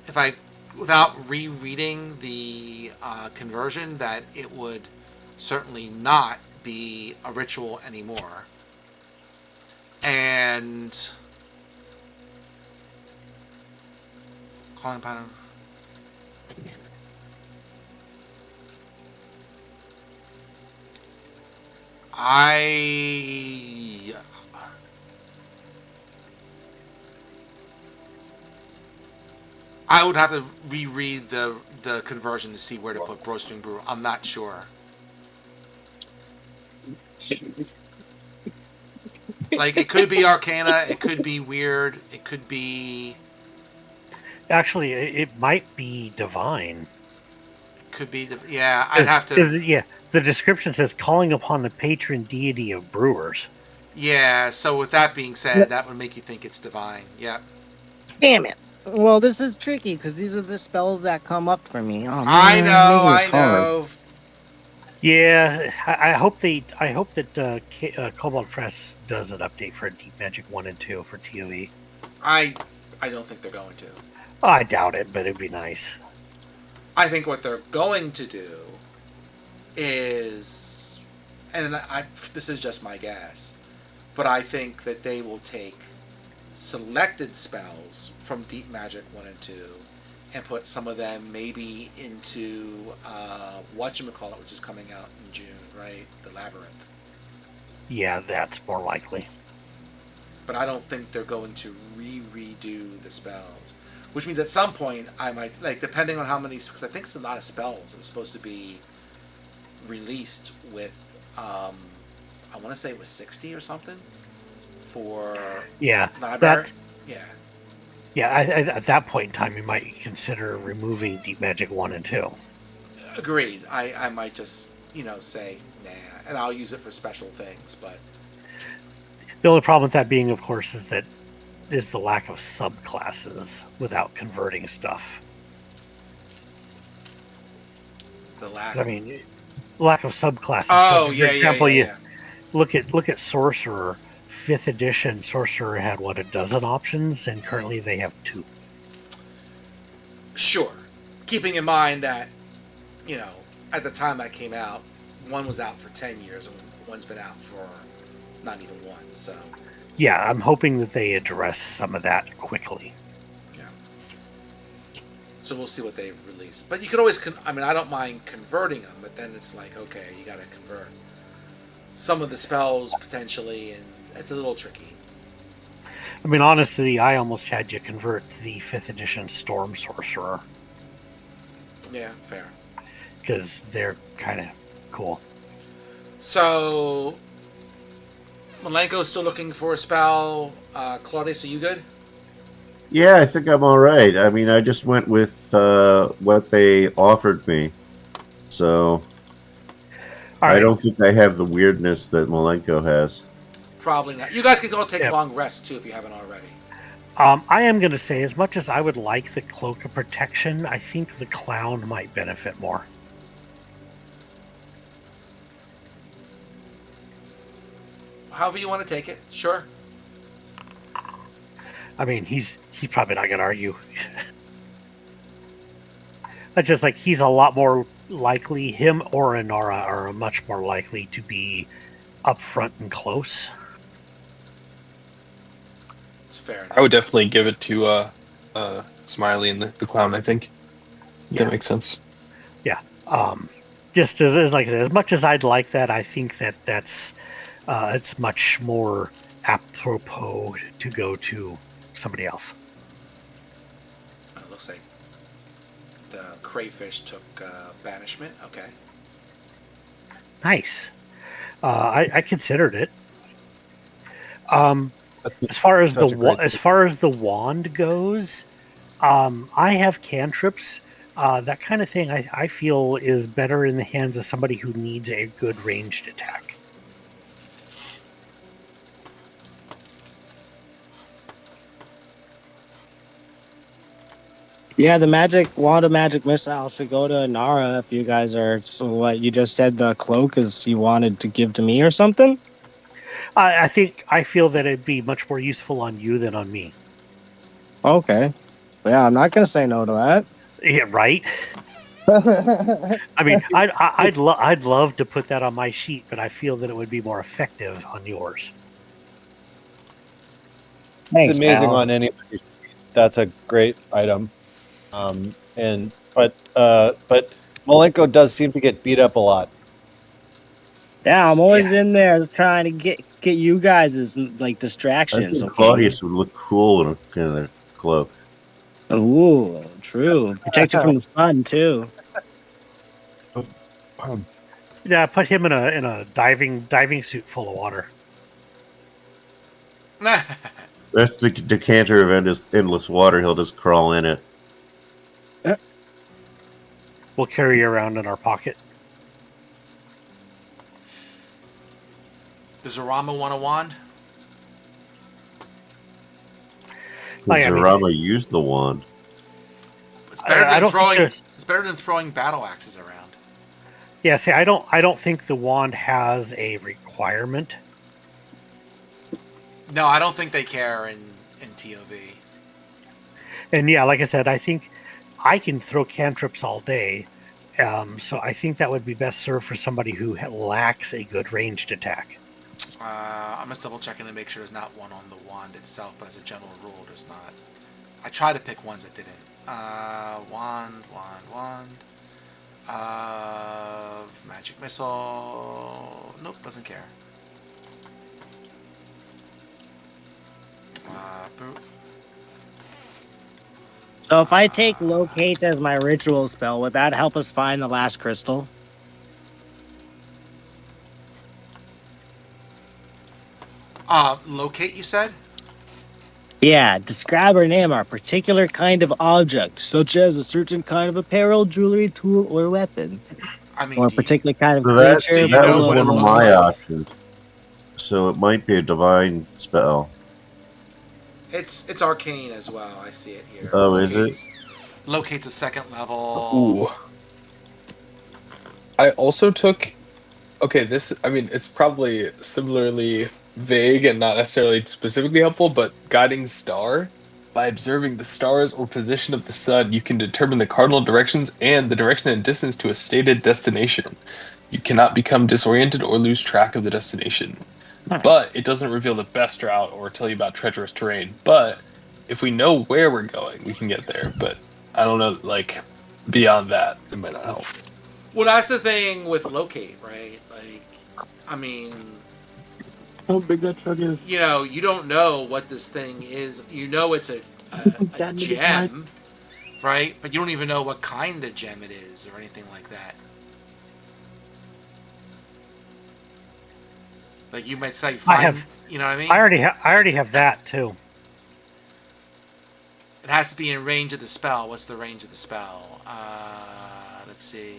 A: if I, without rereading the conversion, that it would certainly not be a ritual anymore. And calling pattern. I would have to reread the conversion to see where to put Brewstring Brew. I'm not sure. Like, it could be Arcana, it could be weird, it could be.
B: Actually, it might be divine.
A: It could be. Yeah, I'd have to.
B: Yeah, the description says calling upon the patron deity of brewers.
A: Yeah, so with that being said, that would make you think it's divine. Yep.
C: Damn it. Well, this is tricky because these are the spells that come up for me. Oh man,
A: I
C: hard.
A: know.
B: Yeah, I hope that Cobalt Press does an update for Deep Magic 1 and 2 for TOE.
A: I don't think they're going to.
B: Oh, I doubt it, but it'd be nice.
A: I think what they're going to do is, and this is just my guess, but I think that they will take selected spells from Deep Magic 1 and 2 and put some of them maybe into whatchamacallit, which is coming out in June, right? The Labyrinth.
B: Yeah, that's more likely.
A: But I don't think they're going to redo the spells. Which means at some point I might, like, depending on how many, because I think it's a lot of spells it's supposed to be released with, I want to say it was 60 or something for library.
B: Yeah, at that point in time, you might consider removing Deep Magic 1 and 2.
A: Agreed. I might just, say, nah, and I'll use it for special things, but.
B: The only problem with that being, of course, is the lack of subclasses without converting stuff. lack of subclasses.
A: Oh,
B: so for example, you look at Sorcerer. 5th edition Sorcerer had, a dozen options, and currently they have 2.
A: Sure. Keeping in mind that, at the time that came out, one was out for 10 years, and one's been out for not even 1, so.
B: Yeah, I'm hoping that they address some of that quickly.
A: Yeah. So we'll see what they release. But you can always, I don't mind converting them, but then it's like, okay, you gotta convert some of the spells potentially, and it's a little tricky.
B: Honestly, I almost had you convert the 5th edition Storm Sorcerer.
A: Yeah, fair.
B: Because they're kind of cool.
A: So, Malenko's still looking for a spell. Claudius, are you good?
H: Yeah, I think I'm all right. I just went with what they offered me. So, I don't think I have the weirdness that Malenko has.
A: Probably not. You guys can go take long rests, too, if you haven't already.
B: I am going to say, as much as I would like the Cloak of Protection, I think the Clown might benefit more.
A: However you want to take it, sure.
B: He's probably not going to argue. It's just like he's a lot more likely, him or Inara are much more likely to be up front and close.
A: It's fair enough.
E: I would definitely give it to Smiley and the Clown, I think.
B: Yeah.
E: That makes sense.
B: Yeah. just as like I said, as much as I'd like that, I think that's it's much more apropos to go to somebody else.
A: It looks like the crayfish took banishment. Okay.
B: Nice. I considered it.
D: That's
B: As far as
D: such a great
B: as
D: thing.
B: far as the wand goes, I have cantrips. That kind of thing I feel is better in the hands of somebody who needs a good ranged attack.
C: Yeah, the magic wand of magic missile should go to Nara if you guys are. So what you just said, the cloak is you wanted to give to me or something?
B: I feel that it'd be much more useful on you than on me.
C: Okay. Yeah, I'm not gonna say no to
B: Yeah, right.
C: that.
B: I mean,
C: It's
B: I'd love to put that on my sheet, but I feel that it would be more effective on yours.
D: It's
C: thanks,
D: amazing
C: pal.
D: on any. That's a great item. But Malenko does seem to get beat up a lot.
C: Yeah, I'm always
A: Yeah.
C: in there trying to get you guys' like
H: I
C: distractions.
H: think
C: Okay.
H: Claudius would look cool in a cloak.
C: Ooh, true. Protect you from the sun too.
B: Yeah, put him in a diving suit full of water.
H: That's the decanter of endless water. He'll just crawl in it.
B: We'll carry you around in our pocket.
A: Does Zarama want a wand?
H: Can
B: I mean,
H: Zarama use the wand?
A: It's better
B: I
A: than
B: don't think
A: throwing.
B: there's.
A: It's better than throwing battle axes around.
B: Yeah, see, I don't think the wand has a requirement.
A: No, I don't think they care in TOV.
B: And yeah, like I said, I think I can throw cantrips all day. So I think that would be best served for somebody who lacks a good ranged attack.
A: I'm just double checking to make sure there's not one on the wand itself, but as a general rule, there's not. I try to pick ones that didn't. Wand. Of magic missile. Nope, doesn't care. Brute.
C: So if I take locate as my ritual spell, would that help us find the last crystal?
A: Locate, you said?
C: Yeah, describe or name a particular kind of object, such as a certain kind of apparel, jewelry, tool, or weapon,
A: I mean,
C: or a particular kind of
H: So
A: do
C: creature,
A: you
H: that
A: know
H: was
C: below
A: what
C: the
A: it
H: one of
A: looks
C: water.
H: my
A: like?
H: options. So it might be a divine spell.
A: It's arcane as well. I see it here.
H: Oh, is it?
A: Locates a second level.
E: Ooh. I also took. Okay, this. I mean, it's probably similarly vague and not necessarily specifically helpful, but guiding star. By observing the stars or position of the sun, you can determine the cardinal directions and the direction and distance to a stated destination. You cannot become disoriented or lose track of the destination. But it doesn't reveal the best route or tell you about treacherous terrain. But if we know where we're going, we can get there. But I don't know, like, beyond that, it might not help.
A: Well, that's the thing with locate, right? Like, I mean,
I: How big that truck is?
A: you know, you don't know what this thing is. You know it's a
I: That nigga's right.
A: gem, right? But you don't even know what kind of gem it is or anything like that. Like you might say, find. You know what I mean?
B: I already have that too.
A: It has to be in range of the spell. What's the range of the spell? Let's see.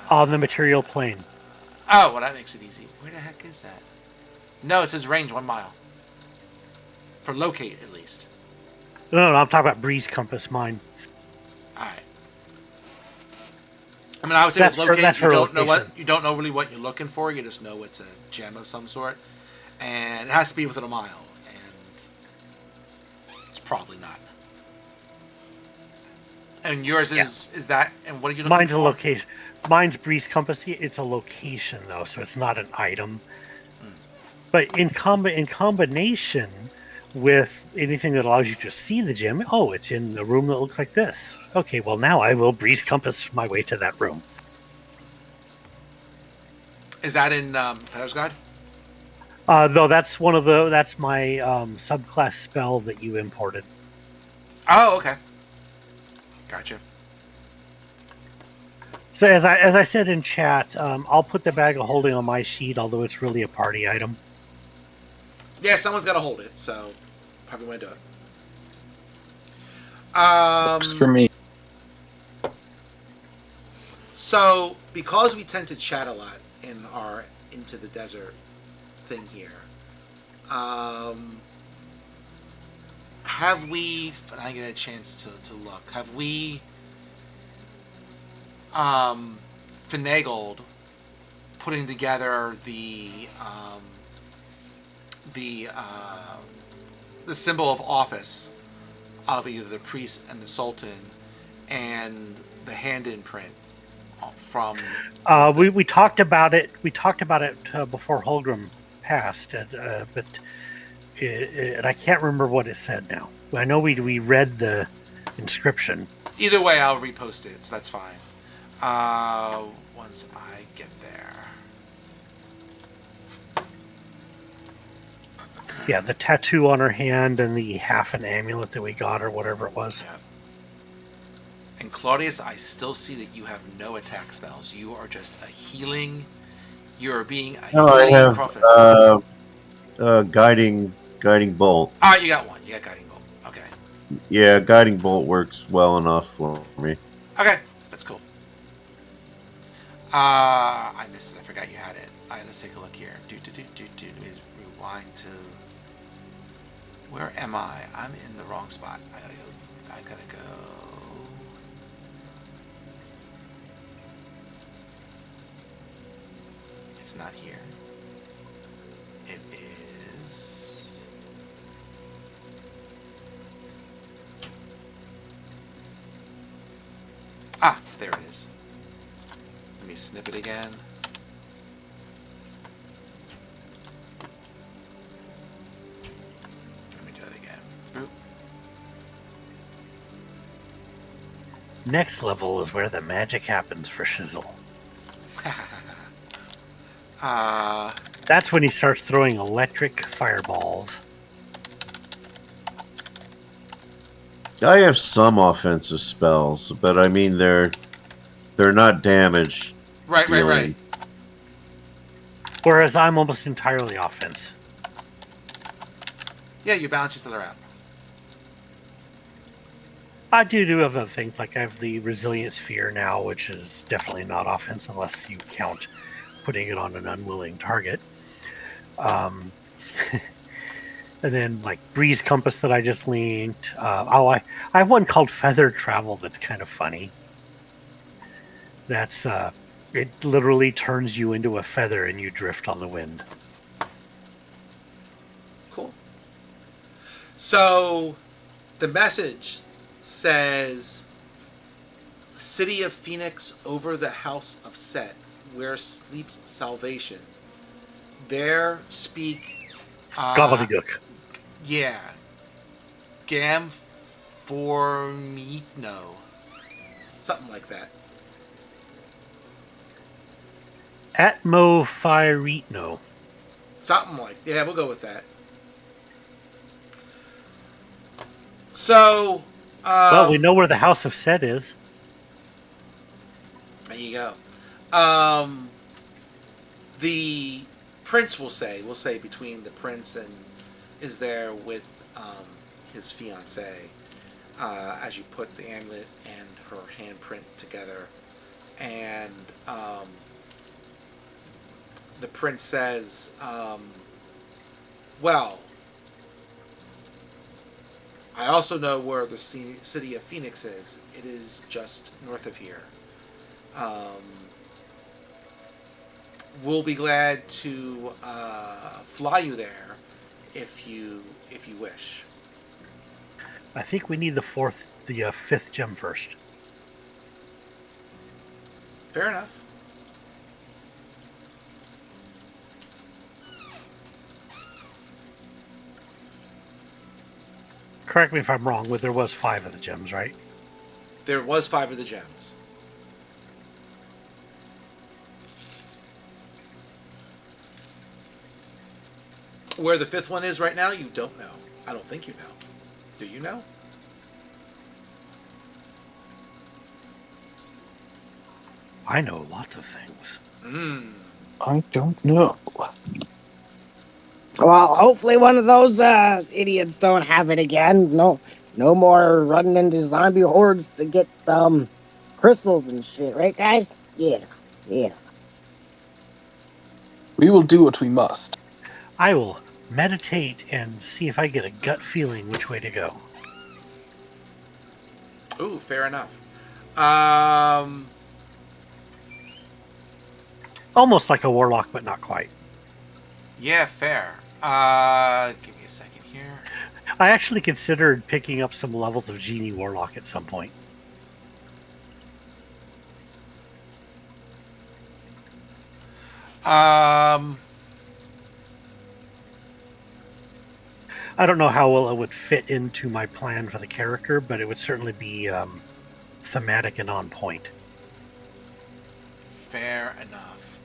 B: On the material plane.
A: Oh, well, that makes it easy. Where the heck is that? No, it says range 1 mile. For locate, at least.
B: No, I'm talking about breeze compass. Mine.
A: Alright. I mean, I would say with locate,
B: that's
A: you
B: for
A: don't know
B: location.
A: you don't know really what you're looking for. You just know it's a gem of some sort, and it has to be within a mile, and it's probably not. And yours is that? And what are you looking
B: Mine's
A: for?
B: a location. Mine's breeze compass. It's a location though, so it's not an item. But in combination with anything that allows you to see the gem. Oh, it's in a room that looks like this. Okay, well now I will breeze compass my way to that room.
A: Is that in Player's Guide?
B: Though that's that's my subclass spell that you imported.
A: Oh, okay. Gotcha.
B: So as I said in chat, I'll put the bag of holding on my sheet, although it's really a party item.
A: Yeah, someone's got to hold it, so probably want to do it.
E: Works for me.
A: So, because we tend to chat a lot in our Into the Desert thing here, have we, and I get a chance to look, have we finagled putting together the symbol of office of either the priest and the sultan and the hand imprint from
B: we talked about it before Holgrim passed, but and I can't remember what it said now. I know we read the inscription.
A: Either way, I'll repost it, so that's fine. Once I get there.
B: Yeah, the tattoo on her hand and the half an amulet that we got, or whatever it was.
A: Yeah. And Claudius, I still see that you have no attack spells. You are just a healing. You are being a healing prophet.
H: Guiding bolt.
A: All right, you got one. You got guiding bolt. Okay.
H: Yeah, guiding bolt works well enough for me.
A: Okay, that's cool. I missed it. I forgot you had it. All right, let's take a look here. Let me rewind to. Where am I? I'm in the wrong spot. I gotta go. It's not here. It is. Ah, there it is. Let me snip it again. Let me do it again. Boop.
B: Next level is where the magic happens for Shizzle. That's when he starts throwing electric fireballs.
H: I have some offensive spells, but I mean they're not damage.
A: Right.
B: Whereas I'm almost entirely offense.
A: Yeah, you balance each other out.
B: I do other things, like I have the resilient sphere now, which is definitely not offense unless you count putting it on an unwilling target. And then like breeze compass that I just linked. I have one called feather travel that's kind of funny. That's it literally turns you into a feather and you drift on the wind.
A: Cool. So the message says, City of Phoenix over the house of Set, where sleeps salvation. There speak
B: Gobbledygook.
A: Yeah. Gamformitno. Something like that.
B: Atmophyretno.
A: Something like, yeah, we'll go with that. So,
B: well, we know where the House of Set is.
A: There you go. The prince will say between the prince and is there with his fiancée as you put the amulet and her handprint together, and the prince says, well, I also know where the city of Phoenix is. It is just north of here. We'll be glad to fly you there if you wish.
B: I think we need the fifth gem first.
A: Fair enough.
B: Correct me if I'm wrong, but there was 5 of the gems, right?
A: There was 5 of the gems. Where the 5th one is right now, you don't know. I don't think you know. Do you know?
B: I know lots of things.
E: I don't know.
C: Well, hopefully one of those idiots don't have it again. No more running into zombie hordes to get crystals and shit, right, guys? Yeah, yeah.
E: We will do what we must.
B: I will meditate and see if I get a gut feeling which way to go.
A: Ooh, fair enough. Um,
B: Almost like a warlock, but not quite.
A: yeah, fair. Give me a second here.
B: I actually considered picking up some levels of Genie Warlock at some point.
A: Um,
B: I don't know how well it would fit into my plan for the character, but it would certainly be thematic and on point.
A: fair enough.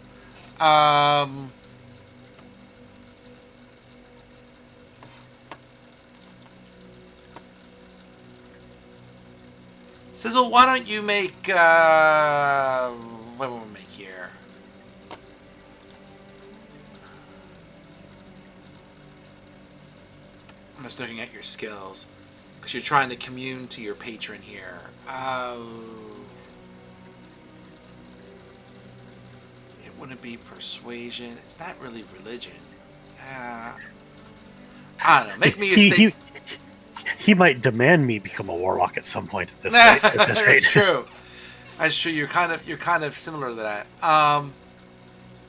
A: Sizzle, why don't you make, what will we make here? I'm just looking at your skills. Because you're trying to commune to your patron here. It wouldn't be persuasion. It's not really religion. I don't know. Make me a statement.
B: He might demand me become a warlock at some point at this rate.
A: That's true. That's true. You're kind of similar to that.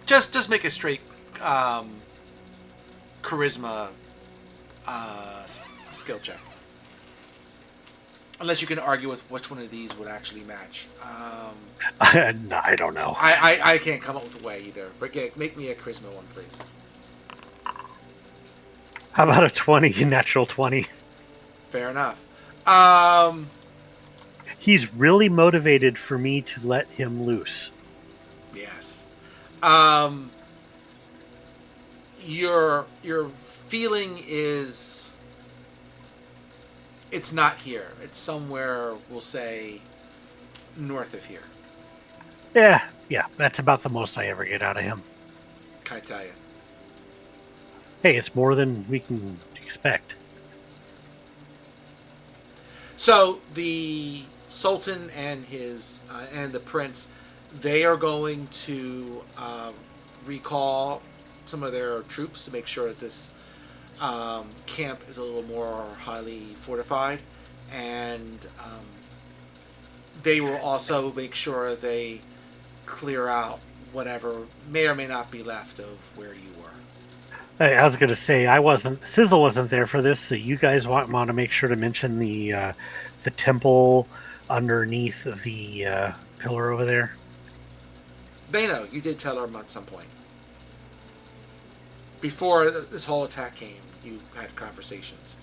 A: Just make a straight charisma skill check. Unless you can argue with which one of these would actually match.
B: No, I don't know.
A: I can't come up with a way either. But yeah, make me a charisma one, please.
B: How about a 20, natural 20?
A: Fair enough.
B: He's really motivated for me to let him loose.
A: Yes. Your feeling is it's not here. It's somewhere, we'll say, north of here.
B: Yeah, that's about the most I ever get out of him.
A: Can I tell you?
B: Hey, it's more than we can expect.
A: So the Sultan and his and the prince, they are going to recall some of their troops to make sure that this camp is a little more highly fortified, and they will also make sure they clear out whatever may or may not be left of where you were.
B: Hey, I was going to say Sizzle wasn't there for this, so you guys want to make sure to mention the temple underneath the pillar over there.
A: They know you did tell them at some point before this whole attack came. You had conversations.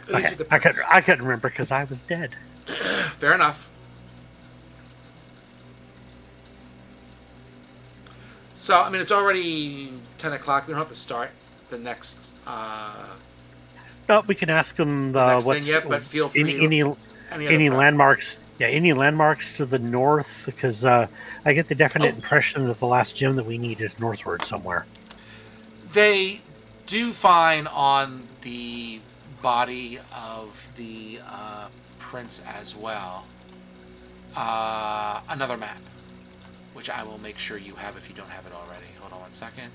A: At least with the prince.
B: I couldn't remember because I was dead.
A: Fair enough. So, I mean, it's already 10 o'clock. We don't have to start the next...
B: No, we can ask them
A: next
B: what's
A: thing yet, but feel free
B: any landmarks. Yeah, any landmarks to the north, because I get the definite impression that the last gem that we need is northward somewhere.
A: They do find on the body of the prince as well another map, which I will make sure you have if you don't have it already. Hold on 1 second.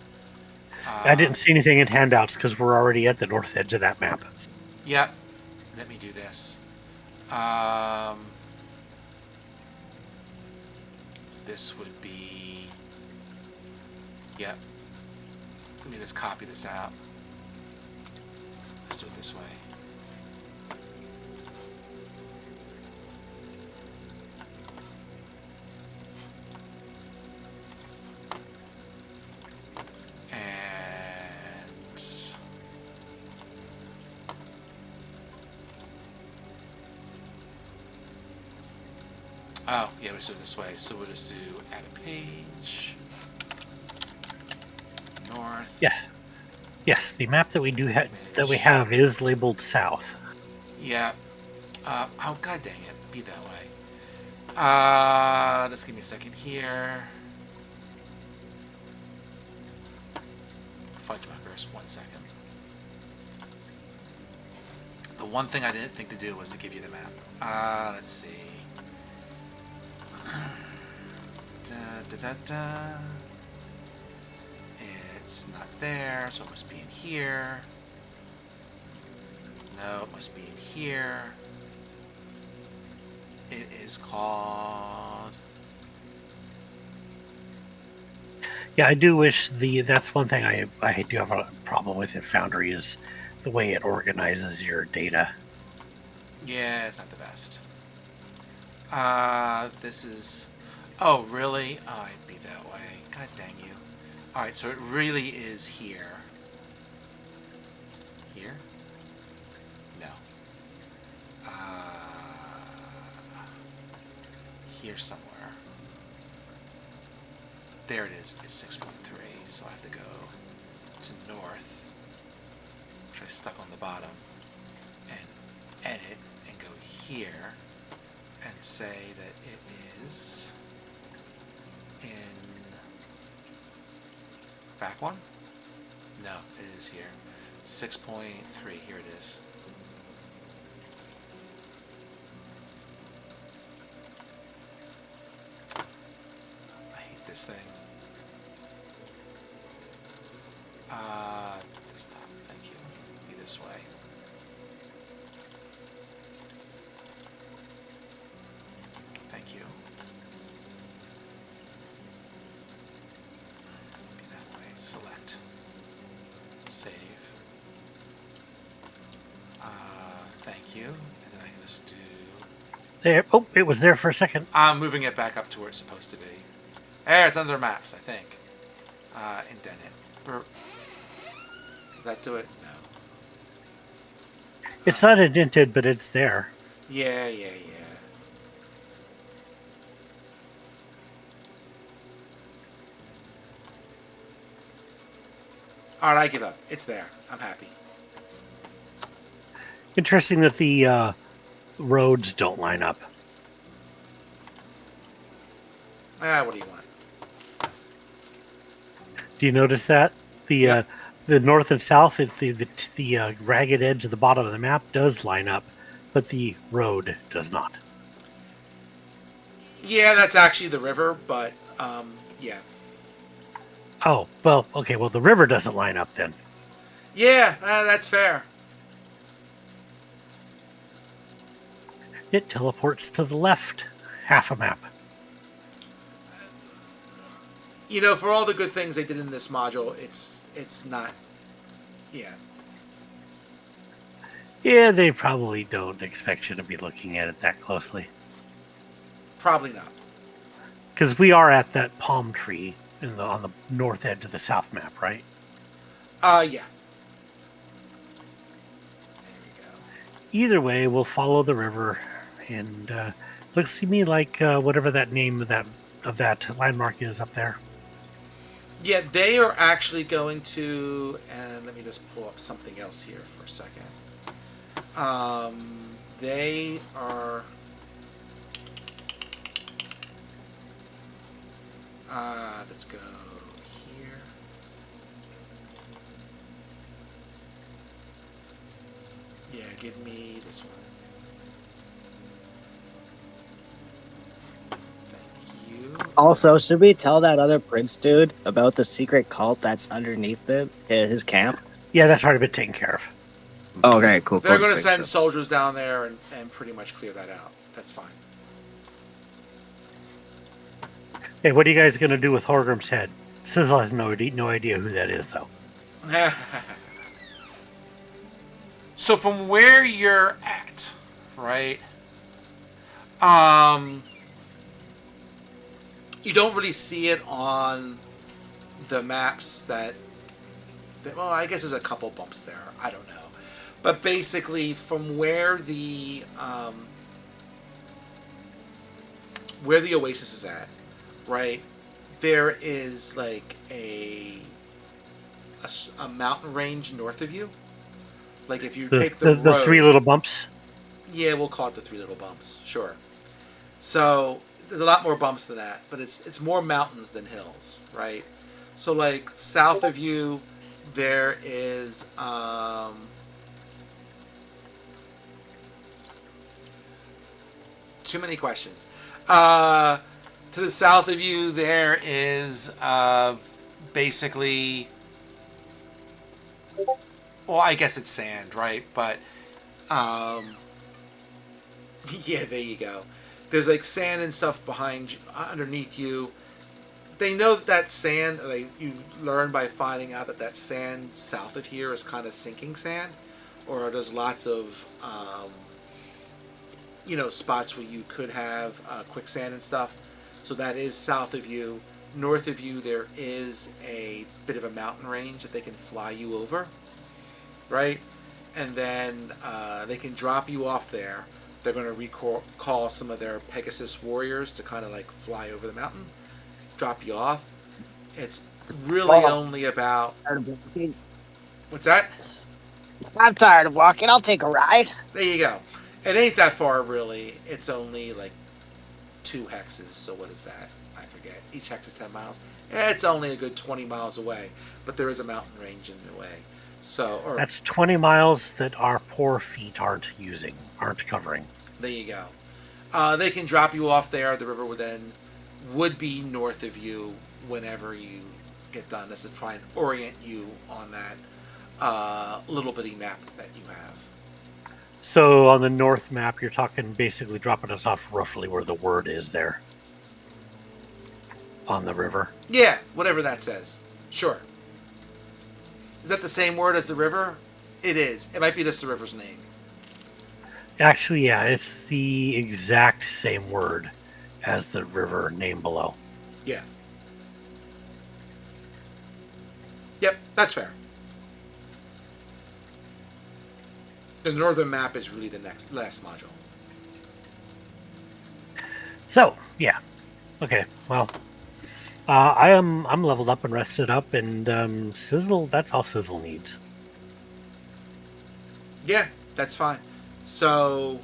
B: I didn't see anything in handouts because we're already at the north edge of that map.
A: Yep. Let me do this. This would be... Yep. Let me just copy this out. Let's do it this way. And Oh, yeah, we do it this way. So we'll just do add a page. North.
B: Yeah. Yes, the map that we
A: Image.
B: have is labeled south.
A: Yeah. Oh, god dang it. Be that way. Just give me a second here. Fudgemuckers, 1 second. The one thing I didn't think to do was to give you the map. Let's see. Da. It's not there, so it must be in here. No, it must be in here. It is called...
B: Yeah, I do wish that's one thing I do have a problem with in Foundry is the way it organizes your data.
A: Yeah, it's not the best. This is... Oh, really? Oh, I'd be that way. God dang you. Alright, so it really is here. Here? No. Here somewhere. There it is. It's 6.3, so I have to go to north, which I stuck on the bottom, and edit, and go here, and say that it is in back one? No, it is here. 6.3, here it is. I hate this thing. Desktop, thank you. Be this way. Thank you. Be that way. Select. Save. Thank you. And then I can just do...
B: There. Oh, it was there for a second.
A: I'm moving it back up to where it's supposed to be. There, it's under maps, I think. Indent it. Did that do it? No.
B: It's not indented, but it's there.
A: Yeah. Alright, I give up. It's there. I'm happy.
B: Interesting that the roads don't line up.
A: What do you want?
B: Do you notice that the north and south, it's the ragged edge of the bottom of the map does line up, but the road does not.
A: Yeah, that's actually the river, but yeah.
B: Oh, well, okay. Well, the river doesn't line up then.
A: Yeah, that's fair.
B: It teleports to the left half a map.
A: You know, for all the good things they did in this module, it's not. Yeah.
B: Yeah, they probably don't expect you to be looking at it that closely.
A: Probably not.
B: Because we are at that palm tree on the north edge of the south map, right?
A: Yeah. There we go.
B: Either way, we'll follow the river, and looks to me like whatever that name of that landmark is up there.
A: Yeah, they are actually going to, and let me just pull up something else here for a second. They are, let's go here. Yeah, give me this one. Thank you.
C: Also, should we tell that other prince dude about the secret cult that's underneath his camp?
B: Yeah, that's already been taken care of.
C: Okay, cool.
A: They're going to send soldiers down there and pretty much clear that out. That's fine.
B: Hey, what are you guys going to do with Horgrim's head? Sizzle has no idea who that is, though.
A: So from where you're at, right? You don't really see it on the maps that well, I guess there's a couple bumps there. I don't know. But basically, from where the where the oasis is at, right? There is like a mountain range north of you. Like if you take the
B: the
A: road,
B: three little bumps.
A: yeah, we'll call it the three little bumps. Sure. So there's a lot more bumps than that, but it's more mountains than hills, right? So like south of you, there is too many questions. To the south of you, there is basically, well, I guess it's sand, right? But yeah, there you go. There's like sand and stuff behind, underneath you. They know that sand. Like you learn by finding out that sand south of here is kind of sinking sand, or there's lots of spots where you could have quicksand and stuff. So that is south of you. North of you, there is a bit of a mountain range that they can fly you over, right? And then they can drop you off there. They're going to recall some of their Pegasus warriors to kind of like fly over the mountain, drop you off. It's really only about... What's that?
C: I'm tired of walking. I'll take a ride.
A: There you go. It ain't that far, really. It's only like 2 hexes, so what is that? I forget. Each hex is 10 miles. It's only a good 20 miles away, but there is a mountain range in the way. So,
B: that's 20 miles that our poor feet aren't covering.
A: There you go. They can drop you off there. The river would be north of you whenever you get done. This is to try and orient you on that little bitty map that you have.
B: So on the north map, you're talking basically dropping us off roughly where the word is there on the river.
A: Yeah, whatever that says. Sure. Is that the same word as the river? It is. It might be just the river's name.
B: Actually, yeah, it's the exact same word as the river name below.
A: Yeah. Yep, that's fair. The northern map is really the last module.
B: So, yeah. Okay, well, I'm leveled up and rested up, and Sizzle, that's all Sizzle needs.
A: Yeah, that's fine. So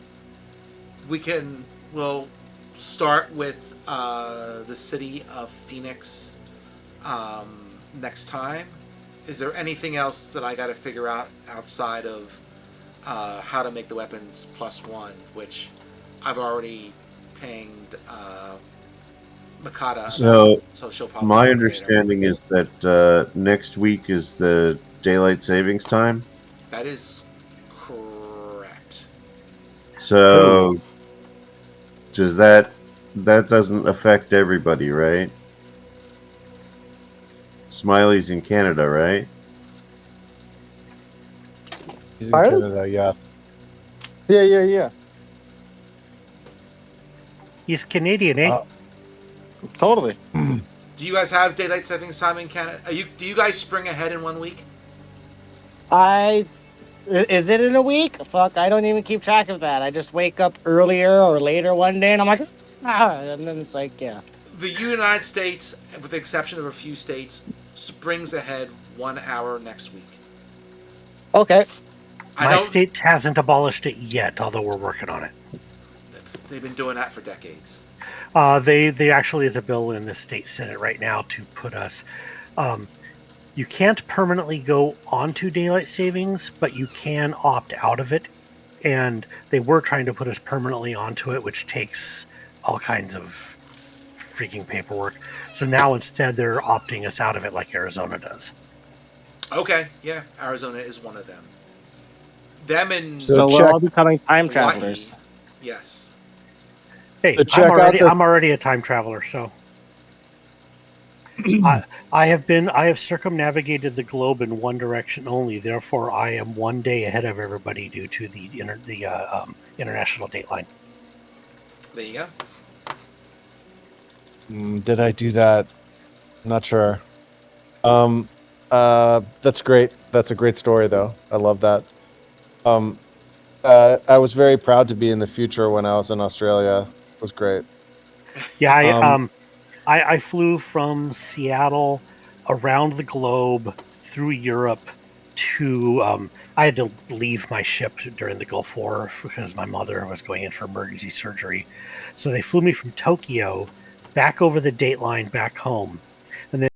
A: we'll start with the city of Phoenix next time. Is there anything else that I got to figure out outside of how to make the weapons +1, which I've already pinged Makata. So she'll probably.
H: My understanding is that next week is the daylight savings time.
A: That is correct.
H: So does that doesn't affect everybody, right? Smiley's in Canada, right?
D: He's in Canada, yeah.
C: Yeah.
B: He's Canadian, eh?
C: Totally.
A: Do you guys have daylight savings time in Canada? Do you guys spring ahead in 1 week?
C: Is it in a week? Fuck, I don't even keep track of that. I just wake up earlier or later one day, and I'm like, and then it's like, yeah.
A: The United States, with the exception of a few states, springs ahead 1 hour next week.
C: Okay.
B: My state hasn't abolished it yet, although we're working on it.
A: They've been doing that for decades.
B: They actually is a bill in the state Senate right now to put us. You can't permanently go onto daylight savings, but you can opt out of it. And they were trying to put us permanently onto it, which takes all kinds of freaking paperwork. So now instead they're opting us out of it like Arizona does.
A: Okay, yeah, Arizona is one of them. Them and
C: so we're all becoming time travelers.
A: Yes.
B: Hey, I'm already a time traveler, so I have circumnavigated the globe in one direction only. Therefore, I am 1 day ahead of everybody due to the international dateline.
A: There you
D: go. Did I do that? I'm not sure. That's great. That's a great story, though. I love that. I was very proud to be in the future when I was in Australia. It was great.
B: Yeah, I flew from Seattle around the globe through Europe to. I had to leave my ship during the Gulf War because my mother was going in for emergency surgery. So they flew me from Tokyo back over the date line back home.